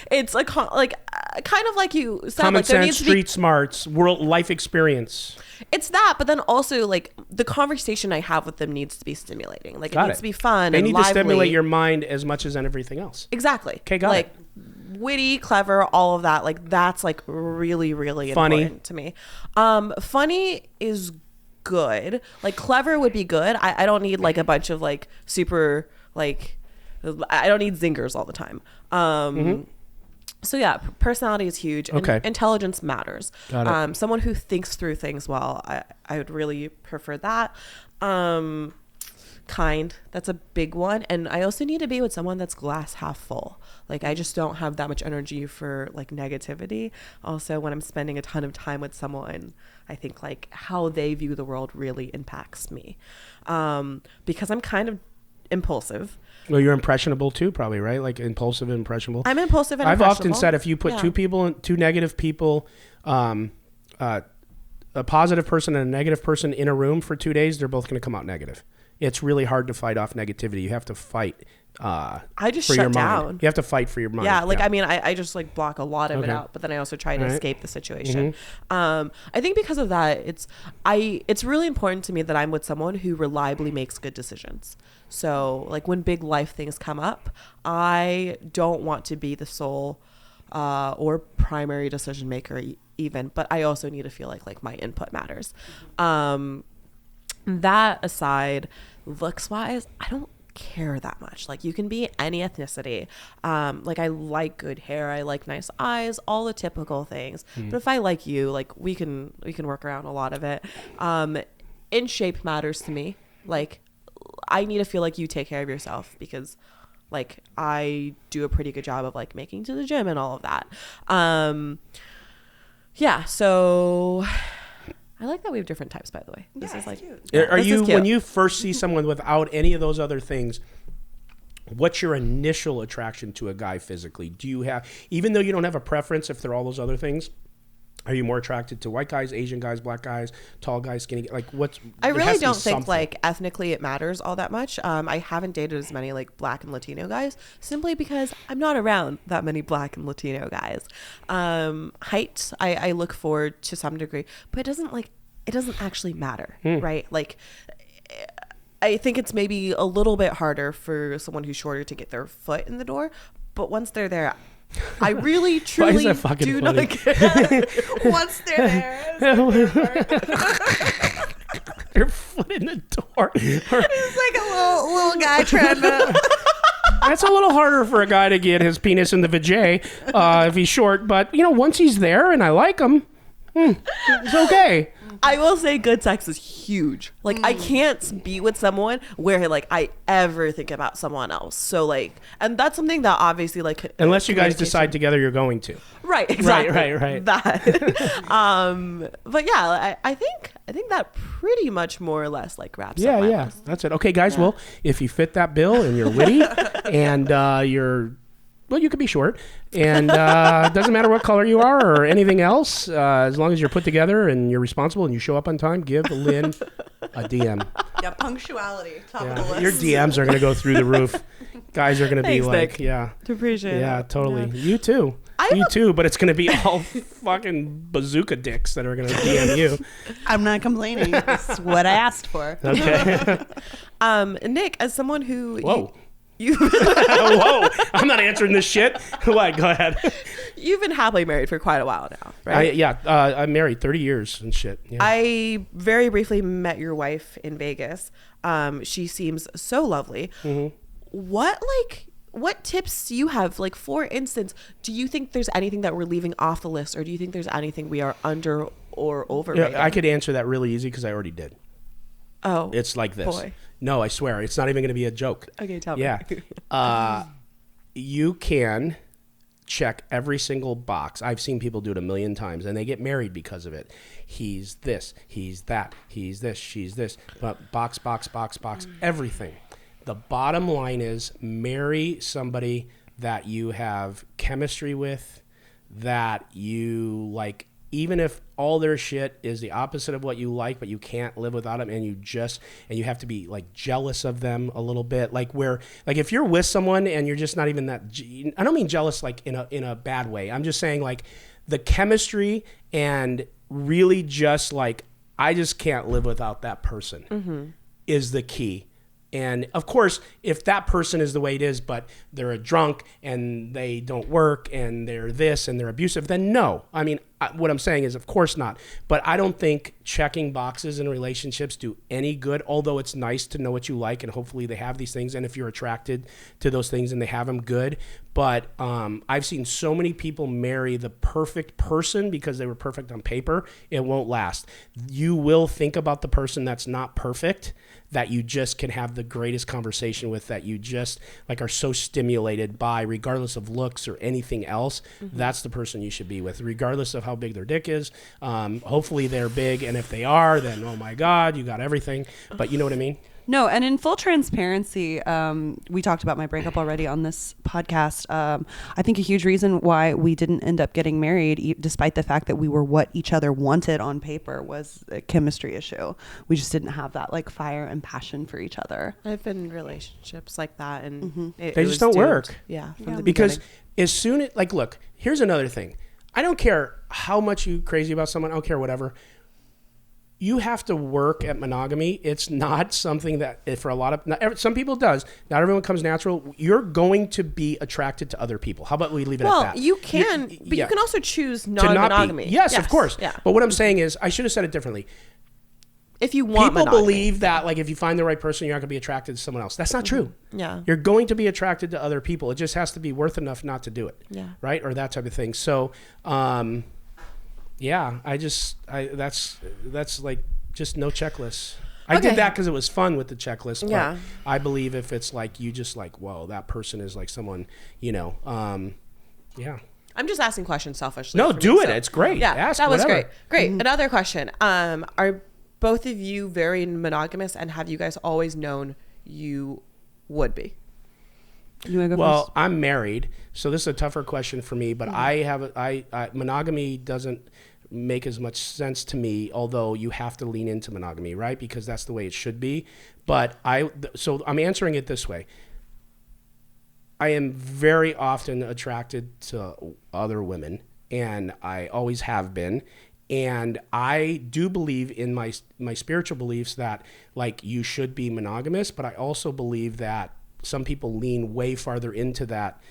It's like kind of like you said,
Common
like there
sense,
needs to be.
street smarts, world life experience.
It's that, but then also like the conversation I have with them needs to be stimulating. Like
Got
it needs
it.
to be fun.
They
and
need
lively.
to stimulate your mind as much as everything else.
Exactly.
Okay, got
like,
it.
Witty, clever, all of that. Like that's like really, really
Funny.
important to me. Funny is good. Like clever would be good. I don't need like a bunch of like super like I don't need zingers all the time. So yeah, personality is huge. And
Okay.
intelligence matters.
Got it.
Someone who thinks through things well. I would really prefer that. Kind, that's a big one. And I also need to be with someone that's glass half full. Like I just don't have that much energy for like negativity. Also, when I'm spending a ton of time with someone, I think like how they view the world really impacts me. Because I'm kind of impulsive.
Well, you're impressionable too, probably, right? Like impulsive and impressionable.
I'm impulsive and
I've often
impressionable.
said if you put
Yeah.
two negative people, a positive person and a negative person in a room for 2 days, they're both going to come out negative. It's really hard to fight off negativity. You have to fight
I just
for
shut
your
down.
mind. You have to fight for your mind.
Yeah, like I mean, I just like block a lot of it
Okay.
out, but then I also try to
All right.
escape the situation. I think because of that, it's really important to me that I'm with someone who reliably makes good decisions. So like when big life things come up, I don't want to be the sole or primary decision maker even, but I also need to feel like my input matters. That aside, looks wise, I don't care that much. Like you can be any ethnicity. Like I like good hair, I like nice eyes, all the typical things. But if I like you, like we can work around a lot of it. In shape matters to me. Like I need to feel like you take care of yourself because Like I do a pretty good job of like making to the gym and all of that. Yeah, so I like that we have different types, by the way. This is like
cute.
Are
this is
you,
cute.
when you first see someone without any of those other things, what's your initial attraction to a guy physically? Do you have, even though you don't have a preference if they're all those other things, are you more attracted to white guys, Asian guys, black guys, tall guys, skinny guys? Like what's,
I
there
really
has to be
don't think
something.
like ethnically it matters all that much. I haven't dated as many like black and Latino guys simply because I'm not around that many black and Latino guys. Height, I look forward to some degree, but it doesn't actually matter, right? Like I think it's maybe a little bit harder for someone who's shorter to get their foot in the door, but once they're there, I really truly
that fucking
do
funny?
not care.
Once they're there,
Their foot in the door.
it's like a little guy trying to.
That's a little harder for a guy to get his penis in the vajay if he's short. But, you know, once he's there and I like him, it's okay.
I will say good sex is huge. Like I can't be with someone where like I ever think about someone else. So like, and that's something that obviously like
Unless you guys
communication-
decide together you're going to.
Right, exactly.
Right.
That. But yeah, I think that pretty much more or less like wraps up my
Yeah.
list.
That's it. Okay, guys. Well, if you fit that bill and you're witty and well, you could be short, and doesn't matter what color you are or anything else, as long as you're put together and you're responsible and you show up on time, give Lynn a DM.
Yeah, punctuality, top of the list.
Your DMs are going to go through the roof. Guys are going to be
Thanks,
like,
Nick.
yeah.
Appreciate it.
Yeah, totally.
Yeah.
You too. You too, but it's going to be all fucking bazooka dicks that are going to DM you.
I'm not complaining. It's what I asked for.
Okay.
Nick, as someone who
Whoa.
you
Whoa. I'm not answering this shit. What? Go ahead.
you've been happily married for quite a while now, right?
I'm married 30 years and shit. Yeah.
I very briefly met your wife in Vegas. She seems so lovely.
Mm-hmm.
What tips do you have? Like, for instance, do you think there's anything that we're leaving off the list, or do you think there's anything we are under or over?
Yeah, I could answer that really easy because I already did.
Oh,
It's like this.
boy.
No, I swear. It's not even going to be a joke.
Okay, tell me.
Yeah. You can check every single box. I've seen people do it a million times, and they get married because of it. He's this, he's that, he's this, she's this. But box, everything. The bottom line is marry somebody that you have chemistry with, that you like, even if all their shit is the opposite of what you like, but you can't live without them, and you have to be like jealous of them a little bit. Like if you're with someone and you're just not even that, I don't mean jealous like in a bad way. I'm just saying like the chemistry and really just like, I just can't live without that person is the key. And of course, if that person is the way it is, but they're a drunk and they don't work and they're this and they're abusive, then no. I mean, what I'm saying is, of course not. But I don't think checking boxes in relationships do any good, although it's nice to know what you like and hopefully they have these things. And if you're attracted to those things and they have them, good. But I've seen so many people marry the perfect person because they were perfect on paper. It won't last. You will think about the person that's not perfect, that you just can have the greatest conversation with, that you just like are so stimulated by, regardless of looks or anything else. That's the person you should be with, regardless of how big their dick is. Hopefully they're big, and if they are, then oh my God, you got everything. But you know what I mean?
No, and in full transparency, we talked about my breakup already on this podcast. I think a huge reason why we didn't end up getting married, despite the fact that we were what each other wanted on paper, was a chemistry issue. We just didn't have that like fire and passion for each other.
I've been in relationships like that, and
They just don't work.
Yeah, from the
Because
beginning.
as soon as, like, look, here's another thing. I don't care how much you crazy about someone. I don't care, whatever. You have to work at monogamy. It's not something that for a lot of, some people it does. Not everyone comes natural. You're going to be attracted to other people. How about we leave it at that?
Well, you can, but
yeah.
you can also choose
To not be.
non-monogamy.
Yes, of course.
Yeah.
But what I'm saying is, I should have said it differently.
If you want
People
monogamy.
believe that, like, if you find the right person, you're not going to be attracted to someone else. That's not true.
Yeah.
You're going to be attracted to other people. It just has to be worth enough not to do it.
Yeah.
Right? Or that type of thing. So, yeah, that's like just no checklist. I
Okay.
did that because it was fun with the checklist. But
Yeah.
I believe if it's like you just like, whoa, that person is like someone, yeah.
I'm just asking questions selfishly.
No,
for me,
do it.
so-
It's great.
Yeah,
Ask
that was
whatever.
great. Another question. Are both of you very monogamous, and have you guys always known you would be?
You want to go
Well,
first?
I'm married, so this is a tougher question for me. But I monogamy doesn't make as much sense to me. Although you have to lean into monogamy, right? Because that's the way it should be. But so I'm answering it this way. I am very often attracted to other women, and I always have been. And I do believe in my spiritual beliefs that like you should be monogamous, but I also believe that some people lean way farther into that,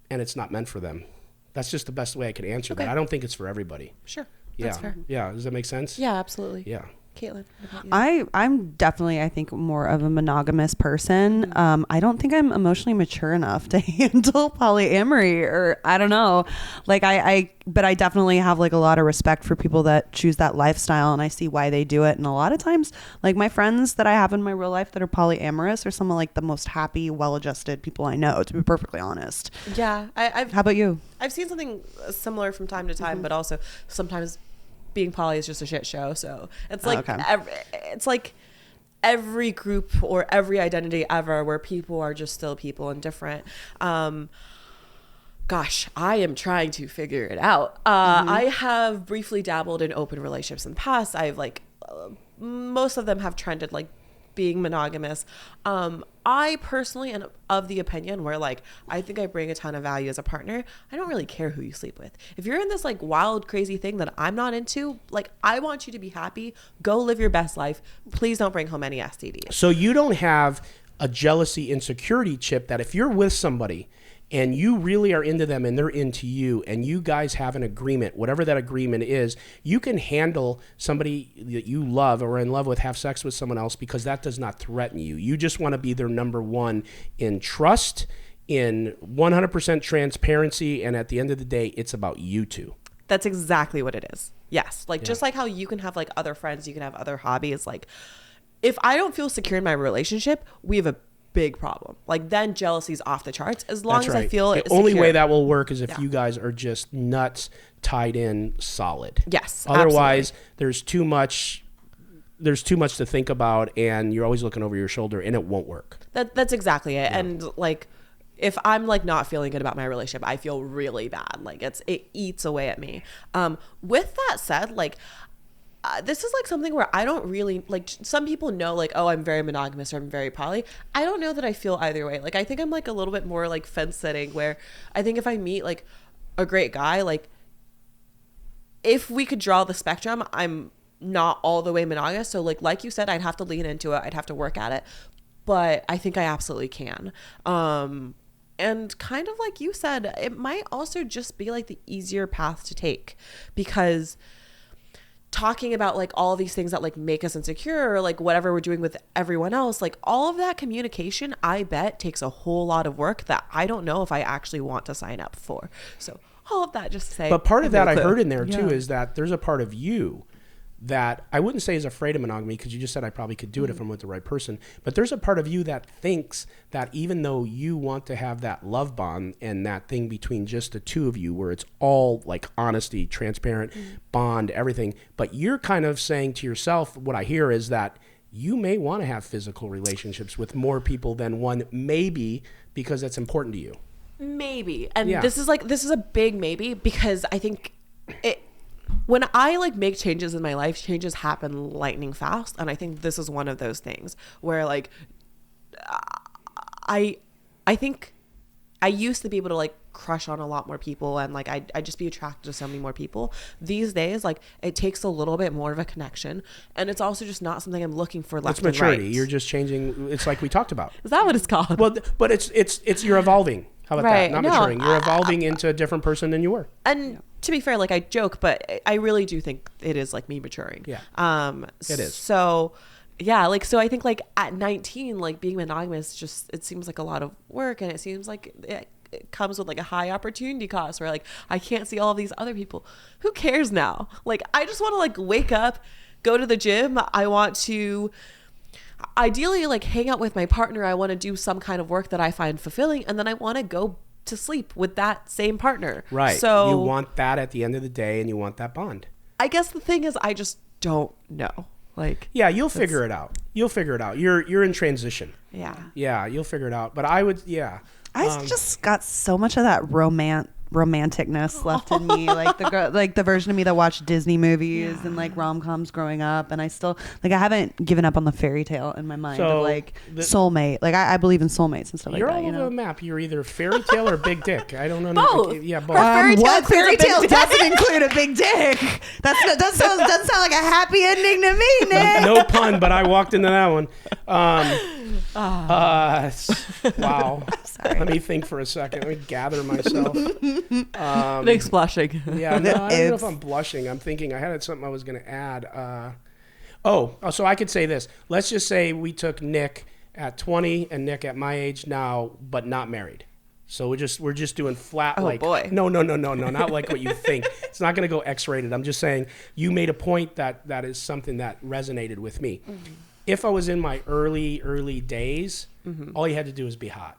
and it's not meant for them. That's just the best way I could answer that. I don't think it's for everybody.
Sure,
Yeah.
that's fair.
Yeah. Does that make sense?
Yeah, absolutely.
Yeah.
Caitlin, what about you?
I'm definitely, I think, more of a monogamous person. I don't think I'm emotionally mature enough to handle polyamory, or I don't know. Like but I definitely have like a lot of respect for people that choose that lifestyle, and I see why they do it. And a lot of times, like my friends that I have in my real life that are polyamorous are some of like the most happy, well-adjusted people I know, to be perfectly honest.
Yeah,
How about you?
I've seen something similar from time to time, but also sometimes being poly is just a shit show. So it's like it's like every group or every identity ever where people are just still people and different. Gosh, I am trying to figure it out. I have briefly dabbled in open relationships in the past. I've like most of them have trended like being monogamous. I personally am of the opinion where like I think I bring a ton of value as a partner. I don't really care who you sleep with. If you're in this like wild crazy thing that I'm not into, like I want you to be happy. Go live your best life. Please don't bring home any STDs.
So you don't have a jealousy insecurity chip that if you're with somebody and you really are into them and they're into you and you guys have an agreement, whatever that agreement is, you can handle somebody that you love or are in love with have sex with someone else because that does not threaten you. You just want to be their number one in trust, in 100% transparency, and at the end of the day, it's about you two.
That's exactly what it is. Yes. Like just like how you can have like other friends, you can have other hobbies. Like if I don't feel secure in my relationship, we have a big problem. Like then jealousy's off the charts. As long as I feel
the only way that will work is if you guys are just nuts tied in solid.
Yes.
Otherwise,
absolutely.
there's too much to think about, and you're always looking over your shoulder, and it won't work.
That's exactly it. Yeah. And like if I'm like not feeling good about my relationship, I feel really bad. Like it eats away at me. With that said, like this is like something where I don't really like, some people know like, oh, I'm very monogamous or I'm very poly. I don't know that I feel either way. Like I think I'm like a little bit more like fence sitting, where I think if I meet like a great guy, like if we could draw the spectrum, I'm not all the way monogamous. So like you said, I'd have to lean into it. I'd have to work at it, but I think I absolutely can. And kind of like you said, it might also just be like the easier path to take, because talking about like all these things that like make us insecure, or like whatever we're doing with everyone else, like all of that communication, I bet takes a whole lot of work that I don't know if I actually want to sign up for. So all of that just to say.
But part of that I
clue.
heard in there too is that there's a part of you that I wouldn't say is afraid of monogamy, because you just said I probably could do it if I'm with the right person. But there's a part of you that thinks that even though you want to have that love bond and that thing between just the two of you where it's all like honesty, transparent, bond, everything, but you're kind of saying to yourself, what I hear is that you may want to have physical relationships with more people than one, maybe because that's important to you.
Maybe. And this is a big maybe, because I think when I like make changes in my life, changes happen lightning fast. And I think this is one of those things where like, I think I used to be able to like crush on a lot more people, and like I just be attracted to so many more people. These days, like it takes a little bit more of a connection, and it's also just not something I'm looking for left
That's maturity.
and right.
You're just changing. It's like we talked about.
Is that what it's called?
Well, but it's you're evolving. How about
Right.
that? Not
No,
maturing. You're evolving into a different person than you were.
And to be fair, like I joke, but I really do think it is like me maturing.
Yeah. It is.
So yeah, like, so I think like at 19, like being monogamous, just, it seems like a lot of work, and it seems like it comes with like a high opportunity cost where like I can't see all of these other people. Who cares now? Like I just want to like wake up, go to the gym. I want to ideally like hang out with my partner. I want to do some kind of work that I find fulfilling, and then I want to go to sleep with that same partner.
Right.
So
you want that at the end of the day, and you want that bond.
I guess the thing is, I just don't know. Like,
yeah, you'll figure it out. You'll figure it out. You're in transition.
yeah.
Yeah, you'll figure it out. But I would, yeah.
I just got so much of that romanticness left in me, like the version of me that watched Disney movies and like rom-coms growing up, and I still like I haven't given up on the fairy tale in my mind
So,
of like soulmate. Like I believe in soulmates and stuff like
You're
that.
all
You
over
know,
the map. You're either fairy tale or big dick. I don't know.
Both.
Yeah, both.
fairy tale
what fairy
includes a
tale
big
doesn't include a big dick? Doesn't sound like a happy ending to me, Nick.
No pun, but I walked into that one. Wow.
Sorry.
Let me think for a second. Let me gather myself.
Nick's blushing.
Yeah, no, I don't know if I'm blushing. I'm thinking I had something I was going to add. So I could say this. Let's just say we took Nick at 20 and Nick at my age now, but not married. So we're just doing flat.
Oh,
like
boy.
No, not like what you think. It's not going to go X-rated. I'm just saying you made a point that is something that resonated with me. Mm-hmm. If I was in my early days, all you had to do was be hot.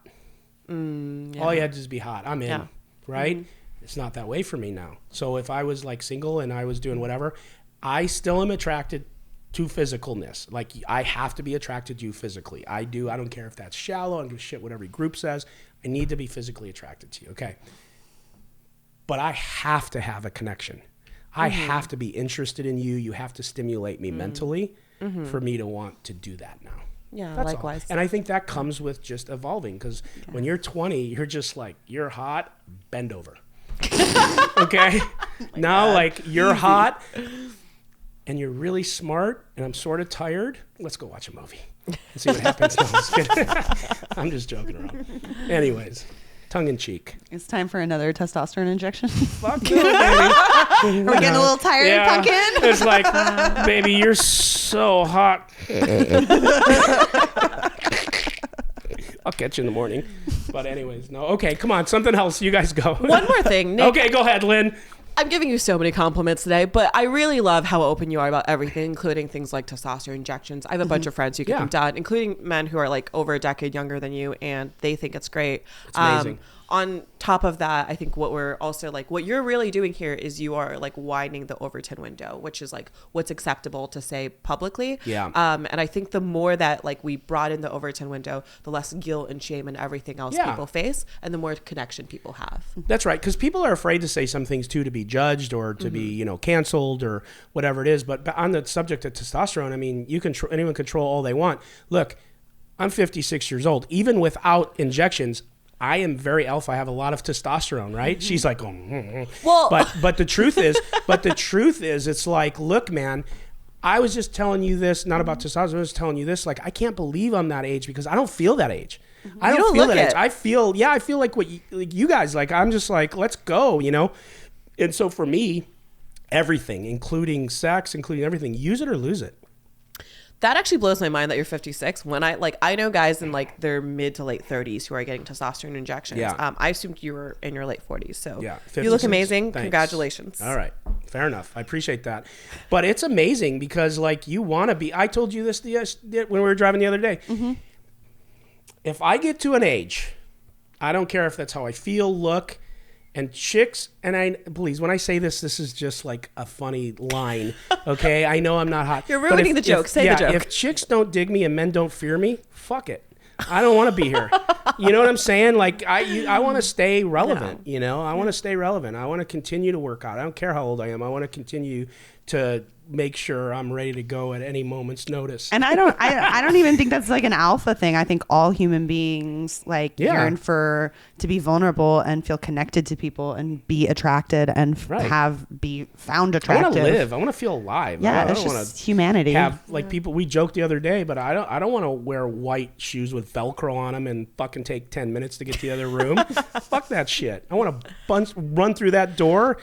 Yeah.
All you had to do is be hot. I'm in,
Yeah.
right? Mm-hmm. It's not that way for me now. So if I was like single and I was doing whatever, I still am attracted to physicalness. Like I have to be attracted to you physically. I do. I don't care if that's shallow. I don't give a shit what every group says. I need to be physically attracted to you. Okay. But I have to have a connection. I have to be interested in you. You have to stimulate me mentally for me to want to do that now.
Yeah,
That's
likewise.
all. And I think that comes with just evolving, because when you're 20, you're just like, you're hot, bend over. Okay? Now, like, you're hot and you're really smart and I'm sort of tired. Let's go watch a movie and see what happens. No, I'm just kidding. I'm just joking around. Anyways, tongue in cheek.
It's time for another testosterone injection.
Fuck no, baby.
Are we getting a little tired, pumpkin?
It's like, baby, you're so hot. I'll catch you in the morning. But anyways, no. Okay, come on. Something else. You guys go.
One more thing, Nick.
Okay, go ahead, Lynn.
I'm giving you so many compliments today, but I really love how open you are about everything, including things like testosterone injections. I have a bunch of friends who get them done, including men who are like over a decade younger than you, and they think it's great.
It's amazing.
On top of that, I think what we're also like, what you're really doing here is you are like widening the Overton window, which is like what's acceptable to say publicly.
Yeah.
And I think the more that like we broaden the Overton window, the less guilt and shame and everything else people face, and the more connection people have.
That's right, because people are afraid to say some things too, to be judged or to be, canceled or whatever it is. But on the subject of testosterone, I mean, anyone control all they want. Look, I'm 56 years old. Even without injections, I am very alpha. I have a lot of testosterone, right? She's like,
Well,
but the truth is, it's like, look, man, I was just telling you this, not about testosterone. I was telling you this, like, I can't believe I'm that age because I don't feel that age. I don't feel that age. I feel like what you guys, like, I'm just like, let's go, And so for me, everything, including sex, including everything, use it or lose it.
that actually blows my mind that you're 56. When I know guys in like their mid to late 30s who are getting testosterone injections.
Yeah.
I assumed you were in your late 40s. So
Yeah,
you look
56.
amazing.
Thanks.
Congratulations.
All right. Fair enough. I appreciate that. But it's amazing because, like, you want to be... I told you this when we were driving the other day. Mm-hmm. If I get to an age, I don't care if that's how I feel, look, and chicks... And please, when I say this is just like a funny line, okay? I know I'm not hot.
You're ruining the joke. Say the joke.
If chicks don't dig me and men don't fear me, fuck it. I don't want to be here. You know what I'm saying? Like, I want to stay relevant, I want to stay relevant. I want to continue to work out. I don't care how old I am. I want to continue to make sure I'm ready to go at any moment's notice.
And I don't even think that's like an alpha thing. I think all human beings yearn to be vulnerable and feel connected to people and be attracted and be found attractive.
I want to live. I want to feel alive.
Yeah,
I
that's
don't
just humanity.
Have people. We joked the other day, but I don't want to wear white shoes with Velcro on them and fucking take 10 minutes to get to the other room. Fuck that shit. I want to run through that door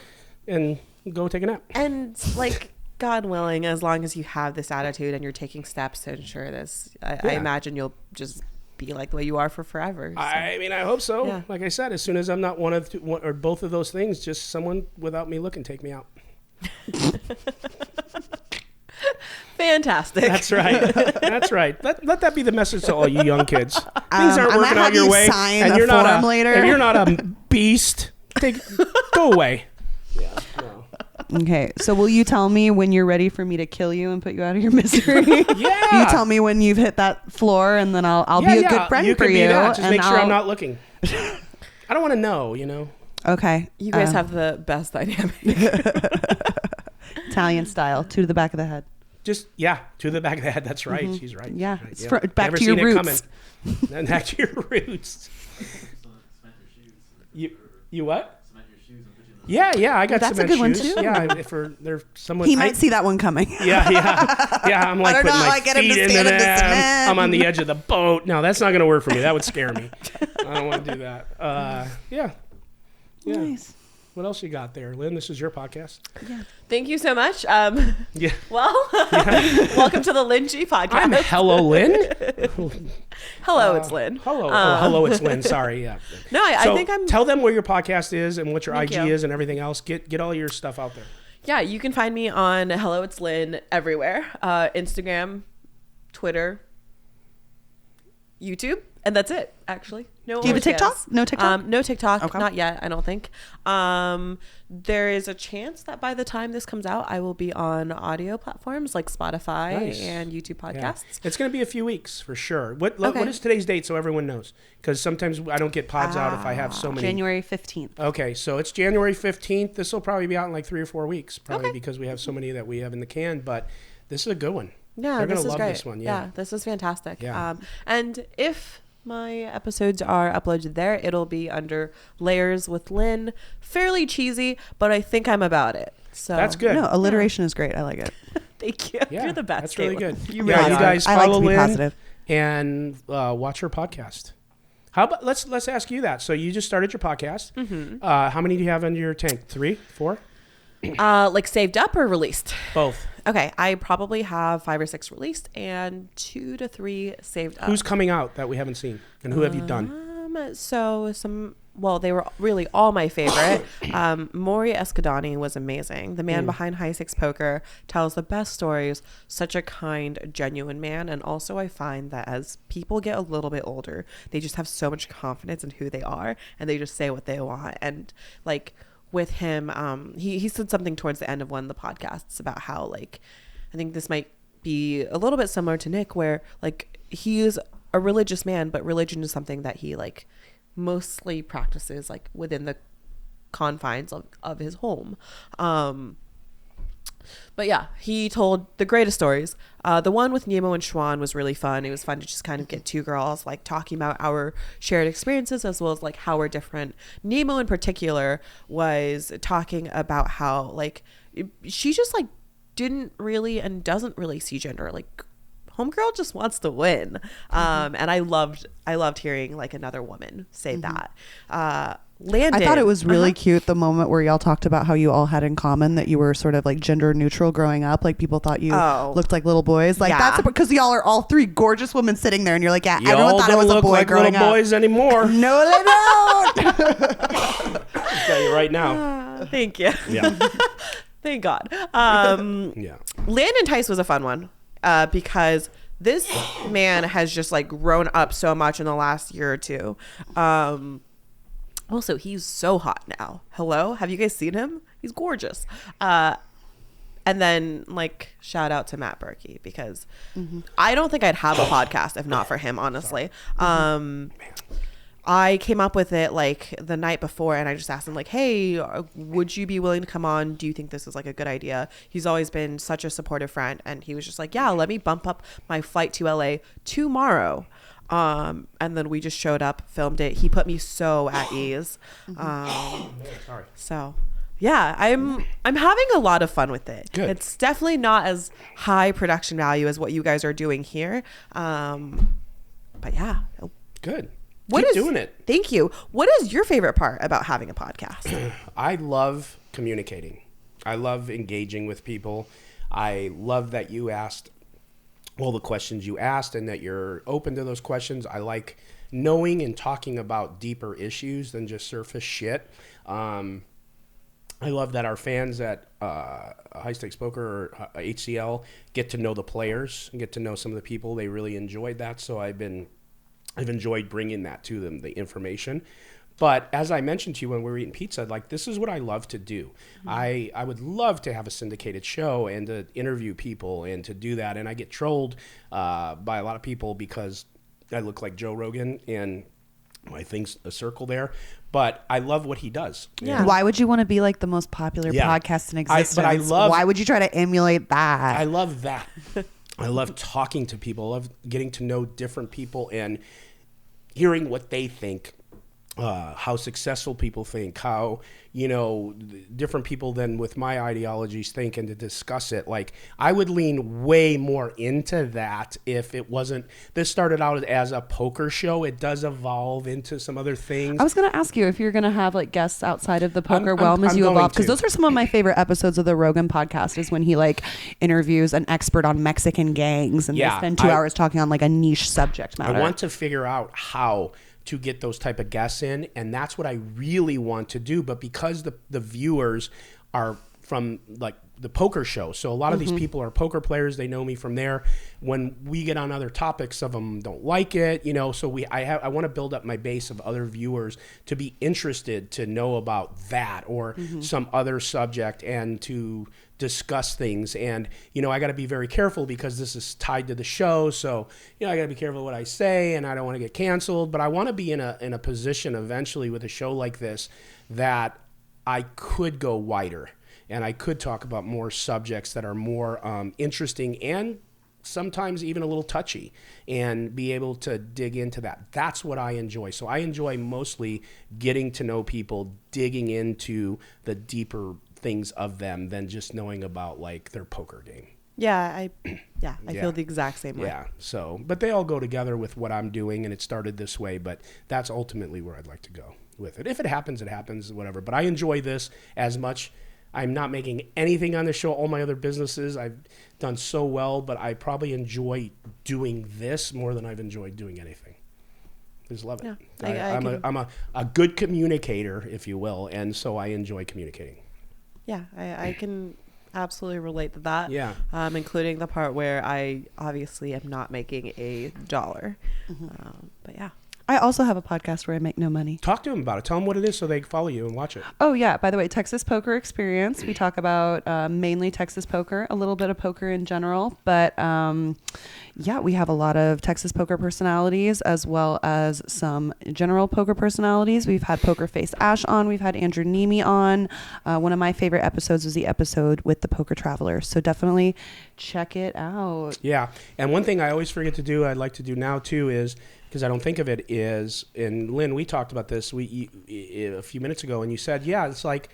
and go take a nap.
And like, God willing, as long as you have this attitude and you're taking steps to ensure this, I imagine you'll just be like the way you are for forever. So.
I mean, I hope so.
Yeah.
Like I said, as soon as I'm not one or both of those things, just someone without me looking take me out.
Fantastic.
That's right. That's right. Let that be the message to all you young kids. Things aren't
I might
working out
have
your
you
way,
sign
and
a
you're not
form later.
If you're not a beast, go away. Yeah. No.
Okay, so will you tell me when you're ready for me to kill you and put you out of your misery?
Yeah.
You tell me when you've hit that floor, and then I'll be a good friend
you
for
can
you.
be that. Just
and
make sure I'm
I'll-
not looking. I don't want to know. You know.
Okay.
You guys have the best dynamic.
Italian style, two to the back of the head.
Just to the back of the head. That's right. She's right.
Yeah,
Right.
it's back
Never
to your
seen it
roots.
coming. And back to your roots. You what? Yeah, I got
That's a
cement
good one,
shoes.
too.
Yeah, if there's someone.
He might see that one coming.
Yeah. I'm like
Better
putting
not,
my
like, get him to
feet into
stand in the
them.
cement.
I'm on the edge of the boat. No, that's not going to work for me. That would scare me. I don't want to do that. Yeah.
Nice.
What else you got there, Lynn? This is your podcast.
Thank you so much.
Yeah.
Well, welcome to the Lynne Ji podcast.
I'm Hello Lynn.
Hello, it's Lynne.
Hello, it's Lynn. Sorry. Yeah.
No, I
So
think I'm.
Tell them where your podcast is and what your
Thank
IG
you.
is and everything else. Get all your stuff out there.
Yeah, you can find me on Hello, it's Lynne everywhere. Instagram, Twitter, YouTube, and that's it. Actually, no.
Do you have a TikTok?
OnlyFans.
No TikTok?
No TikTok.
Okay.
Not yet. I don't think. There is a chance that by the time this comes out, I will be on audio platforms like Spotify
Nice.
and YouTube
Yeah.
podcasts.
It's going to be a few weeks for sure. What
Okay.
is today's date so everyone knows? Because sometimes I don't get pods out if I have so many.
January 15th.
Okay, so it's January 15th. This will probably be out in like 3 or 4 weeks, probably because we have so many that we have in the can. But this is a good one.
Yeah,
They're
this
gonna
is
love
great.
this one.
Yeah, this is fantastic.
Yeah.
And if my episodes are uploaded there, it'll be under Layers with Lynne. Fairly cheesy, but I think I'm about it. So
That's good.
No, alliteration is great. I like it.
Thank you.
Yeah,
You're the best.
That's really
Caitlin.
good.
You
Yeah,
really
you
are.
guys
I like
follow
to be
Lynn
positive.
and watch her podcast. How about let's ask you that. So you just started your podcast.
Mm-hmm.
How many do you have under your tank? 3, 4?
Like saved up or released?
Both.
Okay, I probably have 5 or 6 released and 2 to 3 saved up.
Who's coming out that we haven't seen, and who have you done?
They were really all my favorite. Maury Escadani was amazing. The man behind High Six Poker tells the best stories. Such a kind, genuine man. And also I find that as people get a little bit older, they just have so much confidence in who they are and they just say what they want. And like with him, he said something towards the end of one of the podcasts about how like, I think this might be a little bit similar to Nick, where like he is a religious man, but religion is something that he like mostly practices like within the confines of his home. But yeah, he told the greatest stories. The one with Nemo and Schwan was really fun. It was fun to just kind of get two girls like talking about our shared experiences as well as like how we're different. Nemo in particular was talking about how like she just like didn't really and doesn't really see gender. Like homegirl just wants to win. And I loved hearing like another woman say that. Landon,
I thought it was really cute the moment where y'all talked about how you all had in common that you were sort of like gender neutral growing up. Like people thought you looked like little boys. Like that's because y'all are all three gorgeous women sitting there, and you're like, yeah, everyone thought I was a boy
like
growing
little
up.
boys anymore.
No, they don't.
I'll tell you right now.
Thank you.
Yeah.
Thank God.
Yeah.
Landon Tice was a fun one because this man has just like grown up so much in the last year or two. Also, he's so hot now. Hello? Have you guys seen him? He's gorgeous. And then like shout out to Matt Berkey because I don't think I'd have a podcast if not for him, honestly. I came up with it like the night before and I just asked him like, hey, would you be willing to come on? Do you think this is like a good idea? He's always been such a supportive friend. And he was just like, yeah, let me bump up my flight to LA tomorrow. And then we just showed up, filmed it. He put me so at ease. So yeah, I'm having a lot of fun with it.
Good.
It's definitely not as high production value as what you guys are doing here. But yeah.
Good.
Keep
Keep doing it.
Thank you. What is your favorite part about having a podcast?
I love communicating. I love engaging with people. I love that you asked all the questions you asked and that you're open to those questions. I like knowing and talking about deeper issues than just surface shit. I love that our fans at High Stakes Poker or HCL get to know the players and get to know some of the people. They really enjoyed that, so I've enjoyed bringing that to them, the information. But as I mentioned to you when we were eating pizza, like, this is what I love to do. I would love to have a syndicated show and to interview people and to do that. And I get trolled by a lot of people because I look like Joe Rogan and my thing's a circle there. But I love what he does.
Yeah.
Why would you want to be like the most popular podcast in existence? Why would you try to emulate that?
I love that. I love talking to people. I love getting to know different people and hearing what they think. How successful people think, how, different people than with my ideologies think, and to discuss it. Like, I would lean way more into that if it wasn't, this started out as a poker show. It does evolve into some other things.
I was going to ask you if you're going to have like guests outside of the poker realm as you evolve, because those are some of my favorite episodes of the Rogan podcast, is when he like interviews an expert on Mexican gangs and they spend 2 hours talking on like a niche subject matter.
I want to figure out how to get those type of guests in, and that's what I really want to do. But because the viewers are from like the poker show, so a lot of these people are poker players, they know me from there. When we get on other topics, some of them don't like it, so I want to build up my base of other viewers to be interested to know about that or some other subject and to discuss things. And I got to be very careful because this is tied to the show, so I got to be careful what I say, and I don't want to get canceled. But I want to be in a position eventually with a show like this that I could go wider and I could talk about more subjects that are more interesting and sometimes even a little touchy, and be able to dig into that. That's what I enjoy. So I enjoy mostly getting to know people, digging into the deeper things of them than just knowing about like their poker game.
I feel the exact same way.
Yeah. So, but they all go together with what I'm doing, and it started this way, but that's ultimately where I'd like to go with it. If it happens, whatever. But I enjoy this as much. I'm not making anything on the show. All my other businesses, I've done so well, but I probably enjoy doing this more than I've enjoyed doing anything. I just love it.
Yeah,
I'm a good communicator, if you will, and so I enjoy communicating.
Yeah, I can absolutely relate to that.
Yeah.
Including the part where I obviously am not making $1. But yeah.
I also have a podcast where I make no money.
Talk to them about it. Tell them what it is so they can follow you and watch it.
Oh, yeah. By the way, Texas Poker Experience. We talk about mainly Texas poker, a little bit of poker in general. But we have a lot of Texas poker personalities as well as some general poker personalities. We've had Poker Face Ash on. We've had Andrew Nemi on. One of my favorite episodes was the episode with the Poker Traveler. So definitely check it out.
Yeah. And one thing I always forget to do, I'd like to do now too, is, because I don't think of it, is, and Lynn, we talked about this a few minutes ago, and you said, it's like,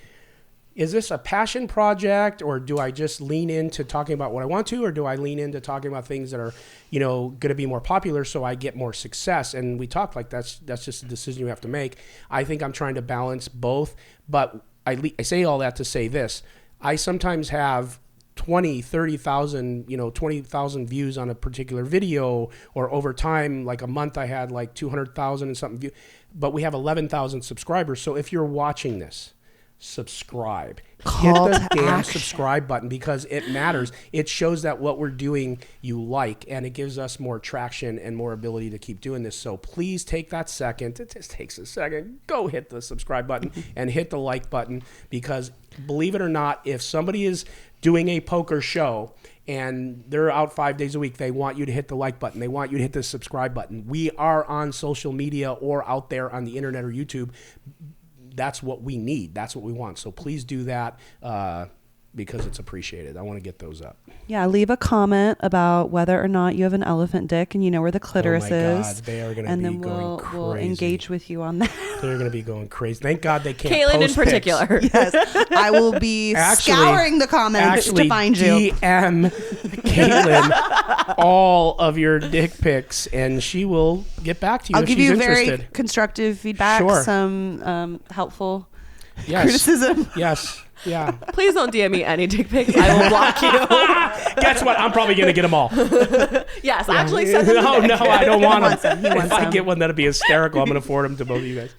is this a passion project, or do I just lean into talking about what I want to, or do I lean into talking about things that are, going to be more popular so I get more success? And we talked like that's just a decision you have to make. I think I'm trying to balance both, but I say all that to say this. I sometimes have 20, 30,000, 20,000 views on a particular video, or over time, like a month I had like 200,000 and something views, but we have 11,000 subscribers. So if you're watching this, subscribe. Hit the damn subscribe button, because it matters. It shows that what we're doing you like, and it gives us more traction and more ability to keep doing this. So please take that second. It just takes a second. Go hit the subscribe button and hit the like button, because believe it or not, if somebody is doing a poker show and they're out 5 days a week, they want you to hit the like button. They want you to hit the subscribe button. We are on social media or out there on the internet or YouTube. That's what we need. That's what we want. So please do that because it's appreciated. I want to get those up.
Yeah, leave a comment about whether or not you have an elephant dick and you know where the clitoris
is. Oh my God,
is.
they are going to be
and then
going crazy.
We'll engage with you on that.
They're going to be going crazy. Thank God they can't
Caitlin
post
in particular.
pics.
Yes, I will be scouring the comments to find you.
DM Caitlin all of your dick pics, and she will get back to you.
I'll
if
give
she's
you
interested.
very constructive feedback, some helpful criticism.
Yes. Yeah.
Please don't DM me any dick pics. I will block you.
Guess what? I'm probably going to get them all.
Yes, actually send them
No, I don't want them.
He wants
If I
them.
get one, that'd be hysterical. I'm going to forward them to both of you guys.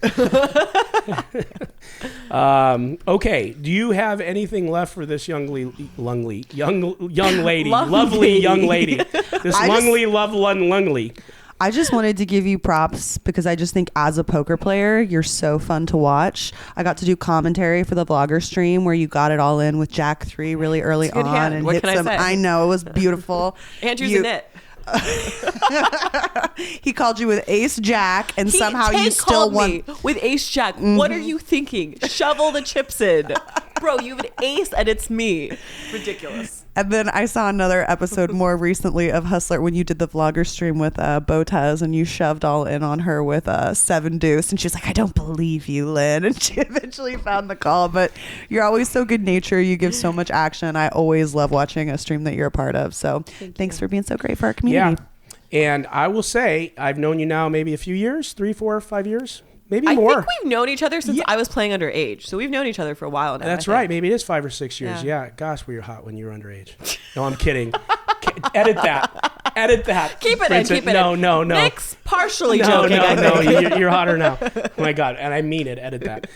Okay. Do you have anything left for this young lady, lovely young lady? This Lungley.
I just wanted to give you props because I just think as a poker player, you're so fun to watch. I got to do commentary for the vlogger stream where you got it all in with Jack 3 really early on
hand.
and
What
hit
can I
some.
say?
I know, it was beautiful.
Andrew's in it.
He called you with Ace Jack, and somehow you still won.
Me with Ace Jack. What are you thinking? Shovel the chips in, bro. You have an ace, and it's me. Ridiculous.
And then I saw another episode more recently of Hustler when you did the vlogger stream with Botez, and you shoved all in on her with 7 deuce, and she was like, "I don't believe you, Lynn." And she eventually found the call. But you're always so good natured. You give so much action. I always love watching a stream that you're a part of. So thanks for being so great for our community.
Yeah. And I will say, I've known you now maybe a few years, 3, 4, 5 years, maybe
I
more.
think we've known each other since I was playing underage. So we've known each other for a while now.
That's right. Maybe it is 5 or 6 years. Yeah. Gosh, we were hot when you were underage. No, I'm kidding. Edit that.
Keep it in. Keep it in.
No.
Nick's partially joking.
No. You're hotter now. Oh my God. And I mean it. Edit that.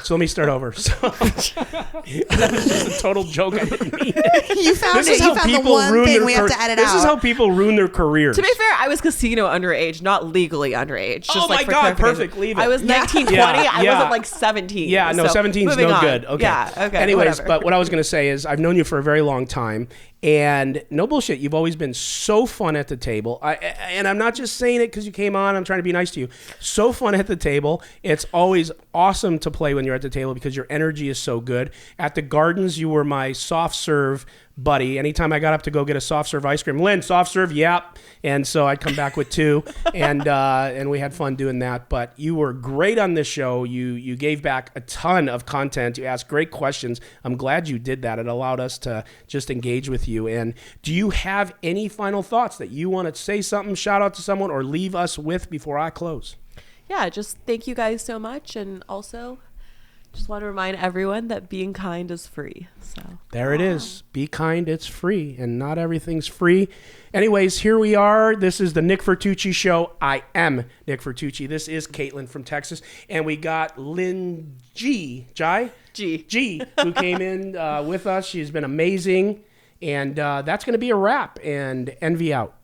So let me start over. So that was just a total joke. I didn't mean it.
You found it. You found the one thing we have to edit out.
This is how people ruin their careers.
To be fair, I was casino underage, not legally underage. Just
Oh my God. Perfect. Leave it.
I was 19, 20. I wasn't like 17.
Yeah, no, 17 is no good. Okay.
Yeah, okay.
Anyways,
whatever.
but what I was going to say is I've known you for a very long time. And no bullshit, you've always been so fun at the table. And I'm not just saying it because you came on. I'm trying to be nice to you. So fun at the table. It's always awesome to play when you're at the table because your energy is so good. At the Gardens, you were my soft serve buddy. Anytime I got up to go get a soft serve ice cream, Lynn, soft serve, yep. And so I'd come back with 2, and we had fun doing that. But you were great on this show. You gave back a ton of content. You asked great questions. I'm glad you did that. It allowed us to just engage with you. And do you have any final thoughts that you want to say something, shout out to someone, or leave us with before I close?
Yeah, just thank you guys so much. And also, just want to remind everyone that being kind is free. So
there it is. Be kind. It's free, and not everything's free. Anyways, here we are. This is the Nick Vertucci Show. I am Nick Vertucci. This is Caitlin from Texas, and we got Lynne Ji, who came in with us. She's been amazing, and that's going to be a wrap. And Envy out.